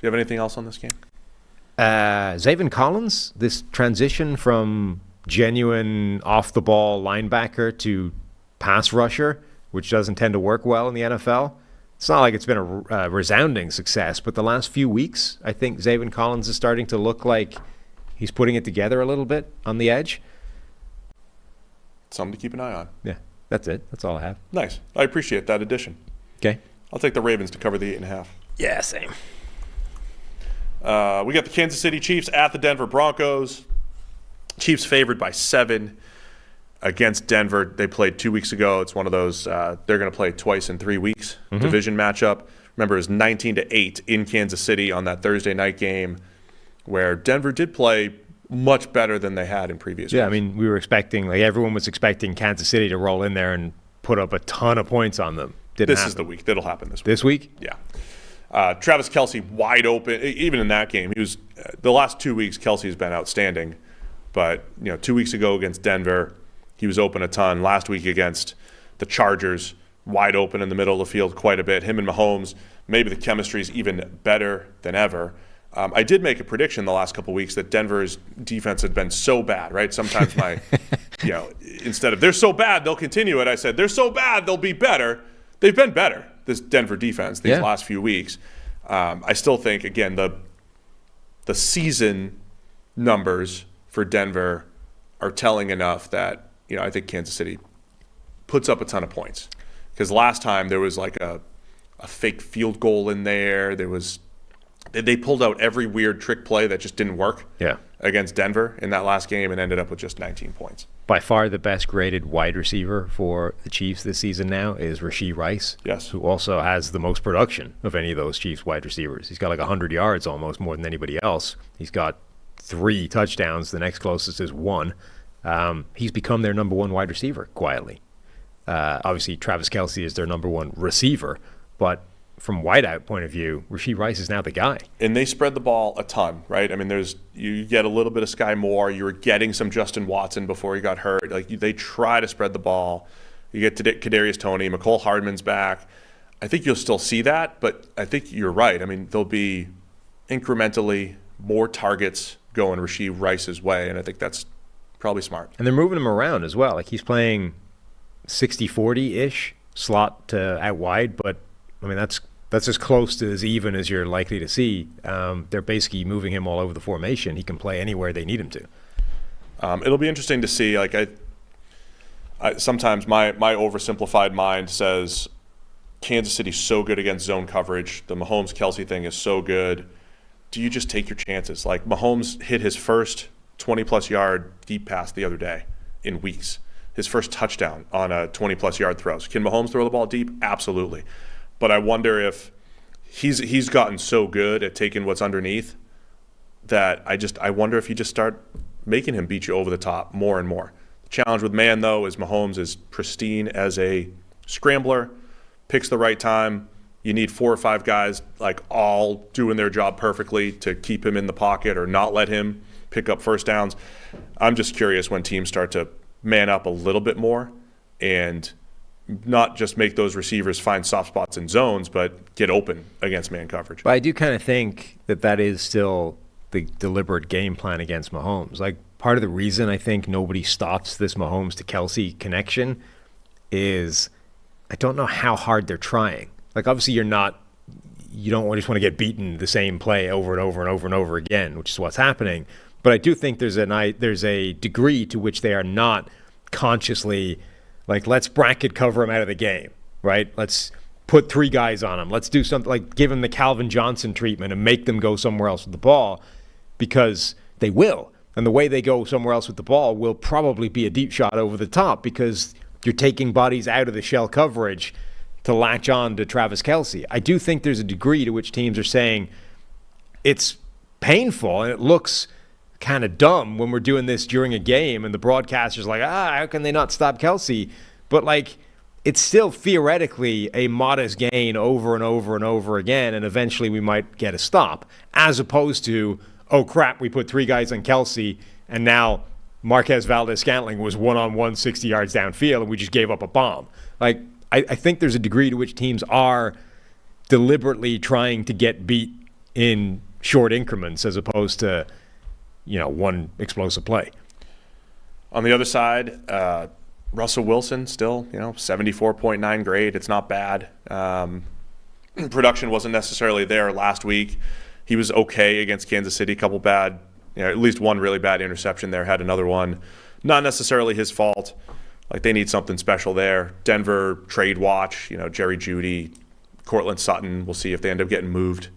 you have anything else on this game? Zaven Collins, this transition from genuine off-the-ball linebacker to pass rusher, which doesn't tend to work well in the NFL. It's not like it's been a resounding success, but the last few weeks, I think Zaven Collins is starting to look like he's putting it together a little bit on the edge. Something to keep an eye on. Yeah, that's it. That's all I have. Nice. I appreciate that addition. Okay. I'll take the Ravens to cover the 8.5. Yeah, same. We got the Kansas City Chiefs at the Denver Broncos. Chiefs favored by 7 against Denver. They played 2 weeks ago. It's one of those, they're going to play twice in 3 weeks, division matchup. Remember, it was 19-8 in Kansas City on that Thursday night game, where Denver did play much better than they had in previous weeks. We were expecting, everyone was expecting Kansas City to roll in there and put up a ton of points on them. This is the week. That'll happen this week. This week? Yeah. Travis Kelce wide open. Even in that game, he was the last 2 weeks. Kelce's been outstanding, but 2 weeks ago against Denver, he was open a ton. Last week against the Chargers, wide open in the middle of the field quite a bit. Him and Mahomes, maybe the chemistry is even better than ever. I did make a prediction the last couple of weeks that Denver's defense had been so bad, right? Sometimes instead of they're so bad, they'll continue it. I said, they're so bad, they'll be better. They've been better, this Denver defense, these last few weeks. I still think, again, the season numbers for Denver are telling enough that, I think Kansas City puts up a ton of points. Because last time there was like a fake field goal in there. They pulled out every weird trick play that just didn't work against Denver in that last game and ended up with just 19 points. By far the best graded wide receiver for the Chiefs this season now is Rashee Rice, who also has the most production of any of those Chiefs wide receivers. He's got like 100 yards almost, more than anybody else. He's got 3 touchdowns. The next closest is 1. He's become their number 1 wide receiver quietly. Obviously, Travis Kelce is their number 1 receiver, but from wideout point of view, Rashee Rice is now the guy. And they spread the ball a ton, right? I mean, you get a little bit of Sky Moore. You were getting some Justin Watson before he got hurt. They try to spread the ball. You get to Kadarius Toney, McCole Hardman's back. I think you'll still see that, but I think you're right. I mean, there'll be incrementally more targets going Rashee Rice's way, and I think that's probably smart. And they're moving him around as well. Like, he's playing 60-40-ish slot to out wide, but I mean, that's as close to as even as you're likely to see. They're basically moving him all over the formation. He can play anywhere they need him to. It'll be interesting to see. Like, I sometimes my oversimplified mind says Kansas City's so good against zone coverage. The Mahomes-Kelce thing is so good. Do you just take your chances? Like, Mahomes hit his first 20-plus yard deep pass the other day in weeks. His first touchdown on a 20-plus yard throw. So can Mahomes throw the ball deep? Absolutely. But I wonder if he's gotten so good at taking what's underneath that I wonder if you just start making him beat you over the top more and more. The challenge with man, though, is Mahomes is pristine as a scrambler, picks the right time. You need 4 or 5 guys like all doing their job perfectly to keep him in the pocket or not let him pick up first downs. I'm just curious when teams start to man up a little bit more and not just make those receivers find soft spots in zones, but get open against man coverage. But I do kind of think that is still the deliberate game plan against Mahomes. Like, part of the reason I think nobody stops this Mahomes to Kelsey connection is I don't know how hard they're trying. Like, obviously you don't just want to get beaten the same play over and over and over and over again, which is what's happening. But I do think there's a degree to which they are not consciously like, let's bracket cover him out of the game, right? Let's put 3 guys on him. Let's do something like give him the Calvin Johnson treatment and make them go somewhere else with the ball, because they will. And the way they go somewhere else with the ball will probably be a deep shot over the top, because you're taking bodies out of the shell coverage to latch on to Travis Kelce. I do think there's a degree to which teams are saying it's painful and it looks kind of dumb when we're doing this during a game and the broadcaster's like, how can they not stop Kelce? But like, it's still theoretically a modest gain over and over and over again, and eventually we might get a stop, as opposed to, oh crap, we put 3 guys on Kelce and now Marquez Valdez-Scantling was one-on-one 60 yards downfield and we just gave up a bomb. Like, I think there's a degree to which teams are deliberately trying to get beat in short increments as opposed to, one explosive play. On the other side, Russell Wilson still, 74.9 grade. It's not bad. Production wasn't necessarily there last week. He was okay against Kansas City. A couple bad, at least one really bad interception there. Had another one. Not necessarily his fault. Like, they need something special there. Denver trade watch, Jerry Jeudy, Cortland Sutton. We'll see if they end up getting moved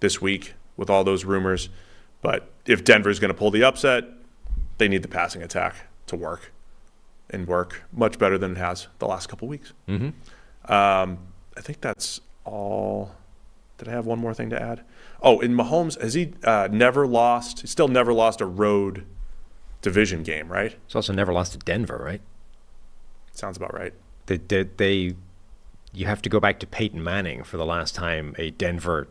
this week with all those rumors. But if Denver's going to pull the upset, they need the passing attack to work and work much better than it has the last couple weeks. Mm-hmm. I think that's all. Did I have one more thing to add? Oh, in Mahomes, has he never lost? He still never lost a road division game, right? He's also never lost to Denver, right? Sounds about right. You have to go back to Peyton Manning for the last time a Denver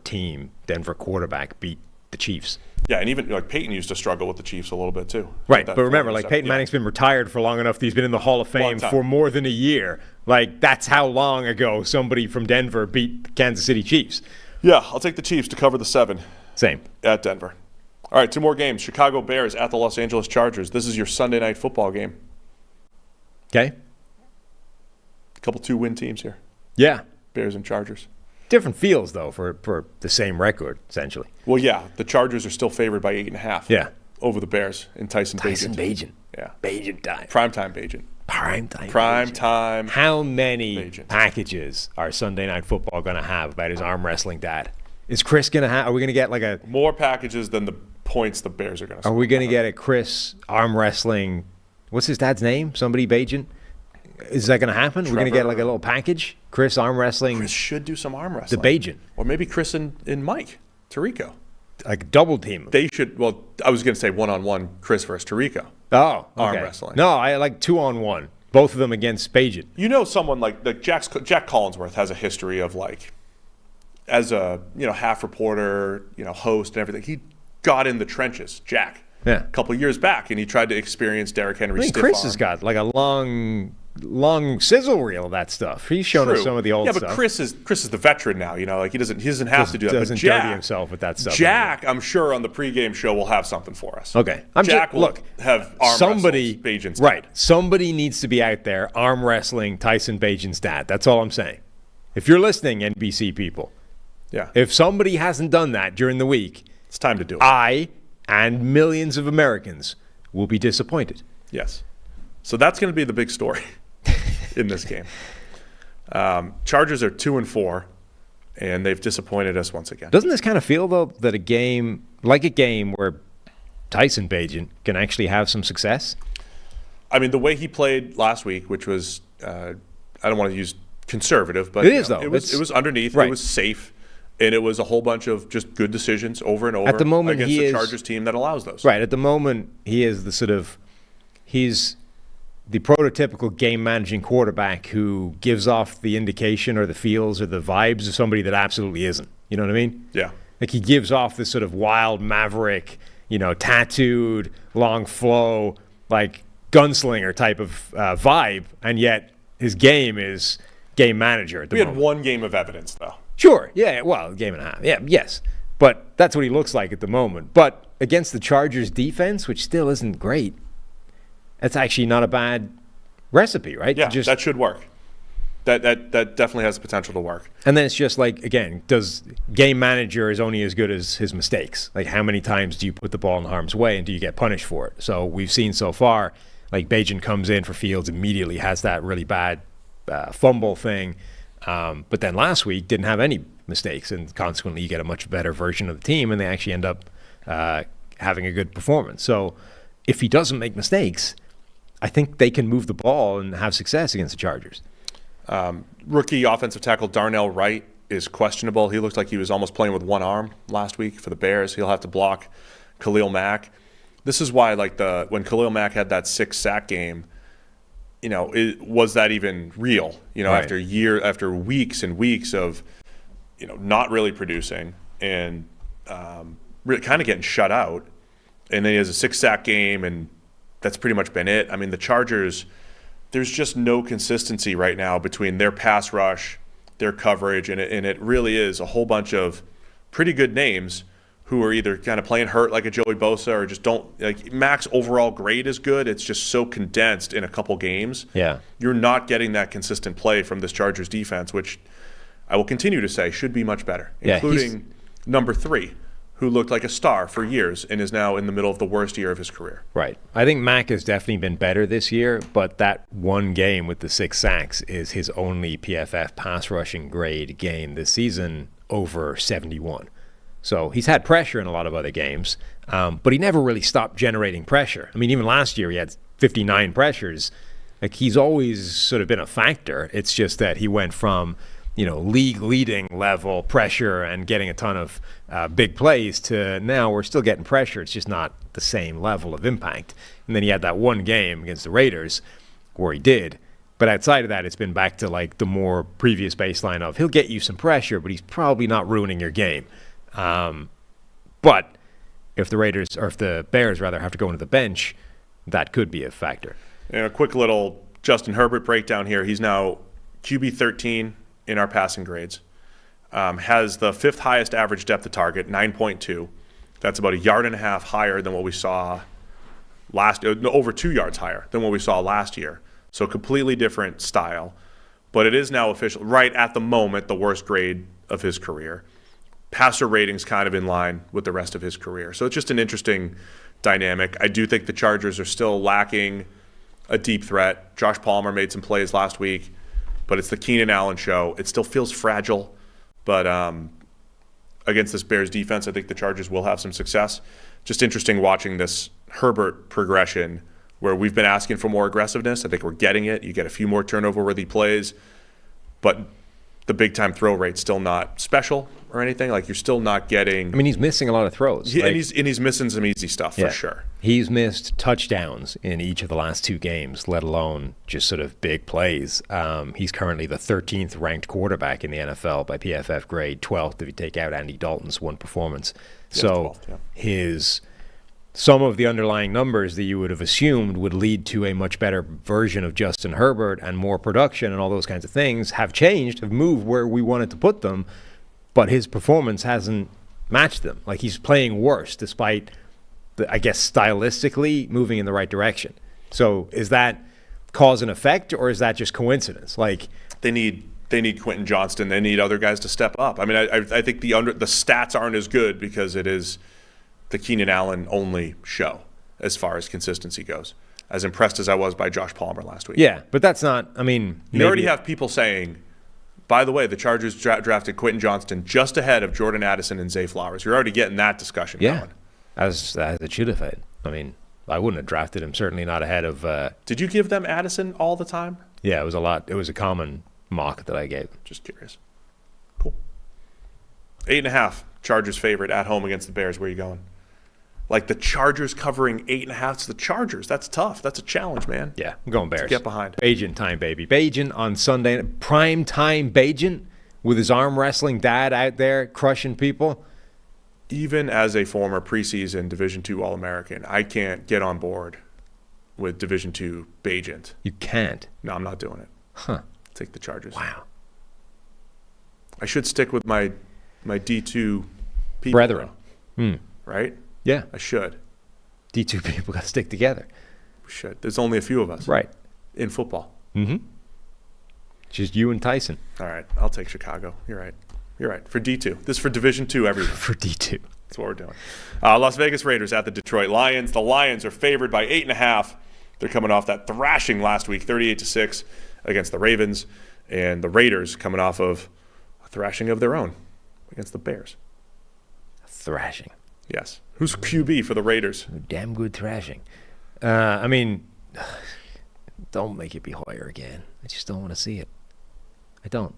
quarterback beat the Chiefs. Yeah, and even like Peyton used to struggle with the Chiefs a little bit too. Right, but remember, like Peyton Manning's been retired for long enough that he's been in the Hall of Fame for more than a year. Like, that's how long ago somebody from Denver beat the Kansas City Chiefs. Yeah, I'll take the Chiefs to cover the 7. Same. At Denver. All right, 2 more games. Chicago Bears at the Los Angeles Chargers. This is your Sunday night football game. Okay. A couple 2-win teams here. Yeah. Bears and Chargers. Different feels, though, for the same record, essentially. Well, yeah, the Chargers are still favored by 8.5. Yeah. Over the Bears in Tyson Bagent. Yeah. Bagent time. Primetime Bagent. Prime time. How many Bagent. packages are Sunday Night Football going to have about his arm wrestling dad? Is Chris going to have? Are we going to get like a more packages than the points the Bears are going to score? Are we going to get a Chris arm wrestling? What's his dad's name? Somebody Bagent? Is that going to happen? We're going to get like a little package? Chris arm wrestling? Chris should do some arm wrestling. The Bagent. Or maybe Chris and Mike Tirico. Like double team. They should, well, I was going to say one-on-one Chris versus Tirico. Oh, okay. Arm wrestling. No, I like 2-on-1. Both of them against Bagent. Someone like Jack Collinsworth has a history of like, as a half reporter, host and everything. He got in the trenches, Jack. Yeah. A couple of years back, and he tried to experience Derrick Henry's stiff Chris arm. has got like a long sizzle reel of that stuff. He's shown us some of the old stuff. Yeah, but Chris is the veteran now. Like he doesn't have to do that. Doesn't dirty himself with that stuff. Jack, I'm sure on the pregame show will have something for us. Okay, Jack will have arm somebody Bagent's right. Somebody needs to be out there arm wrestling Tyson Bagent's dad. That's all I'm saying. If you're listening, NBC people, yeah. If somebody hasn't done that during the week, it's time to do it. I and millions of Americans will be disappointed. Yes. So that's going to be the big story in this game. Chargers are 2-4, and they've disappointed us once again. Doesn't this kind of feel, though, that a game where Tyson Bagent can actually have some success? I mean, the way he played last week, which was, I don't want to use conservative, but it is, though. It was underneath. Right. It was safe. And it was a whole bunch of just good decisions over and over at the moment, against the Chargers team that allows those. Right. At the moment, he is he's the prototypical game-managing quarterback who gives off the indication or the feels or the vibes of somebody that absolutely isn't. You know what I mean? Yeah. Like he gives off this sort of wild maverick, tattooed, long flow, like gunslinger type of vibe, and yet his game is game manager at the moment. We had one game of evidence, though. Sure, yeah, well, game and a half, yeah, yes. But that's what he looks like at the moment. But against the Chargers defense, which still isn't great, that's actually not a bad recipe, right? Yeah, that should work. That definitely has the potential to work. And then it's just like, again, does game manager is only as good as his mistakes? Like, how many times do you put the ball in harm's way and do you get punished for it? So we've seen so far, like Bajan comes in for Fields, immediately has that really bad fumble thing. But then last week didn't have any mistakes, and consequently you get a much better version of the team, and they actually end up having a good performance. So if he doesn't make mistakes, I think they can move the ball and have success against the Chargers. Rookie offensive tackle Darnell Wright is questionable. He looked like he was almost playing with one arm last week for the Bears. He'll have to block Khalil Mack. This is why, when Khalil Mack had that 6-sack game, was that even real? Right. After weeks and weeks of, not really producing and really kind of getting shut out, and then he has a 6-sack game, and that's pretty much been it. I mean, the Chargers, there's just no consistency right now between their pass rush, their coverage, and it really is a whole bunch of pretty good names who are either kind of playing hurt like a Joey Bosa or just don't. Like, Mac's overall grade is good. It's just so condensed in a couple games. Yeah. You're not getting that consistent play from this Chargers defense, which I will continue to say should be much better, including number 3, who looked like a star for years and is now in the middle of the worst year of his career. Right. I think Mac has definitely been better this year, but that one game with the 6 sacks is his only PFF pass rushing grade game this season over 71. So he's had pressure in a lot of other games, but he never really stopped generating pressure. I mean, even last year he had 59 pressures. Like, he's always sort of been a factor. It's just that he went from, league-leading level pressure and getting a ton of big plays to now we're still getting pressure. It's just not the same level of impact. And then he had that one game against the Raiders where he did. But outside of that, it's been back to like the more previous baseline of he'll get you some pressure, but he's probably not ruining your game. But if the Bears rather have to go into the bench, that could be a factor. And a quick little Justin Herbert breakdown here. He's now QB 13 in our passing grades. Has the 5th highest average depth of target, 9.2. That's about 1.5 yards higher than what we saw over 2 yards higher than what we saw last year. So completely different style. But it is now official, right at the moment, the worst grade of his career. Passer ratings kind of in line with the rest of his career. So it's just an interesting dynamic. I do think the Chargers are still lacking a deep threat. Josh Palmer made some plays last week, but it's the Keenan Allen show. It still feels fragile, but against this Bears defense, I think the Chargers will have some success. Just interesting watching this Herbert progression where we've been asking for more aggressiveness. I think we're getting it. You get a few more turnover-worthy plays, but the big-time throw rate's still not special or anything. Like, you're still not getting. I mean, he's missing a lot of throws. And he's missing some easy stuff for sure. He's missed touchdowns in each of the last 2 games, let alone just sort of big plays. He's currently the 13th ranked quarterback in the NFL by PFF grade, 12th if you take out Andy Dalton's one performance. Yeah, so 12th, some of the underlying numbers that you would have assumed would lead to a much better version of Justin Herbert and more production and all those kinds of things have changed, have moved where we wanted to put them, but his performance hasn't matched them. Like, he's playing worse despite, I guess, stylistically moving in the right direction. So is that cause and effect, or is that just coincidence? Like, they need Quentin Johnston. They need other guys to step up. I mean, I think the stats aren't as good because it is the Keenan Allen only show as far as consistency goes. As impressed as I was by Josh Palmer last week. Yeah, but that's not, I mean. You already have people saying, by the way, the Chargers drafted Quentin Johnston just ahead of Jordan Addison and Zay Flowers. You're already getting that discussion going. As it should have had. I mean, I wouldn't have drafted him, certainly not ahead of. Did you give them Addison all the time? Yeah, it was a lot. It was a common mock that I gave. Just curious. Cool. 8.5, Chargers favorite at home against the Bears. Where are you going? Like, the Chargers covering 8.5 to the Chargers. That's tough. That's a challenge, man. Yeah, I'm going Bears. To get behind. Bajan time, baby. Bajan on Sunday. Prime time Bajan with his arm wrestling dad out there crushing people. even as a former preseason Division II All-American, I can't get on board with Division II Bagent. You can't. No, I'm not doing it. Huh. Take the Chargers. Wow. I should stick with my D2 people. Brethren. Right? Yeah. I should. D2 people got to stick together. We should. There's only a few of us. Right. In football. Mm-hmm. Just you and Tyson. All right. I'll take Chicago. You're right. You're right. For D2. This is for Division II everyone. For D2. That's what we're doing. Las Vegas Raiders at the Detroit Lions. The Lions are favored by 8.5. They're coming off that thrashing last week, 38-6 against the Ravens. And the Raiders coming off of a thrashing of their own against the Bears. Thrashing. Yes. Who's QB for the Raiders? Damn good thrashing. I mean, don't make it be Hoyer again. I just don't want to see it. I don't.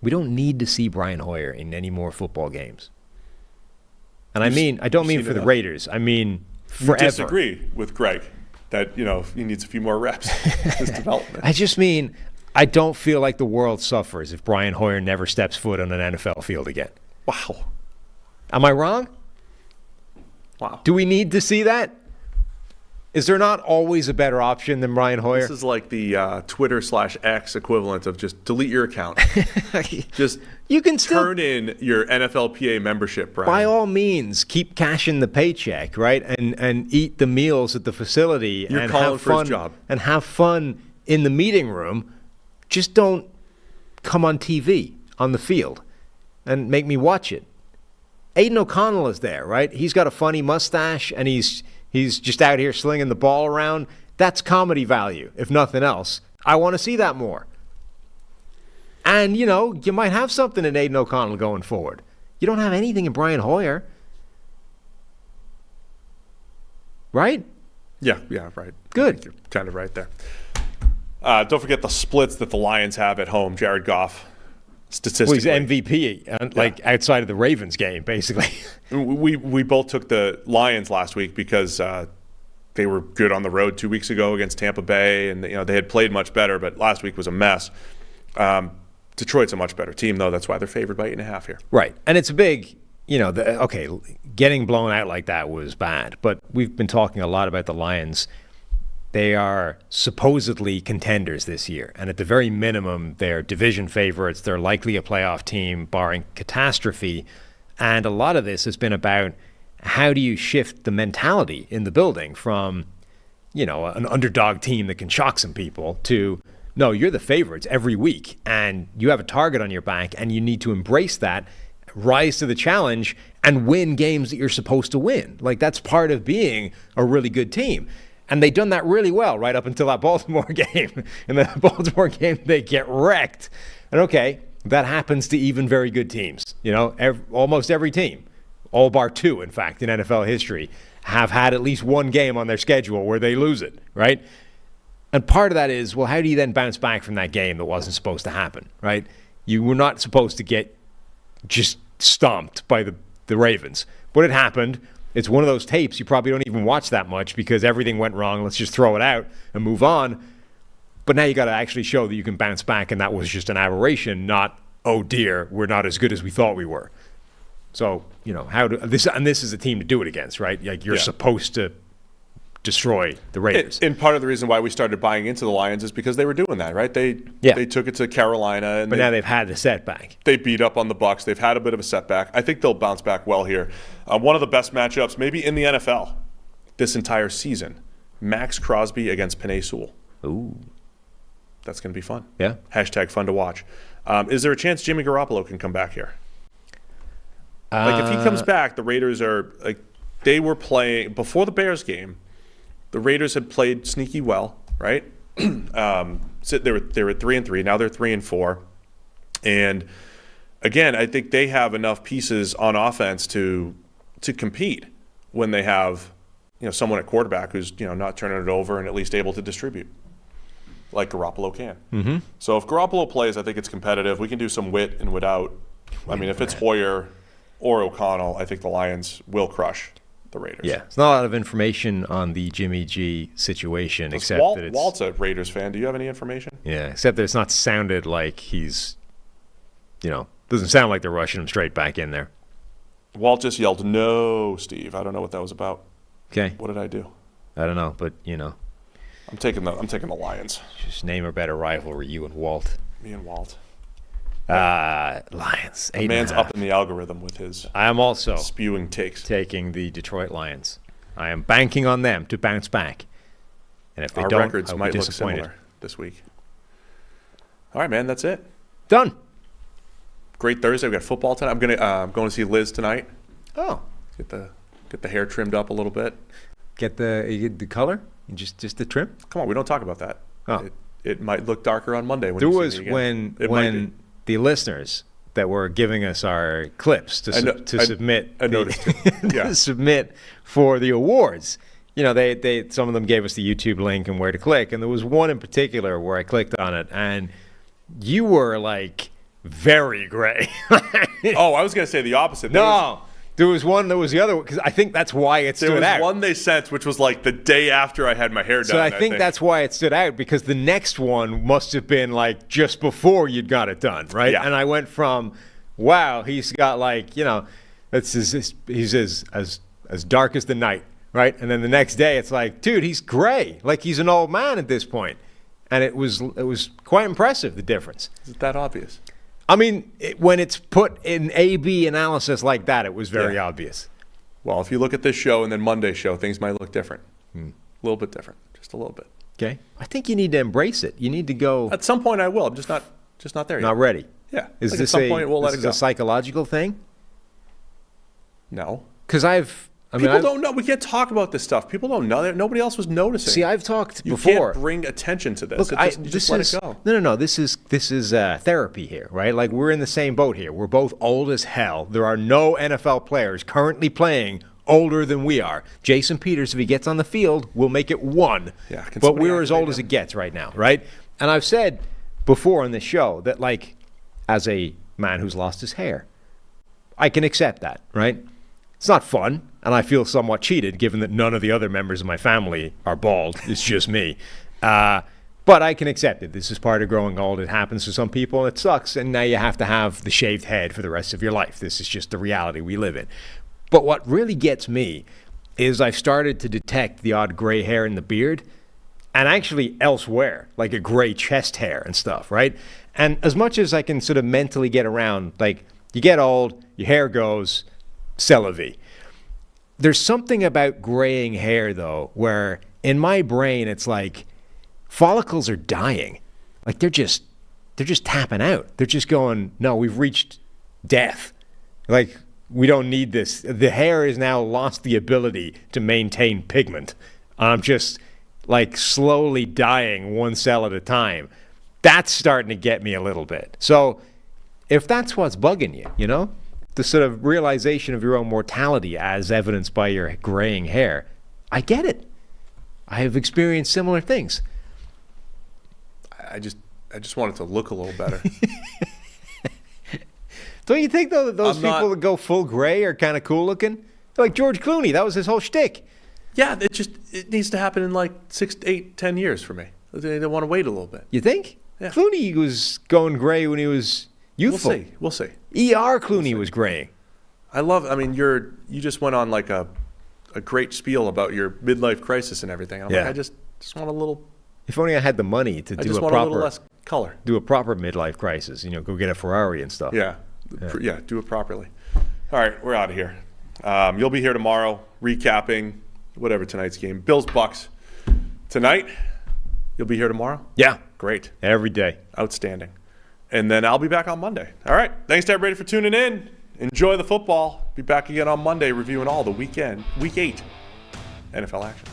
We don't need to see Brian Hoyer in any more football games. And I don't mean for the Raiders. I mean forever. You disagree with Greg that, he needs a few more reps in his development. I just mean I don't feel like the world suffers if Brian Hoyer never steps foot on an NFL field again. Wow. Am I wrong? Wow. Do we need to see that? Is there not always a better option than Brian Hoyer? This is like the Twitter/X equivalent of just delete your account. Just you can still turn in your NFLPA membership, Brian. By all means, keep cashing the paycheck, right? And eat the meals at the facility. You're and calling have for fun, his job. And have fun in the meeting room. Just don't come on TV on the field and make me watch it. Aiden O'Connell is there, right? He's got a funny mustache, and he's just out here slinging the ball around. That's comedy value, if nothing else. I want to see that more. And, you might have something in Aiden O'Connell going forward. You don't have anything in Brian Hoyer. Right? Yeah, right. Good. You're kind of right there. Don't forget the splits that the Lions have at home. Jared Goff, statistically. Well, he's MVP, outside of the Ravens game, basically. We both took the Lions last week because they were good on the road 2 weeks ago against Tampa Bay, and they had played much better, but last week was a mess. Detroit's a much better team, though. That's why they're favored by 8.5 here. Right, and it's a big, getting blown out like that was bad, but we've been talking a lot about the Lions. They are supposedly contenders this year, and at the very minimum, they're division favorites. They're likely a playoff team, barring catastrophe. And a lot of this has been about how do you shift the mentality in the building from, an underdog team that can shock some people to, no, you're the favorites every week, and you have a target on your back, and you need to embrace that, rise to the challenge, and win games that you're supposed to win. Like, that's part of being a really good team. And they've done that really well right up until that Baltimore game. In the Baltimore game, they get wrecked. And okay, that happens to even very good teams. Almost every team, all bar two, in fact, in NFL history, have had at least one game on their schedule where they lose it, right? And part of that is, well, how do you then bounce back from that game that wasn't supposed to happen, right? You were not supposed to get just stomped by the Ravens. But it happened. It's one of those tapes you probably don't even watch that much because everything went wrong. Let's just throw it out and move on. But now you got to actually show that you can bounce back, and that was just an aberration, not, oh dear, we're not as good as we thought we were. So, this is a team to do it against, right? Like, you're supposed to destroy the Raiders. And part of the reason why we started buying into the Lions is because they were doing that, right? They took it to Carolina, but now they've had the setback. They beat up on the Bucs. They've had a bit of a setback. I think they'll bounce back well here. One of the best matchups, maybe in the NFL, this entire season: Max Crosby against Penei Sewell. Ooh, that's going to be fun. Yeah. # fun to watch. Is there a chance Jimmy Garoppolo can come back here? If he comes back, the Raiders are they were playing before the Bears game. The Raiders had played sneaky well, right? So they were 3-3. Now they're 3-4. And again, I think they have enough pieces on offense to compete when they have someone at quarterback who's not turning it over and at least able to distribute like Garoppolo can. Mm-hmm. So if Garoppolo plays, I think it's competitive. We can do some wit and without. I mean, if it's Hoyer or O'Connell, I think the Lions will crush the Raiders. Yeah, it's not a lot of information on the Jimmy G situation, except that it's... Walt's a Raiders fan. Do you have any information? Yeah, except that it's not sounded like he's, doesn't sound like they're rushing him straight back in there. Walt just yelled, "No, Steve." I don't know what that was about. Okay. What did I do? I don't know, but I'm taking the Lions. just name a better rivalry, you and Walt. Me and Walt. Lions. The man's up in the algorithm with his I am also spewing takes. taking the Detroit Lions. I am banking on them to bounce back. And if they Our don't, records I'll might be look disappointed. similar this week. All right, man. That's it. Done. Great Thursday. We got football tonight. I'm going to see Liz tonight. Oh. Get the hair trimmed up a little bit. Get the color? Just the trim? Come on, we don't talk about that. Oh. It might look darker on Monday. There was when the listeners that were giving us our clips to submit I noticed too. Yeah. to submit for the awards. They some of them gave us the YouTube link and where to click, and there was one in particular where I clicked on it, and you were like very gray. Oh, I was going to say the opposite. There was one that was the other one, because I think that's why it stood out. There was one they sent, which was like the day after I had my hair done. So I think that's why it stood out, because the next one must have been like just before you'd got it done, right? Yeah. And I went from, wow, he's got he's as dark as the night, right? And then the next day it's like, dude, he's gray, like he's an old man at this point. And it was quite impressive, the difference. Is it that obvious? I mean, when it's put in A/B analysis like that, it was very Yeah. obvious. Well, if you look at this show and then Monday's show, things might look different. A little bit different, just a little bit. Okay, I think you need to embrace it. You need to go. At some point, I will. I'm just not there yet. Not ready. Yeah. Is Like this at some point we'll let it a go. psychological thing? No. Because People don't know. We can't talk about this stuff. People don't know. Nobody else was noticing. See, I've talked you before. can't bring attention to this. Look, You just let it go. No. This is therapy here, right? Like, we're in the same boat here. We're both old as hell. There are no NFL players currently playing older than we are. Jason Peters, if he gets on the field, will make it one. Yeah, can but somebody we're as activate old as him? it gets right now, right? And I've said before on this show that, like, as a man who's lost his hair, I can accept that, right? It's not fun, and I feel somewhat cheated given that none of the other members of my family are bald. It's just me. But I can accept it. This is part of growing old. It happens to some people, and it sucks, and now you have to have the shaved head for the rest of your life. This is just the reality we live in. But what really gets me is I've started to detect the odd gray hair in the beard, and actually elsewhere, like a gray chest hair and stuff, right? And as much as I can sort of mentally get around, like, you get old, your hair goes, c'est la vie. There's something about graying hair, though, where in my brain it's like follicles are dying. Like they're just tapping out. They're just going, no, we've reached death. Like, we don't need this. The hair has now lost the ability to maintain pigment. I'm just like slowly dying one cell at a time. That's starting to get me a little bit. So if that's what's bugging you, the sort of realization of your own mortality as evidenced by your graying hair, I get it. I have experienced similar things. I just want it to look a little better. Don't you think, though, that those people that go full gray are kind of cool looking? Like George Clooney, that was his whole shtick. Yeah, it needs to happen in like 6, 8, 10 years for me. They don't want to wait a little bit. You think? Yeah. Clooney was going gray when he was youthful. We'll see. ER Clooney was graying. You just went on like a great spiel about your midlife crisis and everything. I'm like, I just want a little. If only I had the money to do a little less color. Do a proper midlife crisis. Go get a Ferrari and stuff. Yeah, do it properly. All right, we're out of here. You'll be here tomorrow recapping whatever tonight's game. Bills Bucks tonight. You'll be here tomorrow? Yeah. Great. Every day. Outstanding. And then I'll be back on Monday. All right. Thanks to everybody for tuning in. Enjoy the football. Be back again on Monday reviewing all the Week 8 NFL action.